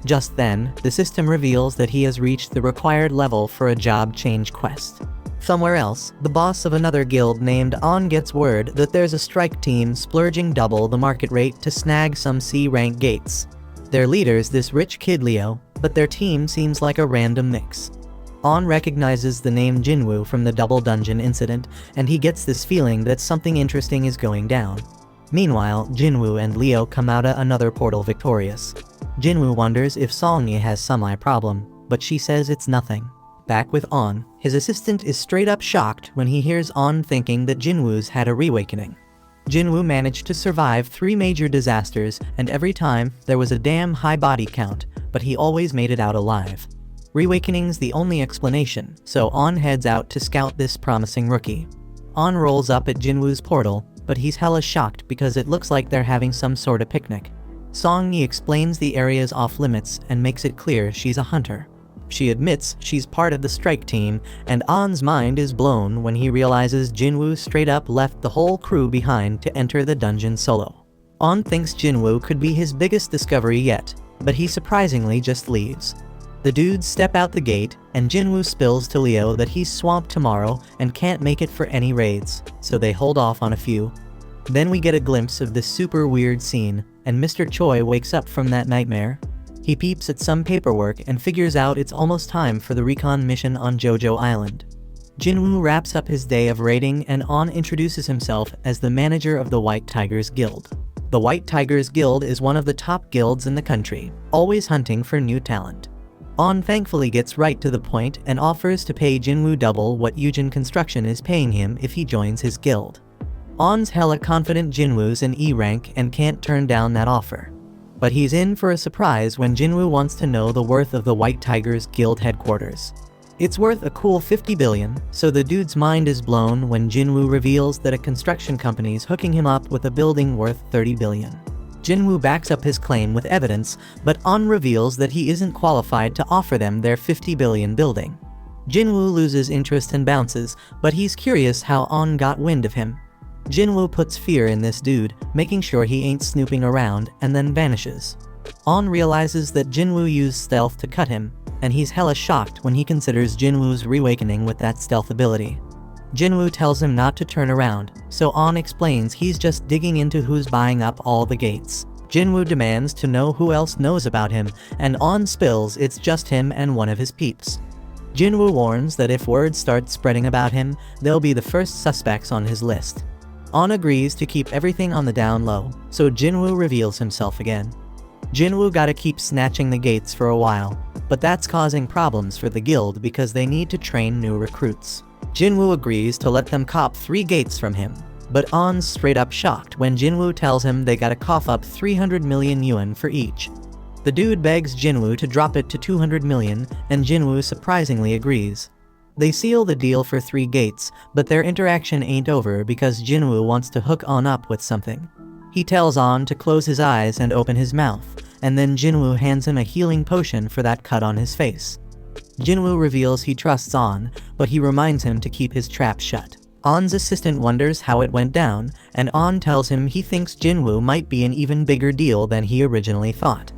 Just then, the system reveals that he has reached the required level for a job change quest. Somewhere else, the boss of another guild named On gets word that there's a strike team splurging double the market rate to snag some C-rank gates. Their leader's this rich kid Leo, but their team seems like a random mix. On recognizes the name Jinwoo from the double dungeon incident, and he gets this feeling that something interesting is going down. Meanwhile, Jinwoo and Leo come out another portal victorious. Jinwoo wonders if Song has some eye problem, but she says it's nothing. Back with On, his assistant is straight up shocked when he hears On thinking that Jinwoo's had a reawakening. Jinwoo managed to survive 3 major disasters, and every time, there was a damn high body count, but he always made it out alive. Reawakening's the only explanation, so On heads out to scout this promising rookie. On rolls up at Jinwoo's portal, but he's hella shocked because it looks like they're having some sort of picnic. Song-yi explains the area's off limits and makes it clear she's a hunter. She admits she's part of the strike team, and On's mind is blown when he realizes Jinwoo straight up left the whole crew behind to enter the dungeon solo. On thinks Jinwoo could be his biggest discovery yet, but he surprisingly just leaves. The dudes step out the gate, and Jinwoo spills to Leo that he's swamped tomorrow and can't make it for any raids, so they hold off on a few. Then we get a glimpse of this super weird scene, and Mr. Choi wakes up from that nightmare. He peeps at some paperwork and figures out it's almost time for the recon mission on Jojo Island. Jinwoo wraps up his day of raiding, and On introduces himself as the manager of the White Tigers Guild. The White Tigers Guild is one of the top guilds in the country, always hunting for new talent. On thankfully gets right to the point and offers to pay Jinwoo double what Eugen Construction is paying him if he joins his guild. On's hella confident Jinwoo's in E rank and can't turn down that offer. But he's in for a surprise when Jinwoo wants to know the worth of the White Tigers Guild headquarters. It's worth a cool 50 billion, so the dude's mind is blown when Jinwoo reveals that a construction company's hooking him up with a building worth 30 billion. Jinwoo backs up his claim with evidence, but On reveals that he isn't qualified to offer them their 50 billion building. Jinwoo loses interest and bounces, but he's curious how On got wind of him. Jinwoo puts fear in this dude, making sure he ain't snooping around, and then vanishes. On realizes that Jinwoo used stealth to cut him, and he's hella shocked when he considers Jinwoo's reawakening with that stealth ability. Jinwoo tells him not to turn around, so On explains he's just digging into who's buying up all the gates. Jinwoo demands to know who else knows about him, and On spills it's just him and one of his peeps. Jinwoo warns that if word starts spreading about him, they'll be the first suspects on his list. On agrees to keep everything on the down low, so Jinwoo reveals himself again. Jinwoo gotta keep snatching the gates for a while, but that's causing problems for the guild because they need to train new recruits. Jinwoo agrees to let them cop 3 gates from him, but On's straight up shocked when Jinwoo tells him they gotta cough up 300 million yuan for each. The dude begs Jinwoo to drop it to 200 million, and Jinwoo surprisingly agrees. They seal the deal for 3 gates, but their interaction ain't over because Jinwoo wants to hook On up with something. He tells On to close his eyes and open his mouth, and then Jinwoo hands him a healing potion for that cut on his face. Jinwoo reveals he trusts On, but he reminds him to keep his trap shut. On's assistant wonders how it went down, and On tells him he thinks Jinwoo might be an even bigger deal than he originally thought.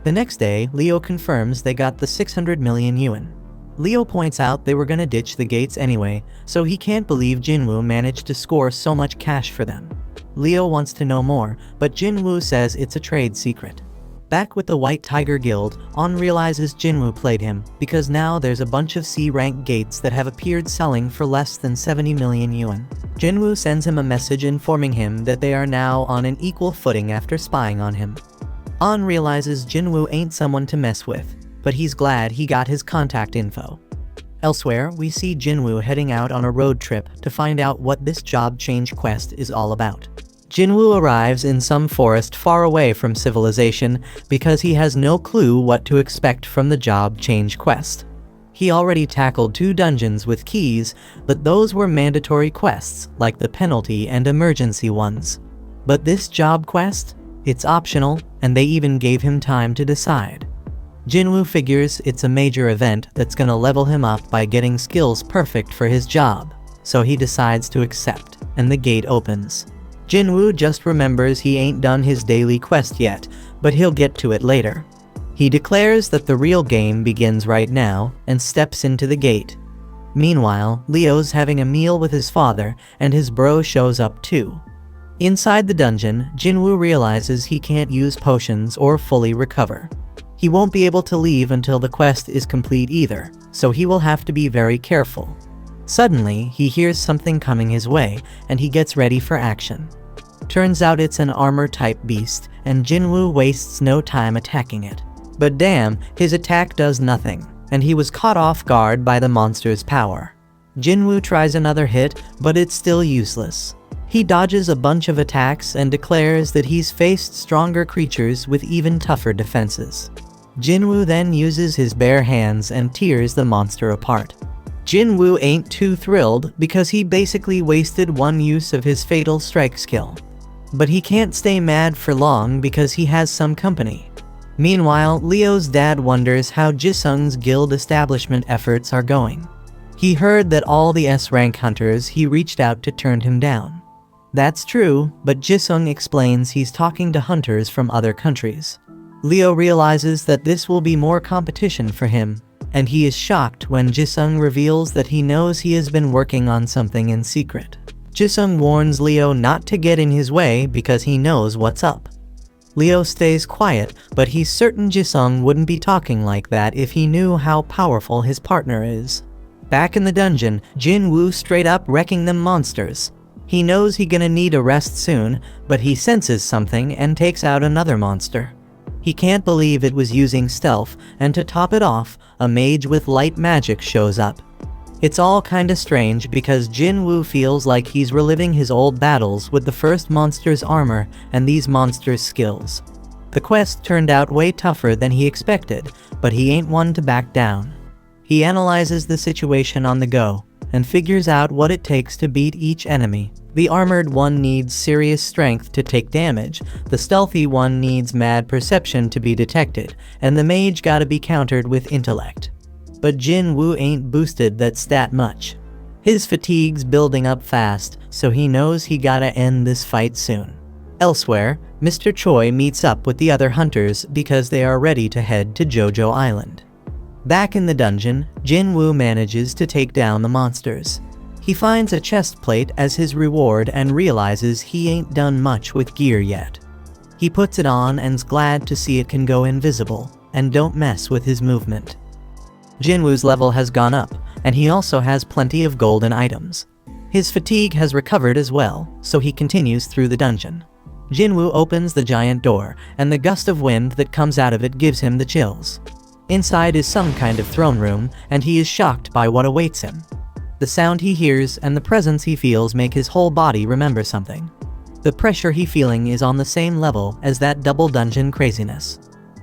The next day, Leo confirms they got the 600 million yuan. Leo points out they were gonna ditch the gates anyway, so he can't believe Jinwoo managed to score so much cash for them. Leo wants to know more, but Jinwoo says it's a trade secret. Back with the White Tiger Guild, On realizes Jinwoo played him, because now there's a bunch of C-rank gates that have appeared selling for less than 70 million yuan. Jinwoo sends him a message informing him that they are now on an equal footing after spying on him. On realizes Jinwoo ain't someone to mess with, but he's glad he got his contact info. Elsewhere, we see Jinwoo heading out on a road trip to find out what this job change quest is all about. Jinwoo arrives in some forest far away from civilization because he has no clue what to expect from the job change quest. He already tackled 2 dungeons with keys, but those were mandatory quests, like the penalty and emergency ones. But this job quest? It's optional, and they even gave him time to decide. Jinwoo figures it's a major event that's gonna level him up by getting skills perfect for his job, so he decides to accept, and the gate opens. Jinwoo just remembers he ain't done his daily quest yet, but he'll get to it later. He declares that the real game begins right now, and steps into the gate. Meanwhile, Leo's having a meal with his father, and his bro shows up too. Inside the dungeon, Jinwoo realizes he can't use potions or fully recover. He won't be able to leave until the quest is complete either, so he will have to be very careful. Suddenly, he hears something coming his way, and he gets ready for action. Turns out it's an armor-type beast, and Jinwoo wastes no time attacking it. But damn, his attack does nothing, and he was caught off guard by the monster's power. Jinwoo tries another hit, but it's still useless. He dodges a bunch of attacks and declares that he's faced stronger creatures with even tougher defenses. Jinwoo then uses his bare hands and tears the monster apart. Jinwoo ain't too thrilled because he basically wasted one use of his fatal strike skill. But he can't stay mad for long because he has some company. Meanwhile, Leo's dad wonders how Jisung's guild establishment efforts are going. He heard that all the S-rank hunters he reached out to turned him down. That's true, but Jisung explains he's talking to hunters from other countries. Leo realizes that this will be more competition for him, and he is shocked when Jisung reveals that he knows he has been working on something in secret. Jisung warns Leo not to get in his way because he knows what's up. Leo stays quiet, but he's certain Jisung wouldn't be talking like that if he knew how powerful his partner is. Back in the dungeon, Jinwoo straight up wrecking them monsters. He knows he's gonna need a rest soon, but he senses something and takes out another monster. He can't believe it was using stealth, and to top it off, a mage with light magic shows up. It's all kinda strange because Jinwoo feels like he's reliving his old battles with the first monster's armor and these monsters' skills. The quest turned out way tougher than he expected, but he ain't one to back down. He analyzes the situation on the go, and figures out what it takes to beat each enemy. The armored one needs serious strength to take damage, the stealthy one needs mad perception to be detected, and the mage gotta be countered with intellect. But Jinwoo ain't boosted that stat much. His fatigue's building up fast, so he knows he gotta end this fight soon. Elsewhere, Mr. Choi meets up with the other hunters because they are ready to head to Jojo Island. Back in the dungeon, Jinwoo manages to take down the monsters. He finds a chest plate as his reward and realizes he ain't done much with gear yet. He puts it on and's glad to see it can go invisible, and don't mess with his movement. Jinwoo's level has gone up, and he also has plenty of golden items. His fatigue has recovered as well, so he continues through the dungeon. Jinwoo opens the giant door, and the gust of wind that comes out of it gives him the chills. Inside is some kind of throne room, and he is shocked by what awaits him. The sound he hears and the presence he feels make his whole body remember something. The pressure he's feeling is on the same level as that double dungeon craziness.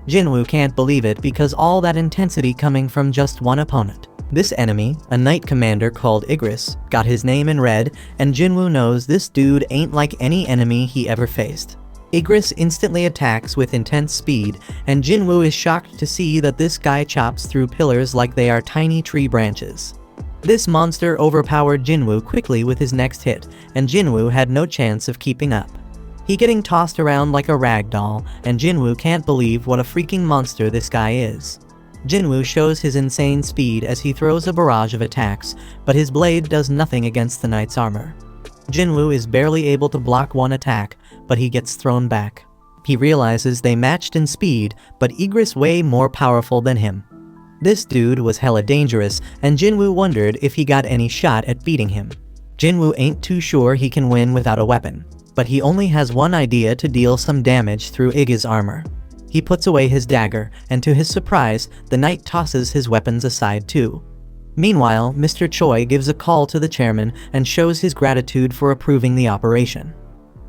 Jinwoo can't believe it because all that intensity coming from just one opponent. This enemy, a knight commander called Igris, got his name in red, and Jinwoo knows this dude ain't like any enemy he ever faced. Igris instantly attacks with intense speed, and Jinwoo is shocked to see that this guy chops through pillars like they are tiny tree branches. This monster overpowered Jinwoo quickly with his next hit, and Jinwoo had no chance of keeping up. He getting tossed around like a rag doll, and Jinwoo can't believe what a freaking monster this guy is. Jinwoo shows his insane speed as he throws a barrage of attacks, but his blade does nothing against the knight's armor. Jinwoo is barely able to block one attack, but he gets thrown back. He realizes they matched in speed, but Igris way more powerful than him. This dude was hella dangerous, and Jinwoo wondered if he got any shot at beating him. Jinwoo ain't too sure he can win without a weapon, but he only has one idea to deal some damage through Iggy's armor. He puts away his dagger, and to his surprise, the knight tosses his weapons aside too. Meanwhile, Mr. Choi gives a call to the chairman and shows his gratitude for approving the operation.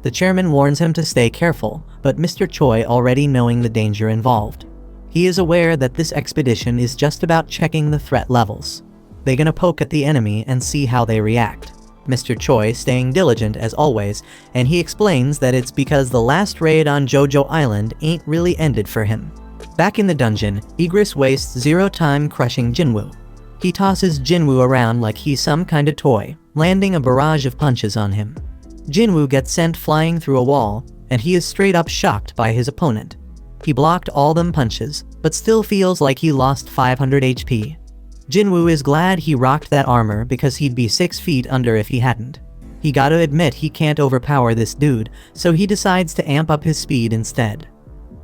The chairman warns him to stay careful, but Mr. Choi already knowing the danger involved. He is aware that this expedition is just about checking the threat levels. They're gonna poke at the enemy and see how they react. Mr. Choi staying diligent as always, and he explains that it's because the last raid on Jojo Island ain't really ended for him. Back in the dungeon, Igris wastes zero time crushing Jinwoo. He tosses Jinwoo around like he's some kind of toy, landing a barrage of punches on him. Jinwoo gets sent flying through a wall, and he is straight up shocked by his opponent. He blocked all them punches, but still feels like he lost 500 HP. Jinwoo is glad he rocked that armor because he'd be 6 feet under if he hadn't. He gotta admit he can't overpower this dude, so he decides to amp up his speed instead.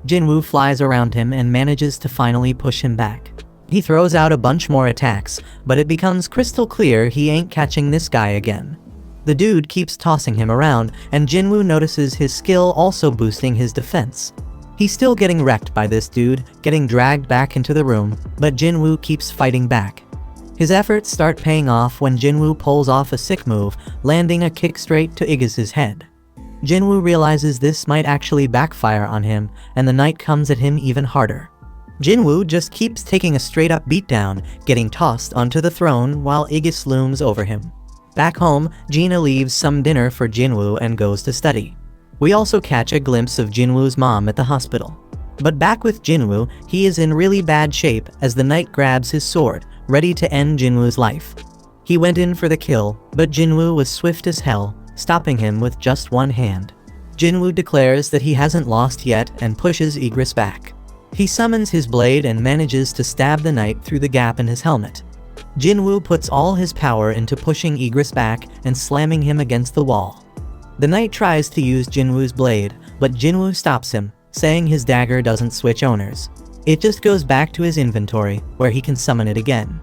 Jinwoo flies around him and manages to finally push him back. He throws out a bunch more attacks, but it becomes crystal clear he ain't catching this guy again. The dude keeps tossing him around, and Jinwoo notices his skill also boosting his defense. He's still getting wrecked by this dude, getting dragged back into the room, but Jinwoo keeps fighting back. His efforts start paying off when Jinwoo pulls off a sick move, landing a kick straight to Aegis's head. Jinwoo realizes this might actually backfire on him, and the knight comes at him even harder. Jinwoo just keeps taking a straight-up beatdown, getting tossed onto the throne while Aegis looms over him. Back home, Gina leaves some dinner for Jinwoo and goes to study. We also catch a glimpse of Jinwoo's mom at the hospital. But back with Jinwoo, he is in really bad shape as the knight grabs his sword, ready to end Jinwoo's life. He went in for the kill, but Jinwoo was swift as hell, stopping him with just one hand. Jinwoo declares that he hasn't lost yet and pushes Aegis back. He summons his blade and manages to stab the knight through the gap in his helmet. Jinwoo puts all his power into pushing Aegis back and slamming him against the wall. The knight tries to use Jinwoo's blade, but Jinwoo stops him, saying his dagger doesn't switch owners. It just goes back to his inventory, where he can summon it again.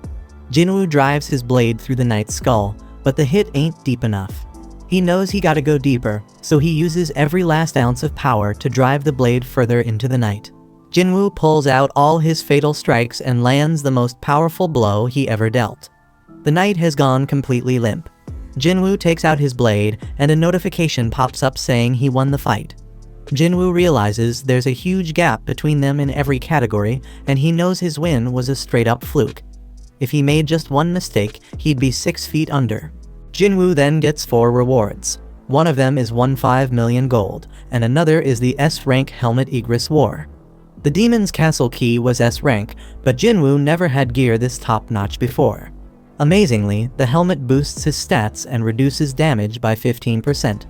Jinwoo drives his blade through the knight's skull, but the hit ain't deep enough. He knows he gotta go deeper, so he uses every last ounce of power to drive the blade further into the knight. Jinwoo pulls out all his fatal strikes and lands the most powerful blow he ever dealt. The knight has gone completely limp. Jinwoo takes out his blade, and a notification pops up saying he won the fight. Jinwoo realizes there's a huge gap between them in every category, and he knows his win was a straight-up fluke. If he made just one mistake, he'd be 6 feet under. Jinwoo then gets 4 rewards. One of them is 15 million gold, and another is the S-rank helmet Aegis wore. The Demon's Castle key was S-rank, but Jinwoo never had gear this top-notch before. Amazingly, the helmet boosts his stats and reduces damage by 15%.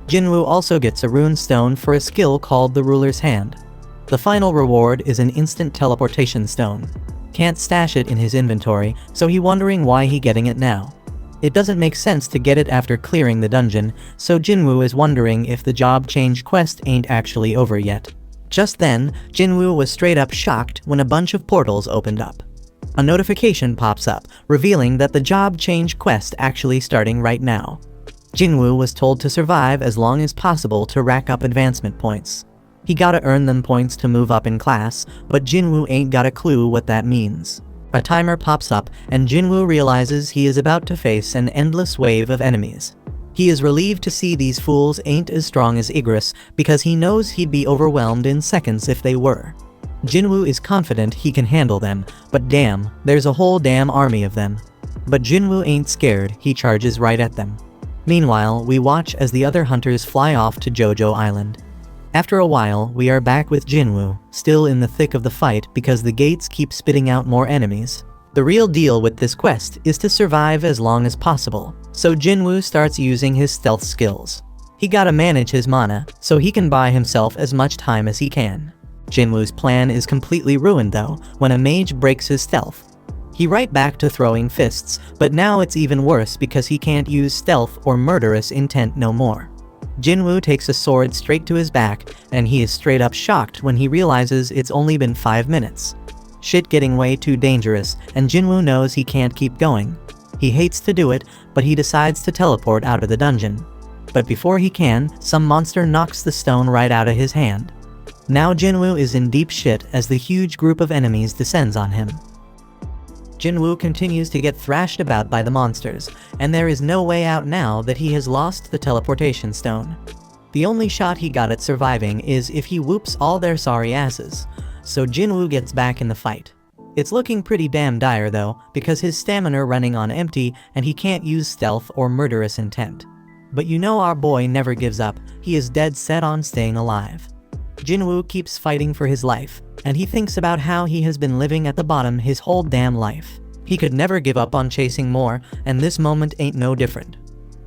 Jinwoo also gets a rune stone for a skill called the Ruler's Hand. The final reward is an instant teleportation stone. Can't stash it in his inventory, so he's wondering why he getting it now. It doesn't make sense to get it after clearing the dungeon, so Jinwoo is wondering if the job change quest ain't actually over yet. Just then, Jinwoo was straight up shocked when a bunch of portals opened up. A notification pops up, revealing that the job change quest actually starting right now. Jinwoo was told to survive as long as possible to rack up advancement points. He gotta earn them points to move up in class, but Jinwoo ain't got a clue what that means. A timer pops up, and Jinwoo realizes he is about to face an endless wave of enemies. He is relieved to see these fools ain't as strong as Aegis, because he knows he'd be overwhelmed in seconds if they were. Jinwoo is confident he can handle them, but damn, there's a whole damn army of them. But Jinwoo ain't scared, he charges right at them. Meanwhile, we watch as the other hunters fly off to Jojo Island. After a while, we are back with Jinwoo, still in the thick of the fight because the gates keep spitting out more enemies. The real deal with this quest is to survive as long as possible, so Jinwoo starts using his stealth skills. He gotta manage his mana, so he can buy himself as much time as he can. Jinwoo's plan is completely ruined though, when a mage breaks his stealth. He right back to throwing fists, but now it's even worse because he can't use stealth or murderous intent no more. Jinwoo takes a sword straight to his back, and he is straight up shocked when he realizes it's only been 5 minutes. Shit getting way too dangerous, and Jinwoo knows he can't keep going. He hates to do it, but he decides to teleport out of the dungeon. But before he can, some monster knocks the stone right out of his hand. Now Jinwoo is in deep shit as the huge group of enemies descends on him. Jinwoo continues to get thrashed about by the monsters, and there is no way out now that he has lost the teleportation stone. The only shot he got at surviving is if he whoops all their sorry asses, so Jinwoo gets back in the fight. It's looking pretty damn dire though, because his stamina running on empty and he can't use stealth or murderous intent. But you know our boy never gives up, he is dead set on staying alive. Jinwoo keeps fighting for his life, and he thinks about how he has been living at the bottom his whole damn life. He could never give up on chasing more, and this moment ain't no different.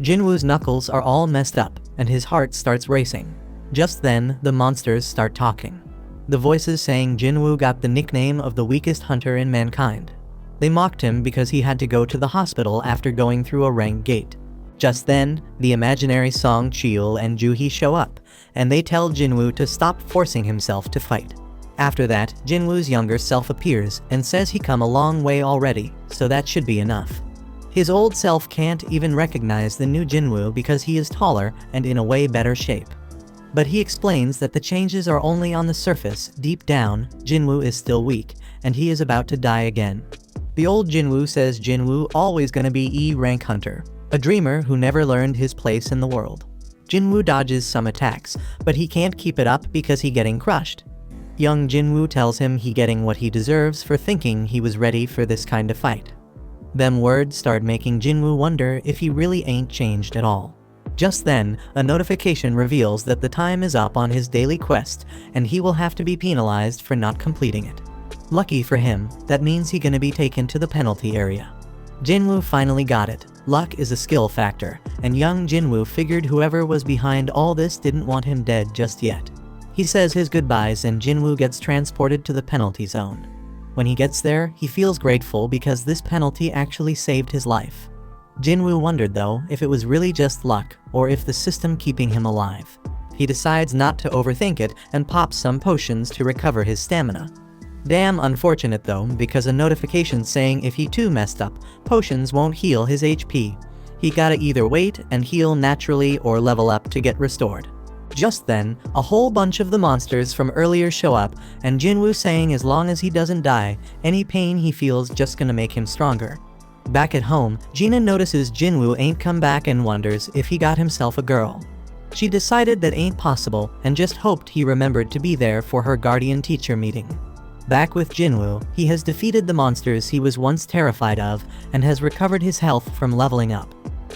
Jinwoo's knuckles are all messed up, and his heart starts racing. Just then, the monsters start talking. The voices saying Jinwoo got the nickname of the weakest hunter in mankind. They mocked him because he had to go to the hospital after going through a rank gate. Just then, the imaginary Song Cheol and Juhee show up, and they tell Jinwoo to stop forcing himself to fight. After that, Jinwoo's younger self appears and says he come a long way already, so that should be enough. His old self can't even recognize the new Jinwoo because he is taller and in a way better shape. But he explains that the changes are only on the surface. Deep down, Jinwoo is still weak, and he is about to die again. The old Jinwoo says Jinwoo always gonna be E-rank hunter, a dreamer who never learned his place in the world. Jinwoo dodges some attacks, but he can't keep it up because he getting crushed. Young Jinwoo tells him he getting what he deserves for thinking he was ready for this kind of fight. Them words start making Jinwoo wonder if he really ain't changed at all. Just then, a notification reveals that the time is up on his daily quest, and he will have to be penalized for not completing it. Lucky for him, that means he gonna be taken to the penalty area. Jinwoo finally got it. Luck is a skill factor, and young Jinwoo figured whoever was behind all this didn't want him dead just yet. He says his goodbyes and Jinwoo gets transported to the penalty zone. When he gets there, he feels grateful because this penalty actually saved his life. Jinwoo wondered though if it was really just luck or if the system keeping him alive. He decides not to overthink it and pops some potions to recover his stamina. Damn unfortunate though, because a notification saying if he too messed up, potions won't heal his HP. He gotta either wait and heal naturally or level up to get restored. Just then, a whole bunch of the monsters from earlier show up, and Jinwoo saying as long as he doesn't die, any pain he feels just gonna make him stronger. Back at home, Gina notices Jinwoo ain't come back and wonders if he got himself a girl. She decided that ain't possible and just hoped he remembered to be there for her guardian teacher meeting. Back with Jinwoo, he has defeated the monsters he was once terrified of and has recovered his health from leveling up.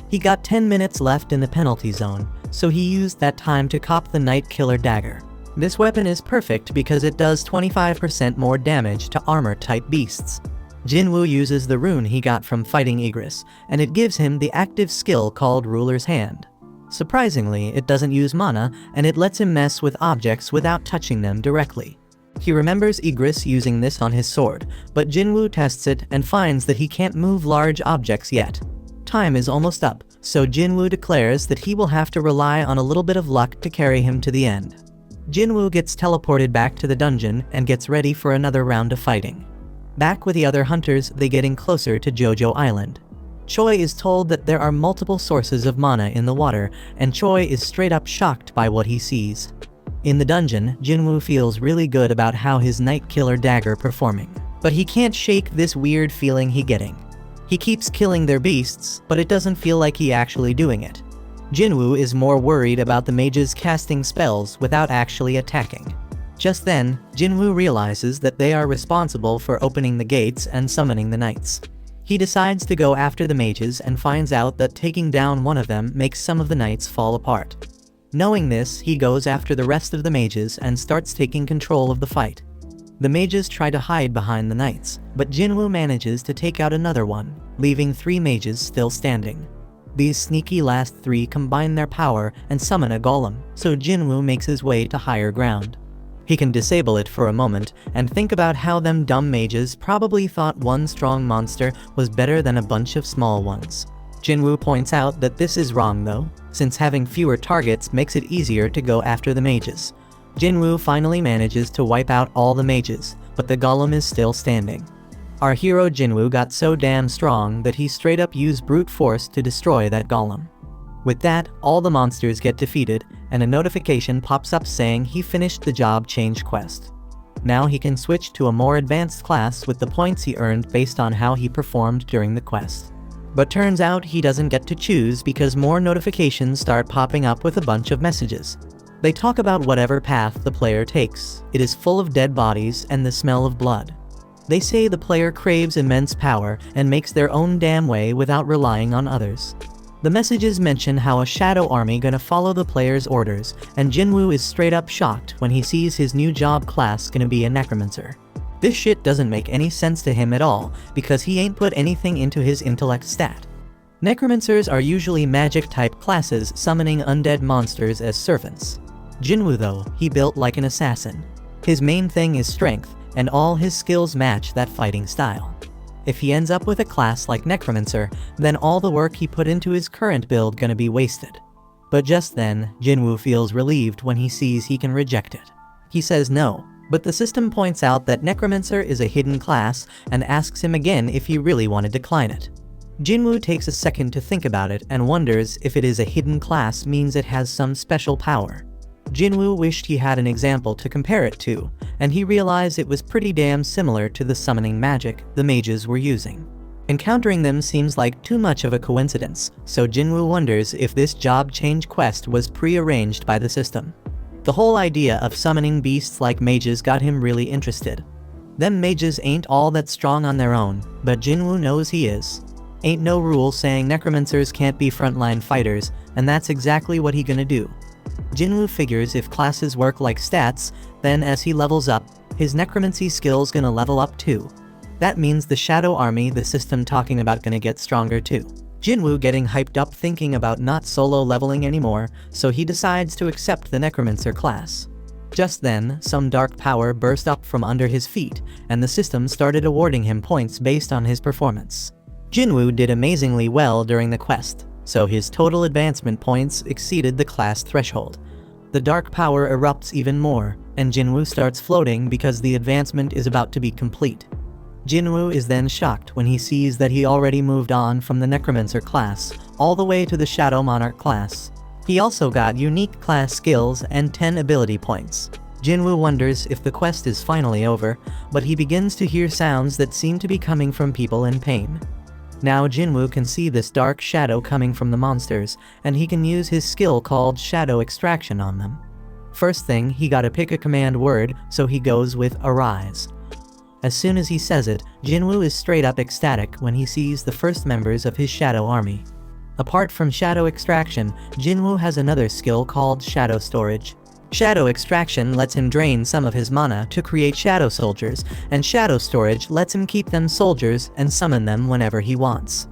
He got 10 minutes left in the penalty zone, so he used that time to cop the Night Killer Dagger. This weapon is perfect because it does 25% more damage to armor-type beasts. Jinwoo uses the rune he got from fighting Igris, and it gives him the active skill called Ruler's Hand. Surprisingly, it doesn't use mana, and it lets him mess with objects without touching them directly. He remembers Igris using this on his sword, but Jinwoo tests it and finds that he can't move large objects yet. Time is almost up, so Jinwoo declares that he will have to rely on a little bit of luck to carry him to the end. Jinwoo gets teleported back to the dungeon and gets ready for another round of fighting. Back with the other hunters, they getting closer to Jojo Island. Choi is told that there are multiple sources of mana in the water, and Choi is straight up shocked by what he sees. In the dungeon, Jinwoo feels really good about how his Night Killer Dagger performing, but he can't shake this weird feeling he getting. He keeps killing their beasts, but it doesn't feel like he actually doing it. Jinwoo is more worried about the mages casting spells without actually attacking. Just then, Jinwoo realizes that they are responsible for opening the gates and summoning the knights. He decides to go after the mages and finds out that taking down one of them makes some of the knights fall apart. Knowing this, he goes after the rest of the mages and starts taking control of the fight. The mages try to hide behind the knights, but Jinwoo manages to take out another one, leaving 3 mages still standing. These sneaky last 3 combine their power and summon a golem, so Jinwoo makes his way to higher ground. He can disable it for a moment and think about how them dumb mages probably thought one strong monster was better than a bunch of small ones. Jinwoo points out that this is wrong though, since having fewer targets makes it easier to go after the mages. Jinwoo finally manages to wipe out all the mages, but the golem is still standing. Our hero Jinwoo got so damn strong that he straight up used brute force to destroy that golem. With that, all the monsters get defeated, and a notification pops up saying he finished the job change quest. Now he can switch to a more advanced class with the points he earned based on how he performed during the quest. But turns out he doesn't get to choose because more notifications start popping up with a bunch of messages. They talk about whatever path the player takes. It is full of dead bodies and the smell of blood. They say the player craves immense power and makes their own damn way without relying on others. The messages mention how a shadow army gonna follow the player's orders, and Jinwoo is straight up shocked when he sees his new job class gonna be a necromancer. This shit doesn't make any sense to him at all, because he ain't put anything into his intellect stat. Necromancers are usually magic-type classes summoning undead monsters as servants. Jinwoo though, he built like an assassin. His main thing is strength, and all his skills match that fighting style. If he ends up with a class like Necromancer, then all the work he put into his current build gonna be wasted. But just then, Jinwoo feels relieved when he sees he can reject it. He says no, but the system points out that Necromancer is a hidden class and asks him again if he really want to decline it. Jinwoo takes a second to think about it and wonders if it is a hidden class means it has some special power. Jinwoo wished he had an example to compare it to, and he realized it was pretty damn similar to the summoning magic the mages were using. Encountering them seems like too much of a coincidence, so Jinwoo wonders if this job change quest was pre-arranged by the system. The whole idea of summoning beasts like mages got him really interested. Them mages ain't all that strong on their own, but Jinwoo knows he is. Ain't no rule saying necromancers can't be frontline fighters, and that's exactly what he gonna do. Jinwoo figures if classes work like stats, then as he levels up, his necromancy skills gonna level up too. That means the shadow army the system talking about gonna get stronger too. Jinwoo getting hyped up thinking about not solo leveling anymore, so he decides to accept the necromancer class. Just then, some dark power burst up from under his feet, and the system started awarding him points based on his performance. Jinwoo did amazingly well during the quest, so his total advancement points exceeded the class threshold. The dark power erupts even more, and Jinwoo starts floating because the advancement is about to be complete. Jinwoo is then shocked when he sees that he already moved on from the Necromancer class, all the way to the Shadow Monarch class. He also got unique class skills and 10 ability points. Jinwoo wonders if the quest is finally over, but he begins to hear sounds that seem to be coming from people in pain. Now Jinwoo can see this dark shadow coming from the monsters, and he can use his skill called Shadow Extraction on them. First thing, he gotta pick a command word, so he goes with Arise. As soon as he says it, Jinwoo is straight up ecstatic when he sees the first members of his shadow army. Apart from Shadow Extraction, Jinwoo has another skill called Shadow Storage. Shadow Extraction lets him drain some of his mana to create shadow soldiers, and Shadow Storage lets him keep them soldiers and summon them whenever he wants.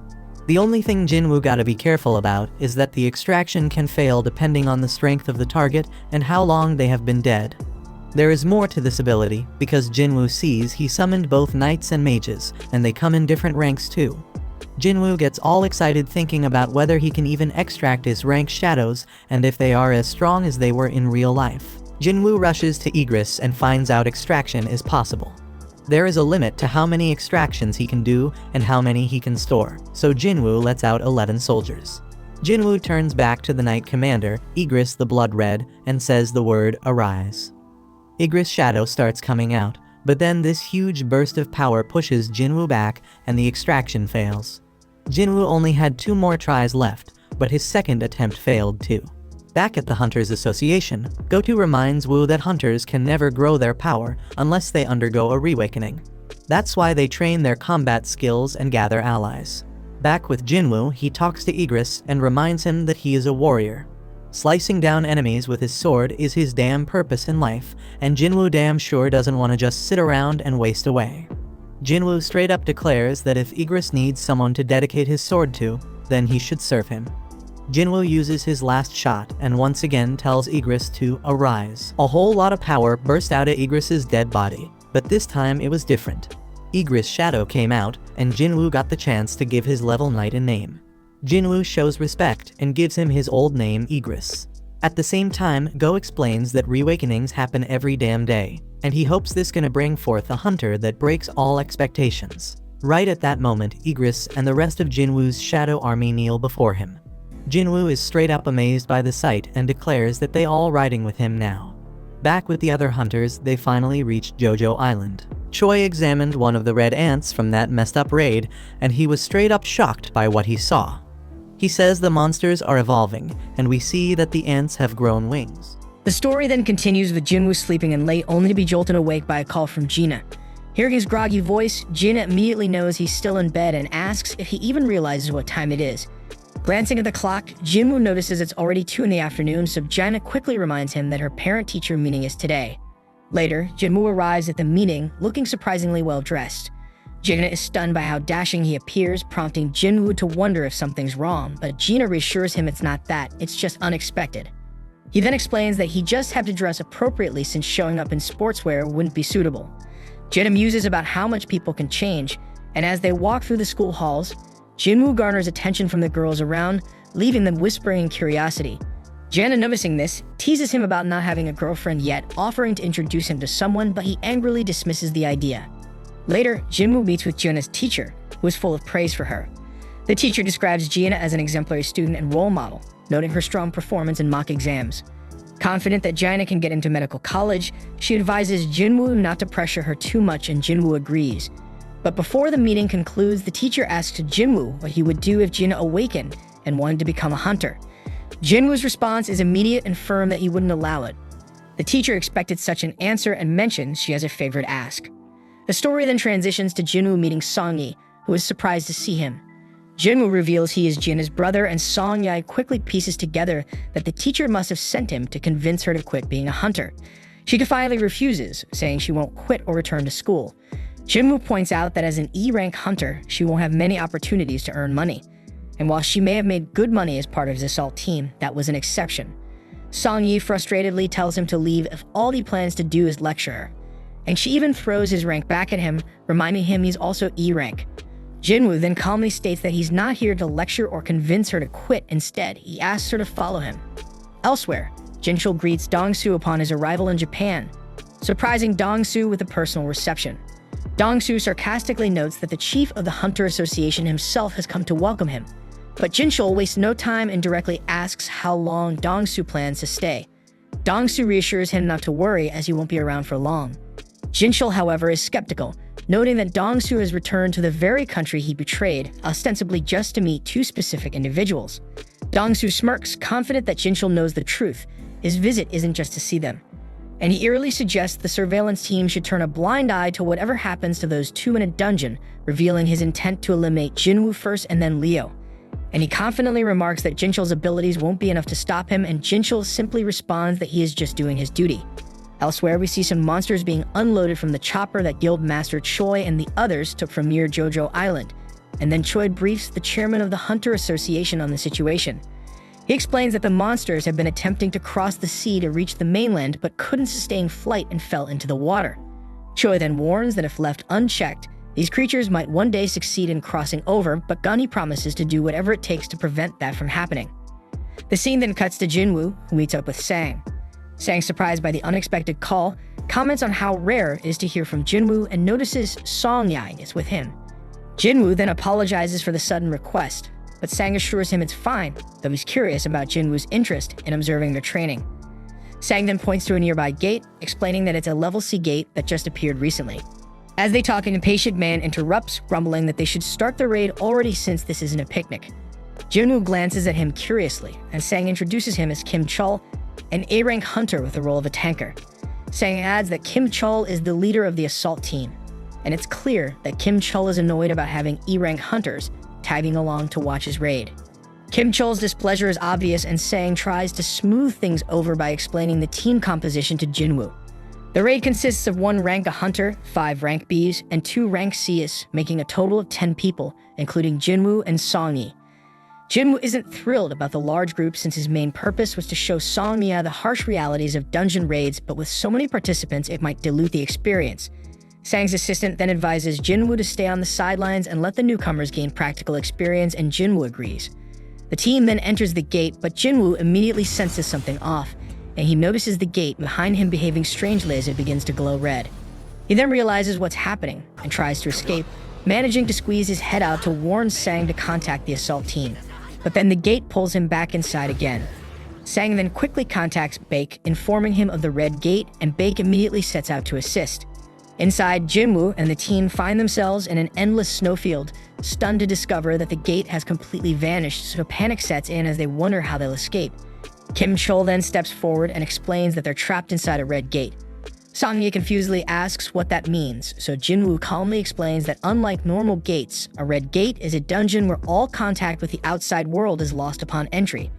The only thing Jinwoo gotta be careful about is that the extraction can fail depending on the strength of the target and how long they have been dead. There is more to this ability, because Jinwoo sees he summoned both knights and mages, and they come in different ranks too. Jinwoo gets all excited thinking about whether he can even extract his rank shadows, and if they are as strong as they were in real life. Jinwoo rushes to Igris and finds out extraction is possible. There is a limit to how many extractions he can do and how many he can store, so Jinwoo lets out 11 soldiers. Jinwoo turns back to the Knight Commander, Igris the Blood Red, and says the word Arise. Igris' shadow starts coming out, but then this huge burst of power pushes Jinwoo back and the extraction fails. Jinwoo only had 2 more tries left, but his second attempt failed too. Back at the Hunters Association, Goto reminds Woo that hunters can never grow their power unless they undergo a reawakening. That's why they train their combat skills and gather allies. Back with Jinwoo, he talks to Igris and reminds him that he is a warrior. Slicing down enemies with his sword is his damn purpose in life, and Jinwoo damn sure doesn't want to just sit around and waste away. Jinwoo straight up declares that if Igris needs someone to dedicate his sword to, then he should serve him. Jinwoo uses his last shot and once again tells Igris to arise. A whole lot of power burst out of Igris's dead body, but this time it was different. Igris' shadow came out, and Jinwoo got the chance to give his level knight a name. Jinwoo shows respect and gives him his old name Igris. At the same time, Go explains that reawakenings happen every damn day, and he hopes this gonna bring forth a hunter that breaks all expectations. Right at that moment, Igris and the rest of Jinwoo's shadow army kneel before him. Jinwoo is straight up amazed by the sight and declares that they all riding with him now. Back with the other hunters, they finally reached Jojo Island. Choi examined one of the red ants from that messed up raid, and he was straight up shocked by what he saw. He says the monsters are evolving, and we see that the ants have grown wings. The story then continues with Jinwoo sleeping in late only to be jolted awake by a call from Gina. Hearing his groggy voice, Gina immediately knows he's still in bed and asks if he even realizes what time it is. Glancing at the clock, Jinwoo notices it's already 2 in the afternoon, so Gina quickly reminds him that her parent-teacher meeting is today. Later, Jinwoo arrives at the meeting looking surprisingly well-dressed. Gina is stunned by how dashing he appears, prompting Jinwoo to wonder if something's wrong, but Gina reassures him it's not that, it's just unexpected. He then explains that he just had to dress appropriately since showing up in sportswear wouldn't be suitable. Gina muses about how much people can change, and as they walk through the school halls, Jinwoo garners attention from the girls around, leaving them whispering in curiosity. Jana, noticing this, teases him about not having a girlfriend yet, offering to introduce him to someone, but he angrily dismisses the idea. Later, Jinwoo meets with Jana's teacher, who is full of praise for her. The teacher describes Jana as an exemplary student and role model, noting her strong performance in mock exams. Confident that Jana can get into medical college, she advises Jinwoo not to pressure her too much, and Jinwoo agrees. But before the meeting concludes, the teacher asks Jinwoo what he would do if Jina awakened and wanted to become a hunter. Jinwoo's response is immediate and firm that he wouldn't allow it. The teacher expected such an answer and mentions she has a favorite ask. The story then transitions to Jinwoo meeting Song-yi, who is surprised to see him. Jinwoo reveals he is Jina's brother, and Song-yi quickly pieces together that the teacher must have sent him to convince her to quit being a hunter. She defiantly refuses, saying she won't quit or return to school. Jinwoo points out that as an E-rank hunter, she won't have many opportunities to earn money. And while she may have made good money as part of his assault team, that was an exception. Song-yi frustratedly tells him to leave if all he plans to do is lecture her. And she even throws his rank back at him, reminding him he's also E-rank. Jinwoo then calmly states that he's not here to lecture or convince her to quit. Instead, he asks her to follow him. Elsewhere, Jinchul greets Dong-soo upon his arrival in Japan, surprising Dong-soo with a personal reception. Dong-soo sarcastically notes that the chief of the Hunter Association himself has come to welcome him. But Jinchul wastes no time and directly asks how long Dong-soo plans to stay. Dong-soo reassures him not to worry, as he won't be around for long. Jinchul, however, is skeptical, noting that Dong-soo has returned to the very country he betrayed, ostensibly just to meet two specific individuals. Dong-soo smirks, confident that Jinchul knows the truth. His visit isn't just to see them. And he eerily suggests the surveillance team should turn a blind eye to whatever happens to those two in a dungeon, revealing his intent to eliminate Jinwoo first and then Leo. And he confidently remarks that Jinchul's abilities won't be enough to stop him, and Jinchul simply responds that he is just doing his duty. Elsewhere, we see some monsters being unloaded from the chopper that Guildmaster Choi and the others took from near Jojo Island, and then Choi briefs the chairman of the Hunter Association on the situation. He explains that the monsters have been attempting to cross the sea to reach the mainland but couldn't sustain flight and fell into the water. Choi then warns that if left unchecked, these creatures might one day succeed in crossing over, but Gunny promises to do whatever it takes to prevent that from happening. The scene then cuts to Jinwoo, who meets up with Sang. Sang, surprised by the unexpected call, comments on how rare it is to hear from Jinwoo and notices Song-yi is with him. Jinwoo then apologizes for the sudden request, but Sang assures him it's fine, though he's curious about Jinwoo's interest in observing their training. Sang then points to a nearby gate, explaining that it's a level C gate that just appeared recently. As they talk, an impatient man interrupts, grumbling that they should start the raid already since this isn't a picnic. Jinwoo glances at him curiously, and Sang introduces him as Kim Chul, an A-rank hunter with the role of a tanker. Sang adds that Kim Chul is the leader of the assault team, and it's clear that Kim Chul is annoyed about having E-rank hunters tagging along to watch his raid. Kim Chul's displeasure is obvious, and Sang tries to smooth things over by explaining the team composition to Jinwoo. The raid consists of 1 rank A hunter, 5 rank Bs, and 2 rank Cs, making a total of 10 people, including Jinwoo and Song-yi. Jinwoo isn't thrilled about the large group since his main purpose was to show Song-yi the harsh realities of dungeon raids, but with so many participants it might dilute the experience. Sang's assistant then advises Jinwoo to stay on the sidelines and let the newcomers gain practical experience, and Jinwoo agrees. The team then enters the gate, but Jinwoo immediately senses something off, and he notices the gate behind him behaving strangely as it begins to glow red. He then realizes what's happening and tries to escape, managing to squeeze his head out to warn Sang to contact the assault team. But then the gate pulls him back inside again. Sang then quickly contacts Baek, informing him of the red gate, and Baek immediately sets out to assist. Inside, Jinwoo and the team find themselves in an endless snowfield, stunned to discover that the gate has completely vanished, so panic sets in as they wonder how they'll escape. Kim Chul then steps forward and explains that they're trapped inside a red gate. Song-yi confusedly asks what that means, so Jinwoo calmly explains that unlike normal gates, a red gate is a dungeon where all contact with the outside world is lost upon entry,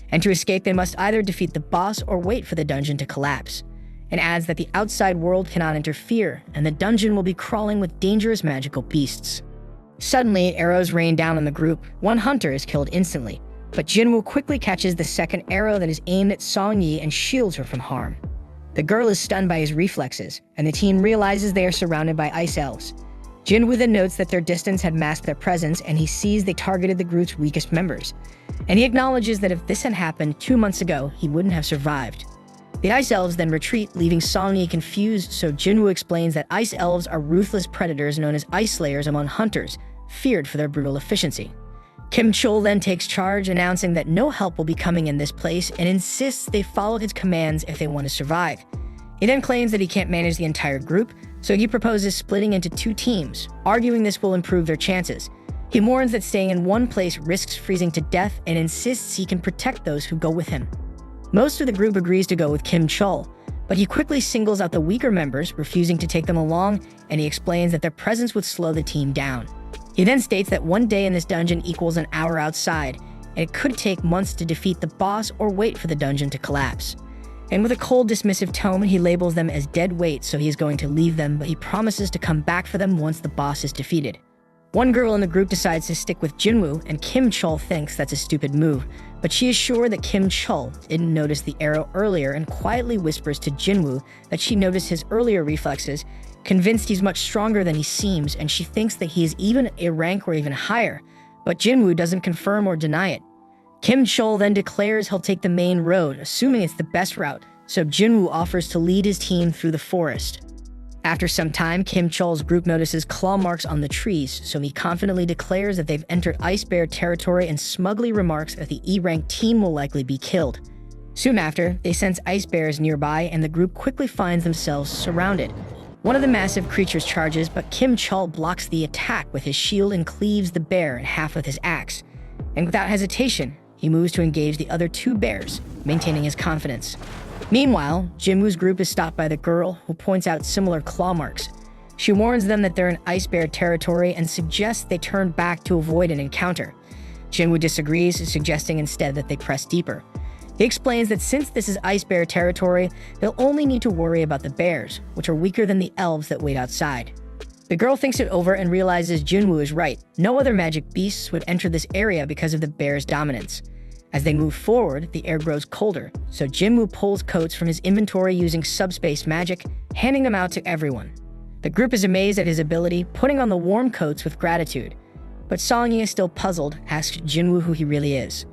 and to escape they must either defeat the boss or wait for the dungeon to collapse, and adds that the outside world cannot interfere, and the dungeon will be crawling with dangerous magical beasts. Suddenly, arrows rain down on the group. 1 hunter is killed instantly, but Jinwoo quickly catches the second arrow that is aimed at Song-yi and shields her from harm. The girl is stunned by his reflexes, and the team realizes they are surrounded by ice elves. Jinwoo then notes that their distance had masked their presence, and he sees they targeted the group's weakest members. And he acknowledges that if this had happened 2 months ago, he wouldn't have survived. The Ice Elves then retreat, leaving Song-yi confused, so Jinwoo explains that Ice Elves are ruthless predators known as Ice Slayers among hunters, feared for their brutal efficiency. Kim Chol then takes charge, announcing that no help will be coming in this place and insists they follow his commands if they want to survive. He then claims that he can't manage the entire group, so he proposes splitting into 2 teams, arguing this will improve their chances. He warns that staying in one place risks freezing to death and insists he can protect those who go with him. Most of the group agrees to go with Kim Chol, but he quickly singles out the weaker members, refusing to take them along, and he explains that their presence would slow the team down. He then states that 1 day in this dungeon equals an hour outside, and it could take months to defeat the boss or wait for the dungeon to collapse. And with a cold, dismissive tone, he labels them as dead weight, so he is going to leave them, but he promises to come back for them once the boss is defeated. One girl in the group decides to stick with Jinwoo, and Kim Chol thinks that's a stupid move, but she is sure that Kim Chol didn't notice the arrow earlier and quietly whispers to Jinwoo that she noticed his earlier reflexes, convinced he's much stronger than he seems, and she thinks that he is even a rank or even higher, but Jinwoo doesn't confirm or deny it. Kim Chol then declares he'll take the main road, assuming it's the best route, so Jinwoo offers to lead his team through the forest. After some time, Kim Chol's group notices claw marks on the trees, so he confidently declares that they've entered Ice Bear territory and smugly remarks that the E-rank team will likely be killed. Soon after, they sense ice bears nearby, and the group quickly finds themselves surrounded. One of the massive creatures charges, but Kim Chol blocks the attack with his shield and cleaves the bear in half with his axe. And without hesitation, he moves to engage the other 2 bears, maintaining his confidence. Meanwhile, Jinwoo's group is stopped by the girl, who points out similar claw marks. She warns them that they're in Ice Bear territory and suggests they turn back to avoid an encounter. Jinwoo disagrees, suggesting instead that they press deeper. He explains that since this is Ice Bear territory, they'll only need to worry about the bears, which are weaker than the elves that wait outside. The girl thinks it over and realizes Jinwoo is right. No other magic beasts would enter this area because of the bear's dominance. As they move forward, the air grows colder, so Jinwoo pulls coats from his inventory using subspace magic, handing them out to everyone. The group is amazed at his ability, putting on the warm coats with gratitude. But Song-yi is still puzzled, asks Jinwoo who he really is.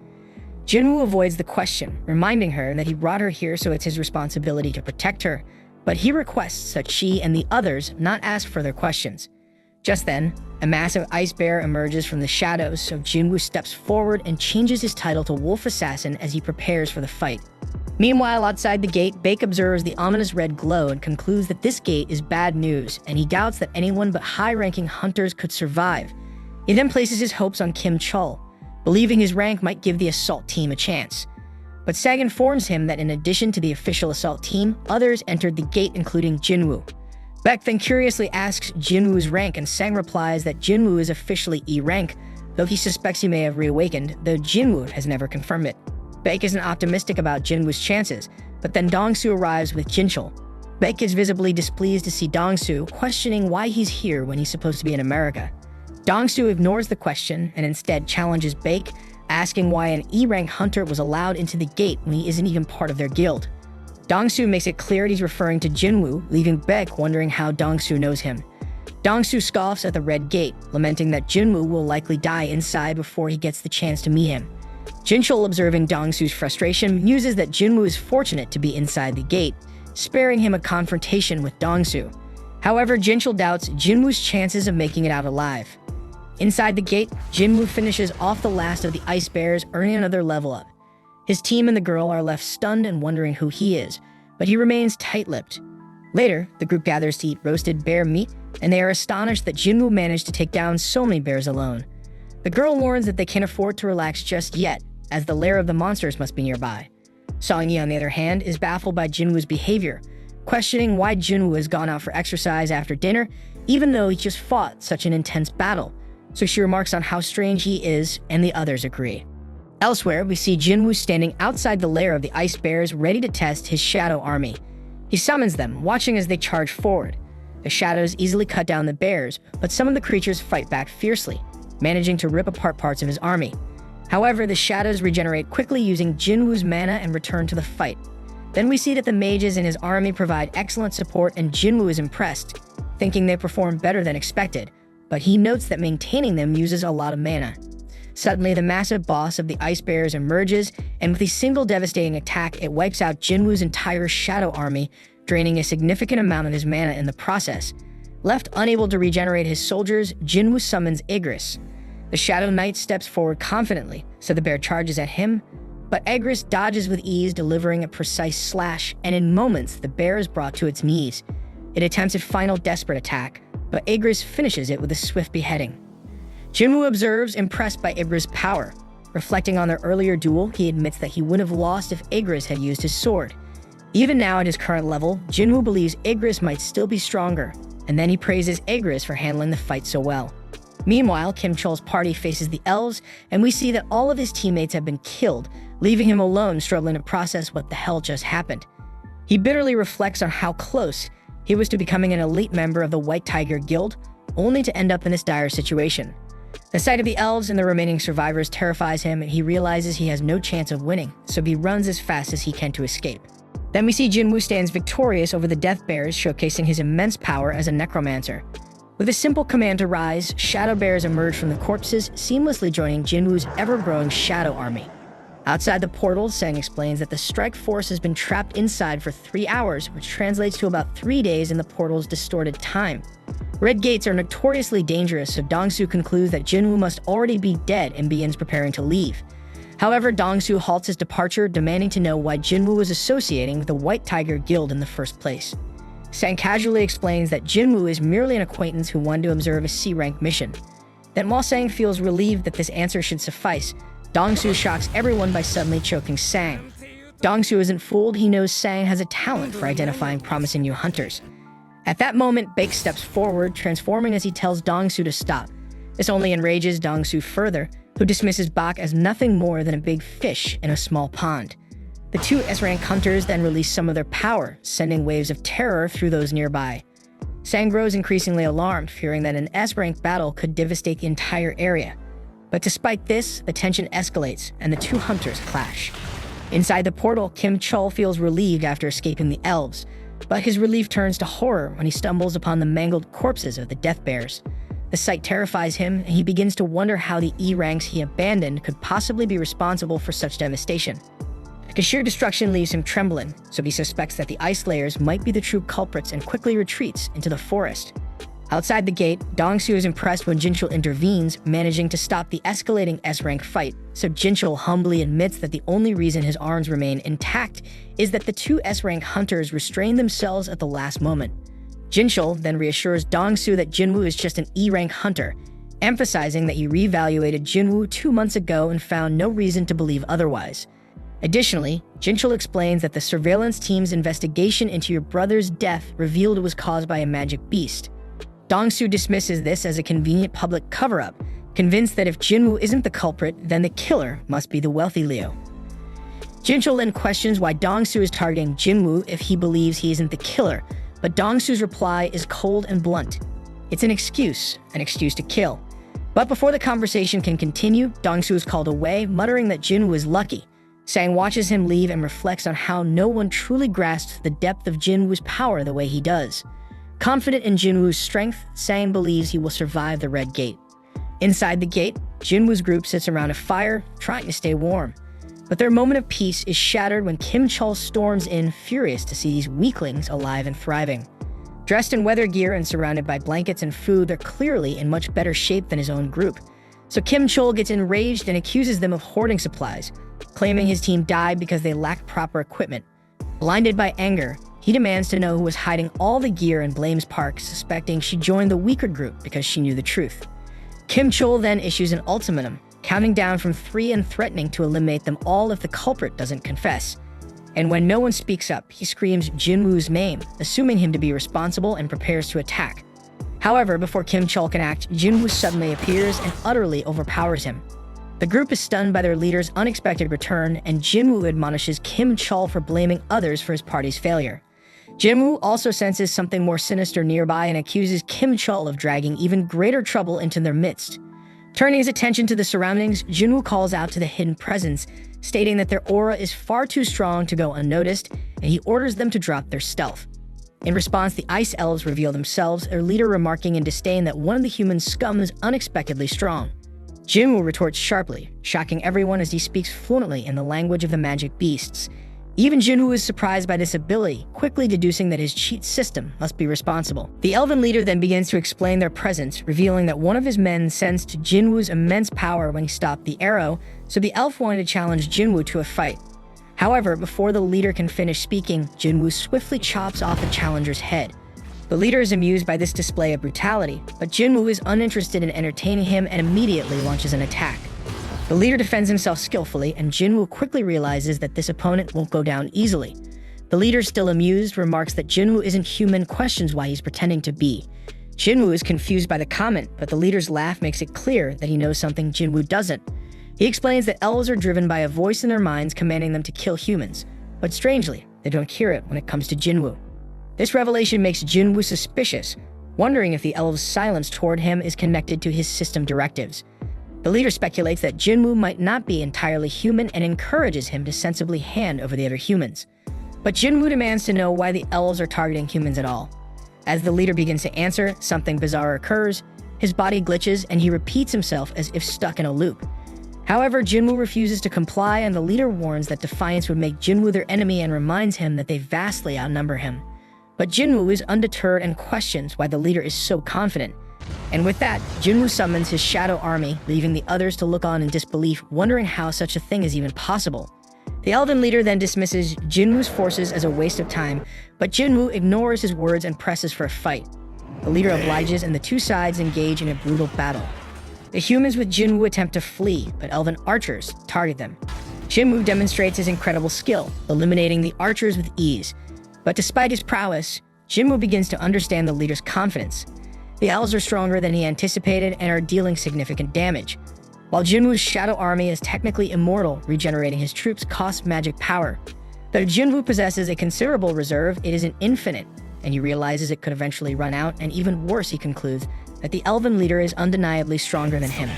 Jinwoo avoids the question, reminding her that he brought her here so it's his responsibility to protect her, but he requests that she and the others not ask further questions. Just then, a massive ice bear emerges from the shadows, so Jinwoo steps forward and changes his title to Wolf Assassin as he prepares for the fight. Meanwhile, outside the gate, Baek observes the ominous red glow and concludes that this gate is bad news, and he doubts that anyone but high-ranking hunters could survive. He then places his hopes on Kim Chol, believing his rank might give the assault team a chance. But Sag informs him that in addition to the official assault team, others entered the gate, including Jinwoo. Baek then curiously asks Jinwoo's rank, and Sang replies that Jinwoo is officially E rank, though he suspects he may have reawakened, though Jinwoo has never confirmed it. Baek isn't optimistic about Jinwoo's chances, but then Dongsu arrives with Jinchul. Baek is visibly displeased to see Dongsu, questioning why he's here when he's supposed to be in America. Dongsu ignores the question and instead challenges Baek, asking why an E-rank hunter was allowed into the gate when he isn't even part of their guild. Dongsu makes it clear he's referring to Jinwoo, leaving Baek wondering how Dongsu knows him. Dongsu scoffs at the red gate, lamenting that Jinwoo will likely die inside before he gets the chance to meet him. Jinchul, observing Dongsu's frustration, muses that Jinwoo is fortunate to be inside the gate, sparing him a confrontation with Dongsu. However, Jinchul doubts Jinwoo's chances of making it out alive. Inside the gate, Jinwoo finishes off the last of the ice bears, earning another level up. His team and the girl are left stunned and wondering who he is, but he remains tight-lipped. Later, the group gathers to eat roasted bear meat, and they are astonished that Jinwoo managed to take down so many bears alone. The girl warns that they can't afford to relax just yet, as the lair of the monsters must be nearby. Song-yi, on the other hand, is baffled by Jinwoo's behavior, questioning why Jinwoo has gone out for exercise after dinner, even though he just fought such an intense battle. So she remarks on how strange he is, and the others agree. Elsewhere, we see Jinwoo standing outside the lair of the ice bears, ready to test his shadow army. He summons them, watching as they charge forward. The shadows easily cut down the bears, but some of the creatures fight back fiercely, managing to rip apart parts of his army. However, the shadows regenerate quickly using Jinwoo's mana and return to the fight. Then we see that the mages in his army provide excellent support, and Jinwoo is impressed, thinking they perform better than expected, but he notes that maintaining them uses a lot of mana. Suddenly, the massive boss of the Ice Bears emerges, and with a single devastating attack, it wipes out Jinwoo's entire Shadow Army, draining a significant amount of his mana in the process. Left unable to regenerate his soldiers, Jinwoo summons Igris. The Shadow Knight steps forward confidently, so the bear charges at him, but Igris dodges with ease, delivering a precise slash, and in moments, the bear is brought to its knees. It attempts a final desperate attack, but Igris finishes it with a swift beheading. Jinwoo observes, impressed by Igris' power. Reflecting on their earlier duel, he admits that he would have lost if Igris had used his sword. Even now at his current level, Jinwoo believes Igris might still be stronger, and then he praises Igris for handling the fight so well. Meanwhile, Kim Chol's party faces the elves, and we see that all of his teammates have been killed, leaving him alone struggling to process what the hell just happened. He bitterly reflects on how close he was to becoming an elite member of the White Tiger Guild, only to end up in this dire situation. The sight of the elves and the remaining survivors terrifies him, and he realizes he has no chance of winning, so he runs as fast as he can to escape. Then we see Jinwoo stands victorious over the Death Bears, showcasing his immense power as a necromancer. With a simple command to rise, Shadow Bears emerge from the corpses, seamlessly joining Jinwoo's ever-growing Shadow Army. Outside the portal, Sang explains that the strike force has been trapped inside for 3 hours, which translates to about 3 days in the portal's distorted time. Red gates are notoriously dangerous, so Dongsu concludes that Jinwoo must already be dead and begins preparing to leave. However, Dongsu halts his departure, demanding to know why Jinwoo was associating with the White Tiger Guild in the first place. Sang casually explains that Jinwoo is merely an acquaintance who wanted to observe a C-rank mission. Then while Sang feels relieved that this answer should suffice, Dongsu shocks everyone by suddenly choking Sang. Dongsu isn't fooled, he knows Sang has a talent for identifying promising new hunters. At that moment, Baek steps forward, transforming as he tells Dongsu to stop. This only enrages Dongsu further, who dismisses Bak as nothing more than a big fish in a small pond. The two S-rank hunters then release some of their power, sending waves of terror through those nearby. Sang grows increasingly alarmed, fearing that an S-rank battle could devastate the entire area. But despite this, the tension escalates, and the two hunters clash. Inside the portal, Kim Chol feels relieved after escaping the elves, but his relief turns to horror when he stumbles upon the mangled corpses of the Death Bears. The sight terrifies him, and he begins to wonder how the E-ranks he abandoned could possibly be responsible for such devastation. The sheer destruction leaves him trembling, so he suspects that the Ice Layers might be the true culprits and quickly retreats into the forest. Outside the gate, Dongsu is impressed when Jinchul intervenes, managing to stop the escalating S-rank fight, so Jinchul humbly admits that the only reason his arms remain intact is that the two S-rank hunters restrained themselves at the last moment. Jinchul then reassures Dongsu that Jinwoo is just an E-rank hunter, emphasizing that he reevaluated Jinwoo 2 months ago and found no reason to believe otherwise. Additionally, Jinchul explains that the surveillance team's investigation into your brother's death revealed it was caused by a magic beast. Dongsu dismisses this as a convenient public cover-up, convinced that if Jinwoo isn't the culprit, then the killer must be the wealthy Leo. Jinchul then questions why Dongsu is targeting Jinwoo if he believes he isn't the killer, but Dongsu's reply is cold and blunt. It's an excuse to kill. But before the conversation can continue, Dongsu is called away, muttering that Jinwoo is lucky. Sang watches him leave and reflects on how no one truly grasps the depth of Jinwoo's power the way he does. Confident in Jinwoo's strength, Sang believes he will survive the Red Gate. Inside the gate, Jinwoo's group sits around a fire, trying to stay warm. But their moment of peace is shattered when Kim Chol storms in, furious to see these weaklings alive and thriving. Dressed in weather gear and surrounded by blankets and food, they're clearly in much better shape than his own group. So Kim Chol gets enraged and accuses them of hoarding supplies, claiming his team died because they lacked proper equipment. Blinded by anger, he demands to know who was hiding all the gear and blames Park, suspecting she joined the weaker group because she knew the truth. Kim Chol then issues an ultimatum, counting down from 3 and threatening to eliminate them all if the culprit doesn't confess. And when no one speaks up, he screams Jinwoo's name, assuming him to be responsible, and prepares to attack. However, before Kim Chol can act, Jinwoo suddenly appears and utterly overpowers him. The group is stunned by their leader's unexpected return, and Jinwoo admonishes Kim Chol for blaming others for his party's failure. Jinwoo also senses something more sinister nearby and accuses Kim Chol of dragging even greater trouble into their midst. Turning his attention to the surroundings, Jinwoo calls out to the hidden presence, stating that their aura is far too strong to go unnoticed, and he orders them to drop their stealth. In response, the Ice Elves reveal themselves, their leader remarking in disdain that one of the human scum is unexpectedly strong. Jinwoo retorts sharply, shocking everyone as he speaks fluently in the language of the magic beasts. Even Jinwoo is surprised by this ability, quickly deducing that his cheat system must be responsible. The elven leader then begins to explain their presence, revealing that one of his men sensed Jinwoo's immense power when he stopped the arrow, so the elf wanted to challenge Jinwoo to a fight. However, before the leader can finish speaking, Jinwoo swiftly chops off the challenger's head. The leader is amused by this display of brutality, but Jinwoo is uninterested in entertaining him and immediately launches an attack. The leader defends himself skillfully, and Jinwoo quickly realizes that this opponent won't go down easily. The leader, still amused, remarks that Jinwoo isn't human, questions why he's pretending to be. Jinwoo is confused by the comment, but the leader's laugh makes it clear that he knows something Jinwoo doesn't. He explains that elves are driven by a voice in their minds commanding them to kill humans, but strangely, they don't hear it when it comes to Jinwoo. This revelation makes Jinwoo suspicious, wondering if the elves' silence toward him is connected to his system directives. The leader speculates that Jinwoo might not be entirely human and encourages him to sensibly hand over the other humans. But Jinwoo demands to know why the elves are targeting humans at all. As the leader begins to answer, something bizarre occurs. His body glitches and he repeats himself as if stuck in a loop. However, Jinwoo refuses to comply, and the leader warns that defiance would make Jinwoo their enemy and reminds him that they vastly outnumber him. But Jinwoo is undeterred and questions why the leader is so confident. And with that, Jinwoo summons his shadow army, leaving the others to look on in disbelief, wondering how such a thing is even possible. The elven leader then dismisses Jinwoo's forces as a waste of time, but Jinwoo ignores his words and presses for a fight. The leader obliges, and the two sides engage in a brutal battle. The humans with Jinwoo attempt to flee, but elven archers target them. Jinwoo demonstrates his incredible skill, eliminating the archers with ease. But despite his prowess, Jinwoo begins to understand the leader's confidence. The elves are stronger than he anticipated and are dealing significant damage. While Jinwoo's shadow army is technically immortal, regenerating his troops costs magic power. Though Jinwoo possesses a considerable reserve, it isn't infinite, and he realizes it could eventually run out, and even worse, he concludes that the elven leader is undeniably stronger than him.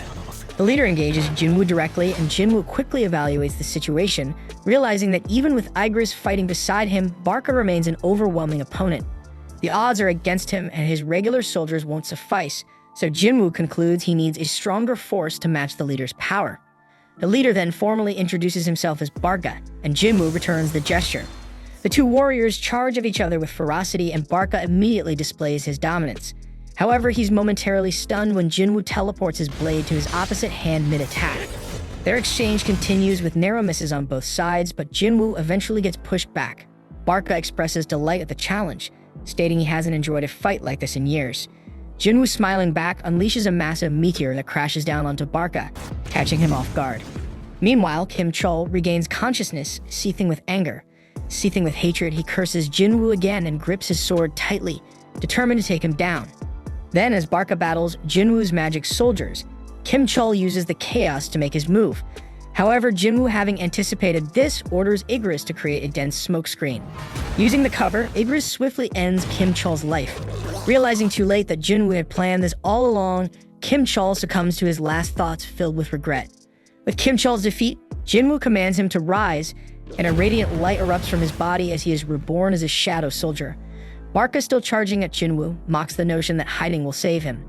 The leader engages Jinwoo directly, and Jinwoo quickly evaluates the situation, realizing that even with Igris fighting beside him, Barca remains an overwhelming opponent. The odds are against him, and his regular soldiers won't suffice, so Jinwoo concludes he needs a stronger force to match the leader's power. The leader then formally introduces himself as Barca, and Jinwoo returns the gesture. The two warriors charge at each other with ferocity, and Barca immediately displays his dominance. However, he's momentarily stunned when Jinwoo teleports his blade to his opposite hand mid-attack. Their exchange continues with narrow misses on both sides, but Jinwoo eventually gets pushed back. Barca expresses delight at the challenge, stating he hasn't enjoyed a fight like this in years. Jinwoo, smiling back, unleashes a massive meteor that crashes down onto Barca, catching him off guard. Meanwhile, Kim Chol regains consciousness, seething with anger. Seething with hatred, he curses Jinwoo again and grips his sword tightly, determined to take him down. Then, as Barca battles Jinwoo's magic soldiers, Kim Chol uses the chaos to make his move. However, Jinwoo, having anticipated this, orders Igris to create a dense smokescreen. Using the cover, Igris swiftly ends Kim Chol's life. Realizing too late that Jinwoo had planned this all along, Kim Chol succumbs to his last thoughts filled with regret. With Kim Chol's defeat, Jinwoo commands him to rise, and a radiant light erupts from his body as he is reborn as a shadow soldier. Barca, still charging at Jinwoo, mocks the notion that hiding will save him.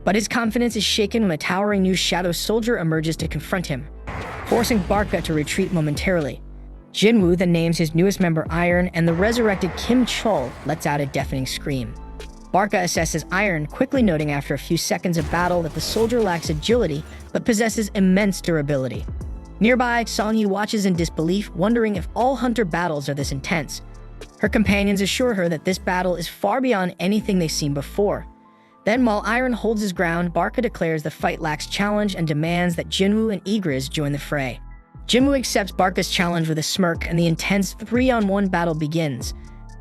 But his confidence is shaken when a towering new shadow soldier emerges to confront him, forcing Barca to retreat momentarily. Jinwoo then names his newest member Iron, and the resurrected Kim Chol lets out a deafening scream. Barca assesses Iron, quickly noting after a few seconds of battle that the soldier lacks agility, but possesses immense durability. Nearby, Songyi watches in disbelief, wondering if all hunter battles are this intense. Her companions assure her that this battle is far beyond anything they've seen before. Then, while Iron holds his ground, Barca declares the fight lacks challenge and demands that Jinwoo and Igris join the fray. Jinwoo accepts Barca's challenge with a smirk, and the intense 3-on-1 battle begins.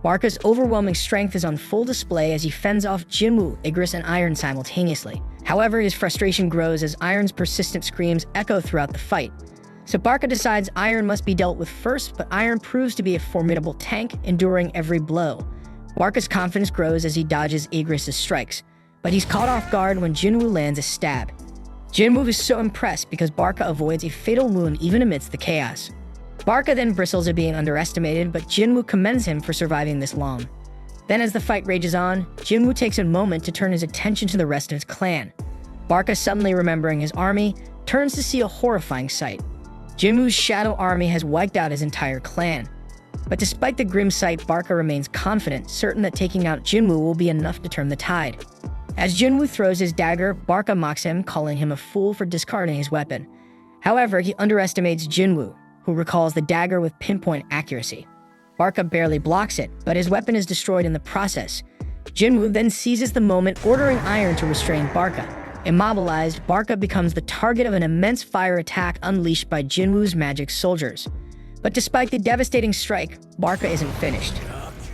Barca's overwhelming strength is on full display as he fends off Jinwoo, Igris, and Iron simultaneously. However, his frustration grows as Iron's persistent screams echo throughout the fight. So Barca decides Iron must be dealt with first, but Iron proves to be a formidable tank, enduring every blow. Barca's confidence grows as he dodges Igris' strikes, but he's caught off guard when Jinwoo lands a stab. Jinwoo is so impressed because Barca avoids a fatal wound even amidst the chaos. Barca then bristles at being underestimated, but Jinwoo commends him for surviving this long. Then as the fight rages on, Jinwoo takes a moment to turn his attention to the rest of his clan. Barca, suddenly remembering his army, turns to see a horrifying sight. Jinwoo's shadow army has wiped out his entire clan. But despite the grim sight, Barca remains confident, certain that taking out Jinwoo will be enough to turn the tide. As Jinwoo throws his dagger, Barca mocks him, calling him a fool for discarding his weapon. However, he underestimates Jinwoo, who recalls the dagger with pinpoint accuracy. Barca barely blocks it, but his weapon is destroyed in the process. Jinwoo then seizes the moment, ordering Iron to restrain Barca. Immobilized, Barca becomes the target of an immense fire attack unleashed by Jinwoo's magic soldiers. But despite the devastating strike, Barca isn't finished.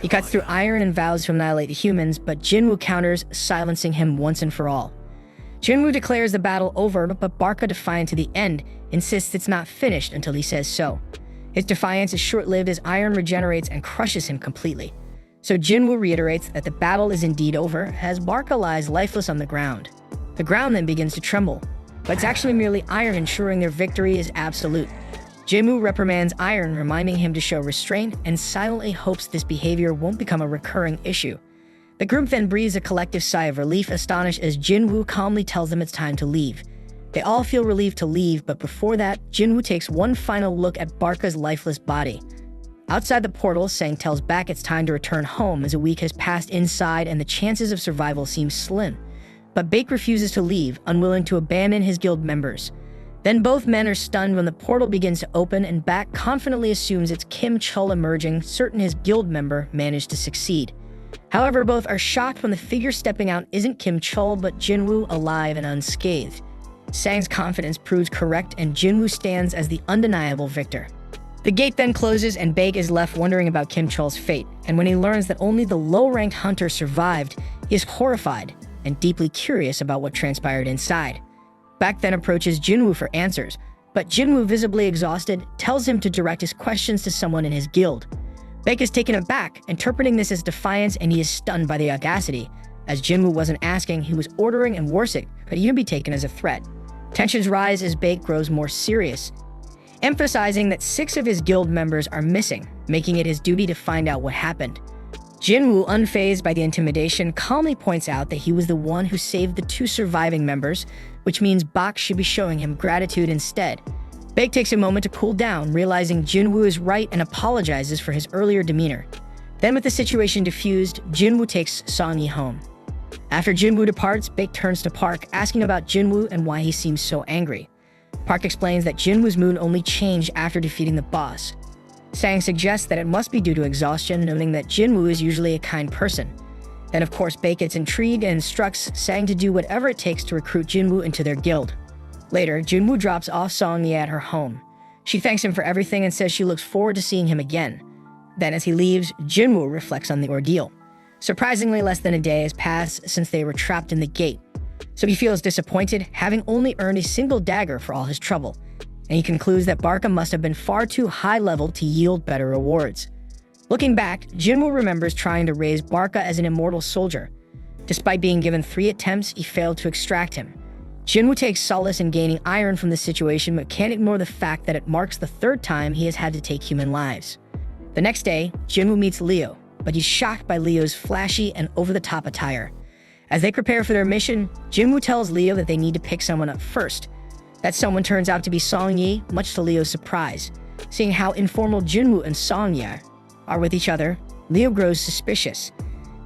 He cuts through Iron and vows to annihilate the humans, but Jinwoo counters, silencing him once and for all. Jinwoo declares the battle over, but Barca, defiant to the end, insists it's not finished until he says so. His defiance is short-lived as Iron regenerates and crushes him completely. So Jinwoo reiterates that the battle is indeed over, as Barca lies lifeless on the ground. The ground then begins to tremble, but it's actually merely Iron ensuring their victory is absolute. Jinwoo reprimands Iron, reminding him to show restraint, and silently hopes this behavior won't become a recurring issue. The group then breathes a collective sigh of relief, astonished as Jinwoo calmly tells them it's time to leave. They all feel relieved to leave, but before that, Jinwoo takes one final look at Barca's lifeless body. Outside the portal, Sang tells Baek it's time to return home as a week has passed inside and the chances of survival seem slim. But Baek refuses to leave, unwilling to abandon his guild members. Then both men are stunned when the portal begins to open and Baek confidently assumes it's Kim Chul emerging, certain his guild member managed to succeed. However, both are shocked when the figure stepping out isn't Kim Chul but Jinwoo, alive and unscathed. Sang's confidence proves correct and Jinwoo stands as the undeniable victor. The gate then closes and Baek is left wondering about Kim Chul's fate, and when he learns that only the low-ranked hunter survived, he is horrified and deeply curious about what transpired inside. Baek then approaches Jinwoo for answers, but Jinwoo, visibly exhausted, tells him to direct his questions to someone in his guild. Baek is taken aback, interpreting this as defiance, and he is stunned by the audacity. As Jinwoo wasn't asking, he was ordering, and worse, it could even be taken as a threat. Tensions rise as Baek grows more serious, emphasizing that 6 of his guild members are missing, making it his duty to find out what happened. Jinwoo, unfazed by the intimidation, calmly points out that he was the one who saved the 2 surviving members, which means Baek should be showing him gratitude instead. Baek takes a moment to cool down, realizing Jinwoo is right and apologizes for his earlier demeanor. Then with the situation diffused, Jinwoo takes Song-yi home. After Jinwoo departs, Baek turns to Park, asking about Jinwoo and why he seems so angry. Park explains that Jinwoo's mood only changed after defeating the boss. Sang suggests that it must be due to exhaustion, noting that Jinwoo is usually a kind person. Then of course Baek gets intrigued and instructs Sang to do whatever it takes to recruit Jinwoo into their guild. Later, Jinwoo drops off Song-yi at her home. She thanks him for everything and says she looks forward to seeing him again. Then as he leaves, Jinwoo reflects on the ordeal. Surprisingly, less than a day has passed since they were trapped in the gate. So he feels disappointed, having only earned a single dagger for all his trouble. And he concludes that Barca must have been far too high-level to yield better rewards. Looking back, Jinwoo remembers trying to raise Barca as an immortal soldier. Despite being given 3 attempts, he failed to extract him. Jinwoo takes solace in gaining Iron from the situation, but can't ignore the fact that it marks the 3rd time he has had to take human lives. The next day, Jinwoo meets Leo, but he's shocked by Leo's flashy and over-the-top attire. As they prepare for their mission, Jinwoo tells Leo that they need to pick someone up first. That someone turns out to be Song-yi, much to Leo's surprise. Seeing how informal Jinwoo and Song-yi are with each other, Leo grows suspicious.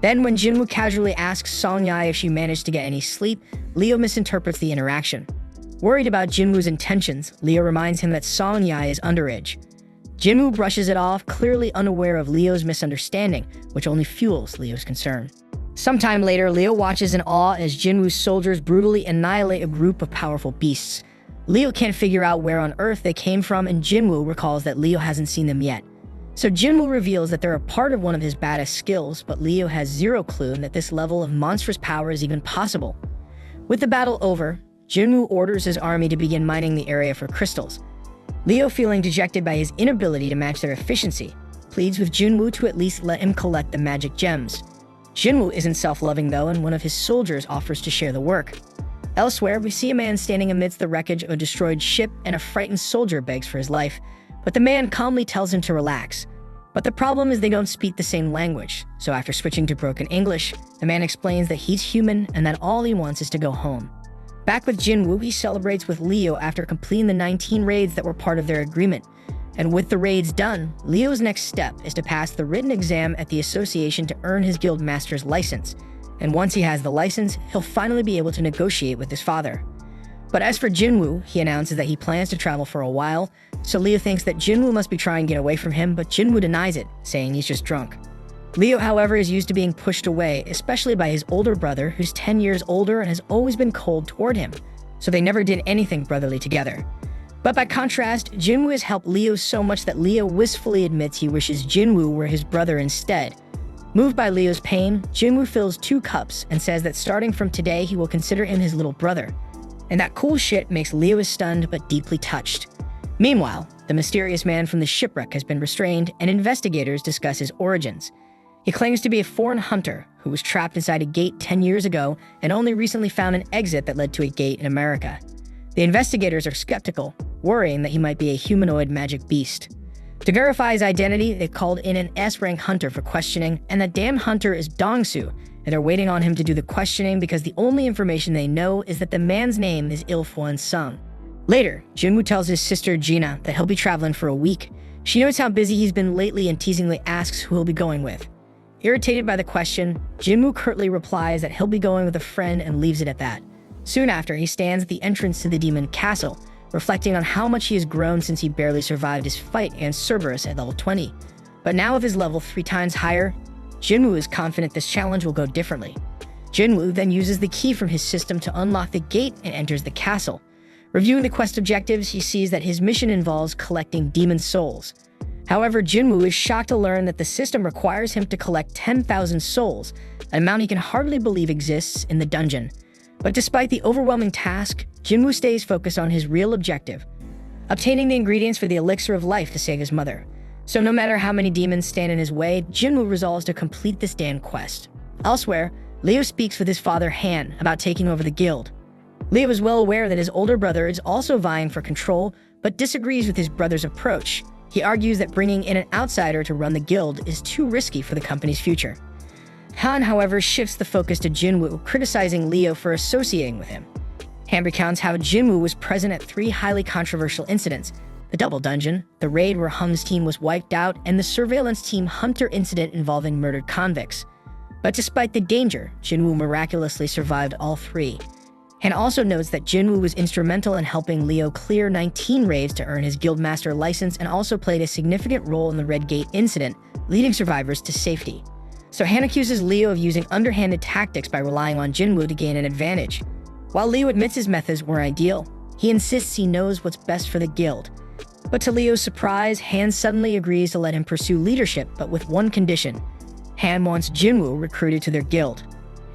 Then when Jinwoo casually asks Song-yi if she managed to get any sleep, Leo misinterprets the interaction. Worried about Jinwoo's intentions, Leo reminds him that Song-yi is underage. Jinwoo brushes it off, clearly unaware of Leo's misunderstanding, which only fuels Leo's concern. Sometime later, Leo watches in awe as Jinwoo's soldiers brutally annihilate a group of powerful beasts. Leo can't figure out where on earth they came from, and Jinwoo recalls that Leo hasn't seen them yet. So Jinwoo reveals that they're a part of one of his baddest skills, but Leo has zero clue that this level of monstrous power is even possible. With the battle over, Jinwoo orders his army to begin mining the area for crystals. Leo, feeling dejected by his inability to match their efficiency, pleads with Jinwoo to at least let him collect the magic gems. Jinwoo isn't self-loving though, and one of his soldiers offers to share the work. Elsewhere, we see a man standing amidst the wreckage of a destroyed ship, and a frightened soldier begs for his life, but the man calmly tells him to relax. But the problem is they don't speak the same language, so after switching to broken English, the man explains that he's human and that all he wants is to go home. Back with Jinwoo, he celebrates with Leo after completing the 19 raids that were part of their agreement. And with the raids done, Leo's next step is to pass the written exam at the association to earn his guild master's license. And once he has the license, he'll finally be able to negotiate with his father. But as for Jinwoo, he announces that he plans to travel for a while, so Leo thinks that Jinwoo must be trying to get away from him, but Jinwoo denies it, saying he's just drunk. Leo, however, is used to being pushed away, especially by his older brother, who's 10 years older and has always been cold toward him, so they never did anything brotherly together. But by contrast, Jinwoo has helped Leo so much that Leo wistfully admits he wishes Jinwoo were his brother instead. Moved by Leo's pain, Jinwoo fills 2 cups and says that starting from today he will consider him his little brother. And that cool shit makes Leo stunned but deeply touched. Meanwhile, the mysterious man from the shipwreck has been restrained and investigators discuss his origins. He claims to be a foreign hunter who was trapped inside a gate 10 years ago and only recently found an exit that led to a gate in America. The investigators are skeptical, worrying that he might be a humanoid magic beast. To verify his identity, they called in an S-rank hunter for questioning, and the damn hunter is Dongsu, and they're waiting on him to do the questioning because the only information they know is that the man's name is Jinwoo Sung. Later, Jinwoo tells his sister Gina that he'll be traveling for a week. She knows how busy he's been lately and teasingly asks who he'll be going with. Irritated by the question, Jinwoo curtly replies that he'll be going with a friend and leaves it at that. Soon after, he stands at the entrance to the demon castle, reflecting on how much he has grown since he barely survived his fight against Cerberus at level 20. But now with his level 3 times higher, Jinwoo is confident this challenge will go differently. Jinwoo then uses the key from his system to unlock the gate and enters the castle. Reviewing the quest objectives, he sees that his mission involves collecting demon souls. However, Jinwoo is shocked to learn that the system requires him to collect 10,000 souls, an amount he can hardly believe exists in the dungeon. But despite the overwhelming task, Jinwoo stays focused on his real objective, obtaining the ingredients for the elixir of life to save his mother. So no matter how many demons stand in his way, Jinwoo resolves to complete this damn quest. Elsewhere, Leo speaks with his father Han about taking over the guild. Leo is well aware that his older brother is also vying for control, but disagrees with his brother's approach. He argues that bringing in an outsider to run the guild is too risky for the company's future. Han, however, shifts the focus to Jinwoo, criticizing Leo for associating with him. Han recounts how Jinwoo was present at 3 highly controversial incidents: the double dungeon, the raid where Hum's team was wiped out, and the surveillance team Hunter incident involving murdered convicts. But despite the danger, Jinwoo miraculously survived all 3. Han also notes that Jinwoo was instrumental in helping Leo clear 19 raids to earn his guildmaster license and also played a significant role in the Red Gate incident, leading survivors to safety. So Han accuses Leo of using underhanded tactics by relying on Jinwoo to gain an advantage. While Leo admits his methods were ideal, he insists he knows what's best for the guild. But to Leo's surprise, Han suddenly agrees to let him pursue leadership, but with one condition. Han wants Jinwoo recruited to their guild.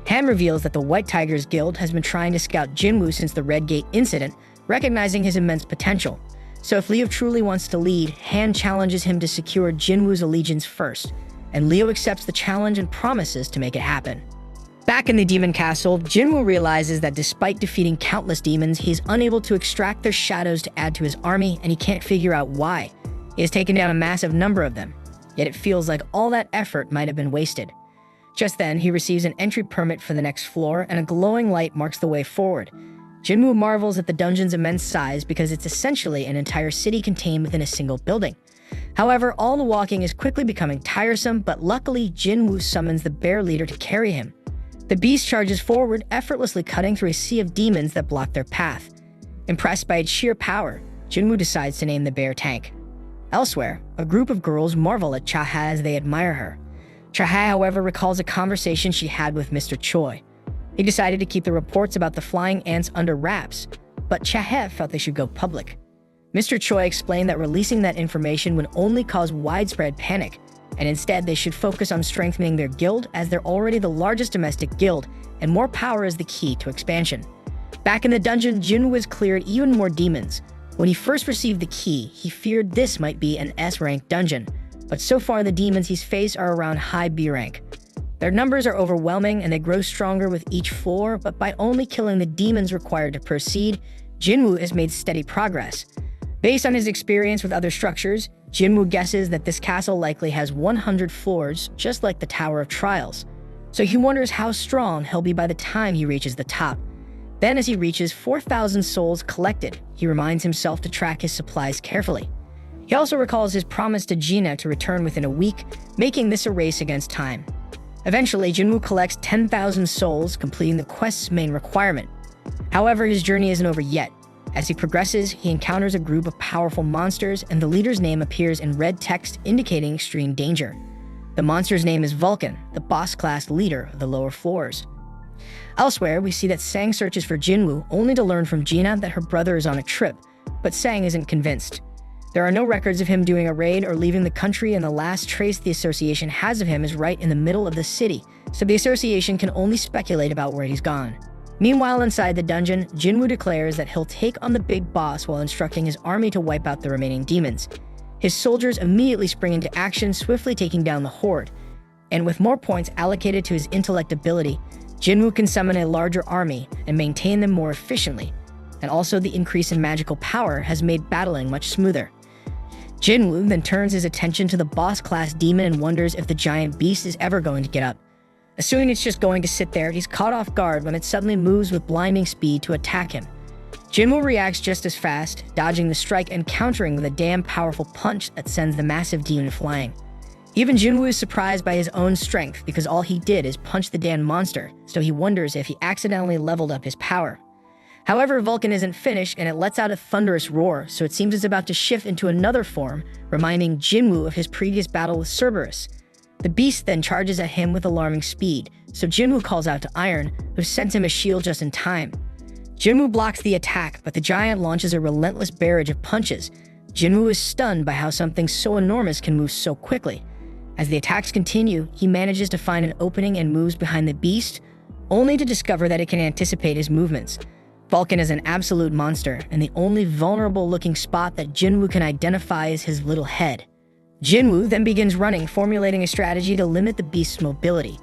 Han reveals that the White Tigers Guild has been trying to scout Jinwoo since the Red Gate incident, recognizing his immense potential. So if Leo truly wants to lead, Han challenges him to secure Jinwoo's allegiance first, and Leo accepts the challenge and promises to make it happen. Back in the demon castle, Jinwoo realizes that despite defeating countless demons, he is unable to extract their shadows to add to his army, and he can't figure out why. He has taken down a massive number of them, yet it feels like all that effort might have been wasted. Just then, he receives an entry permit for the next floor, and a glowing light marks the way forward. Jinwoo marvels at the dungeon's immense size because it's essentially an entire city contained within a single building. However, all the walking is quickly becoming tiresome, but luckily Jinwoo summons the bear leader to carry him. The beast charges forward, effortlessly cutting through a sea of demons that block their path. Impressed by its sheer power, Jinwoo decides to name the bear Tank. Elsewhere, a group of girls marvel at Chaha as they admire her. Chaha, however, recalls a conversation she had with Mr. Choi. He decided to keep the reports about the flying ants under wraps, but Chaha felt they should go public. Mr. Choi explained that releasing that information would only cause widespread panic, and instead they should focus on strengthening their guild as they're already the largest domestic guild, and more power is the key to expansion. Back in the dungeon, Jinwoo has cleared even more demons. When he first received the key, he feared this might be an S-rank dungeon, but so far the demons he's faced are around high B rank. Their numbers are overwhelming and they grow stronger with each floor, but by only killing the demons required to proceed, Jinwoo has made steady progress. Based on his experience with other structures, Jinwoo guesses that this castle likely has 100 floors, just like the Tower of Trials. So he wonders how strong he'll be by the time he reaches the top. Then as he reaches 4,000 souls collected, he reminds himself to track his supplies carefully. He also recalls his promise to Gina to return within a week, making this a race against time. Eventually, Jinwoo collects 10,000 souls, completing the quest's main requirement. However, his journey isn't over yet. As he progresses, he encounters a group of powerful monsters, and the leader's name appears in red text indicating extreme danger. The monster's name is Vulcan, the boss-class leader of the lower floors. Elsewhere, we see that Sang searches for Jinwoo, only to learn from Gina that her brother is on a trip, but Sang isn't convinced. There are no records of him doing a raid or leaving the country, and the last trace the association has of him is right in the middle of the city, so the association can only speculate about where he's gone. Meanwhile, inside the dungeon, Jinwoo declares that he'll take on the big boss while instructing his army to wipe out the remaining demons. His soldiers immediately spring into action, swiftly taking down the horde. And with more points allocated to his intellect ability, Jinwoo can summon a larger army and maintain them more efficiently. And also the increase in magical power has made battling much smoother. Jinwoo then turns his attention to the boss-class demon and wonders if the giant beast is ever going to get up. Assuming it's just going to sit there, he's caught off guard when it suddenly moves with blinding speed to attack him. Jinwoo reacts just as fast, dodging the strike and countering with a damn powerful punch that sends the massive demon flying. Even Jinwoo is surprised by his own strength because all he did is punch the damn monster, so he wonders if he accidentally leveled up his power. However, Vulcan isn't finished and it lets out a thunderous roar, so it seems it's about to shift into another form, reminding Jinwoo of his previous battle with Cerberus. The beast then charges at him with alarming speed, so Jinwoo calls out to Iron, who sends him a shield just in time. Jinwoo blocks the attack, but the giant launches a relentless barrage of punches. Jinwoo is stunned by how something so enormous can move so quickly. As the attacks continue, he manages to find an opening and moves behind the beast, only to discover that it can anticipate his movements. Vulcan is an absolute monster, and the only vulnerable-looking spot that Jinwoo can identify is his little head. Jinwoo then begins running, formulating a strategy to limit the beast's mobility.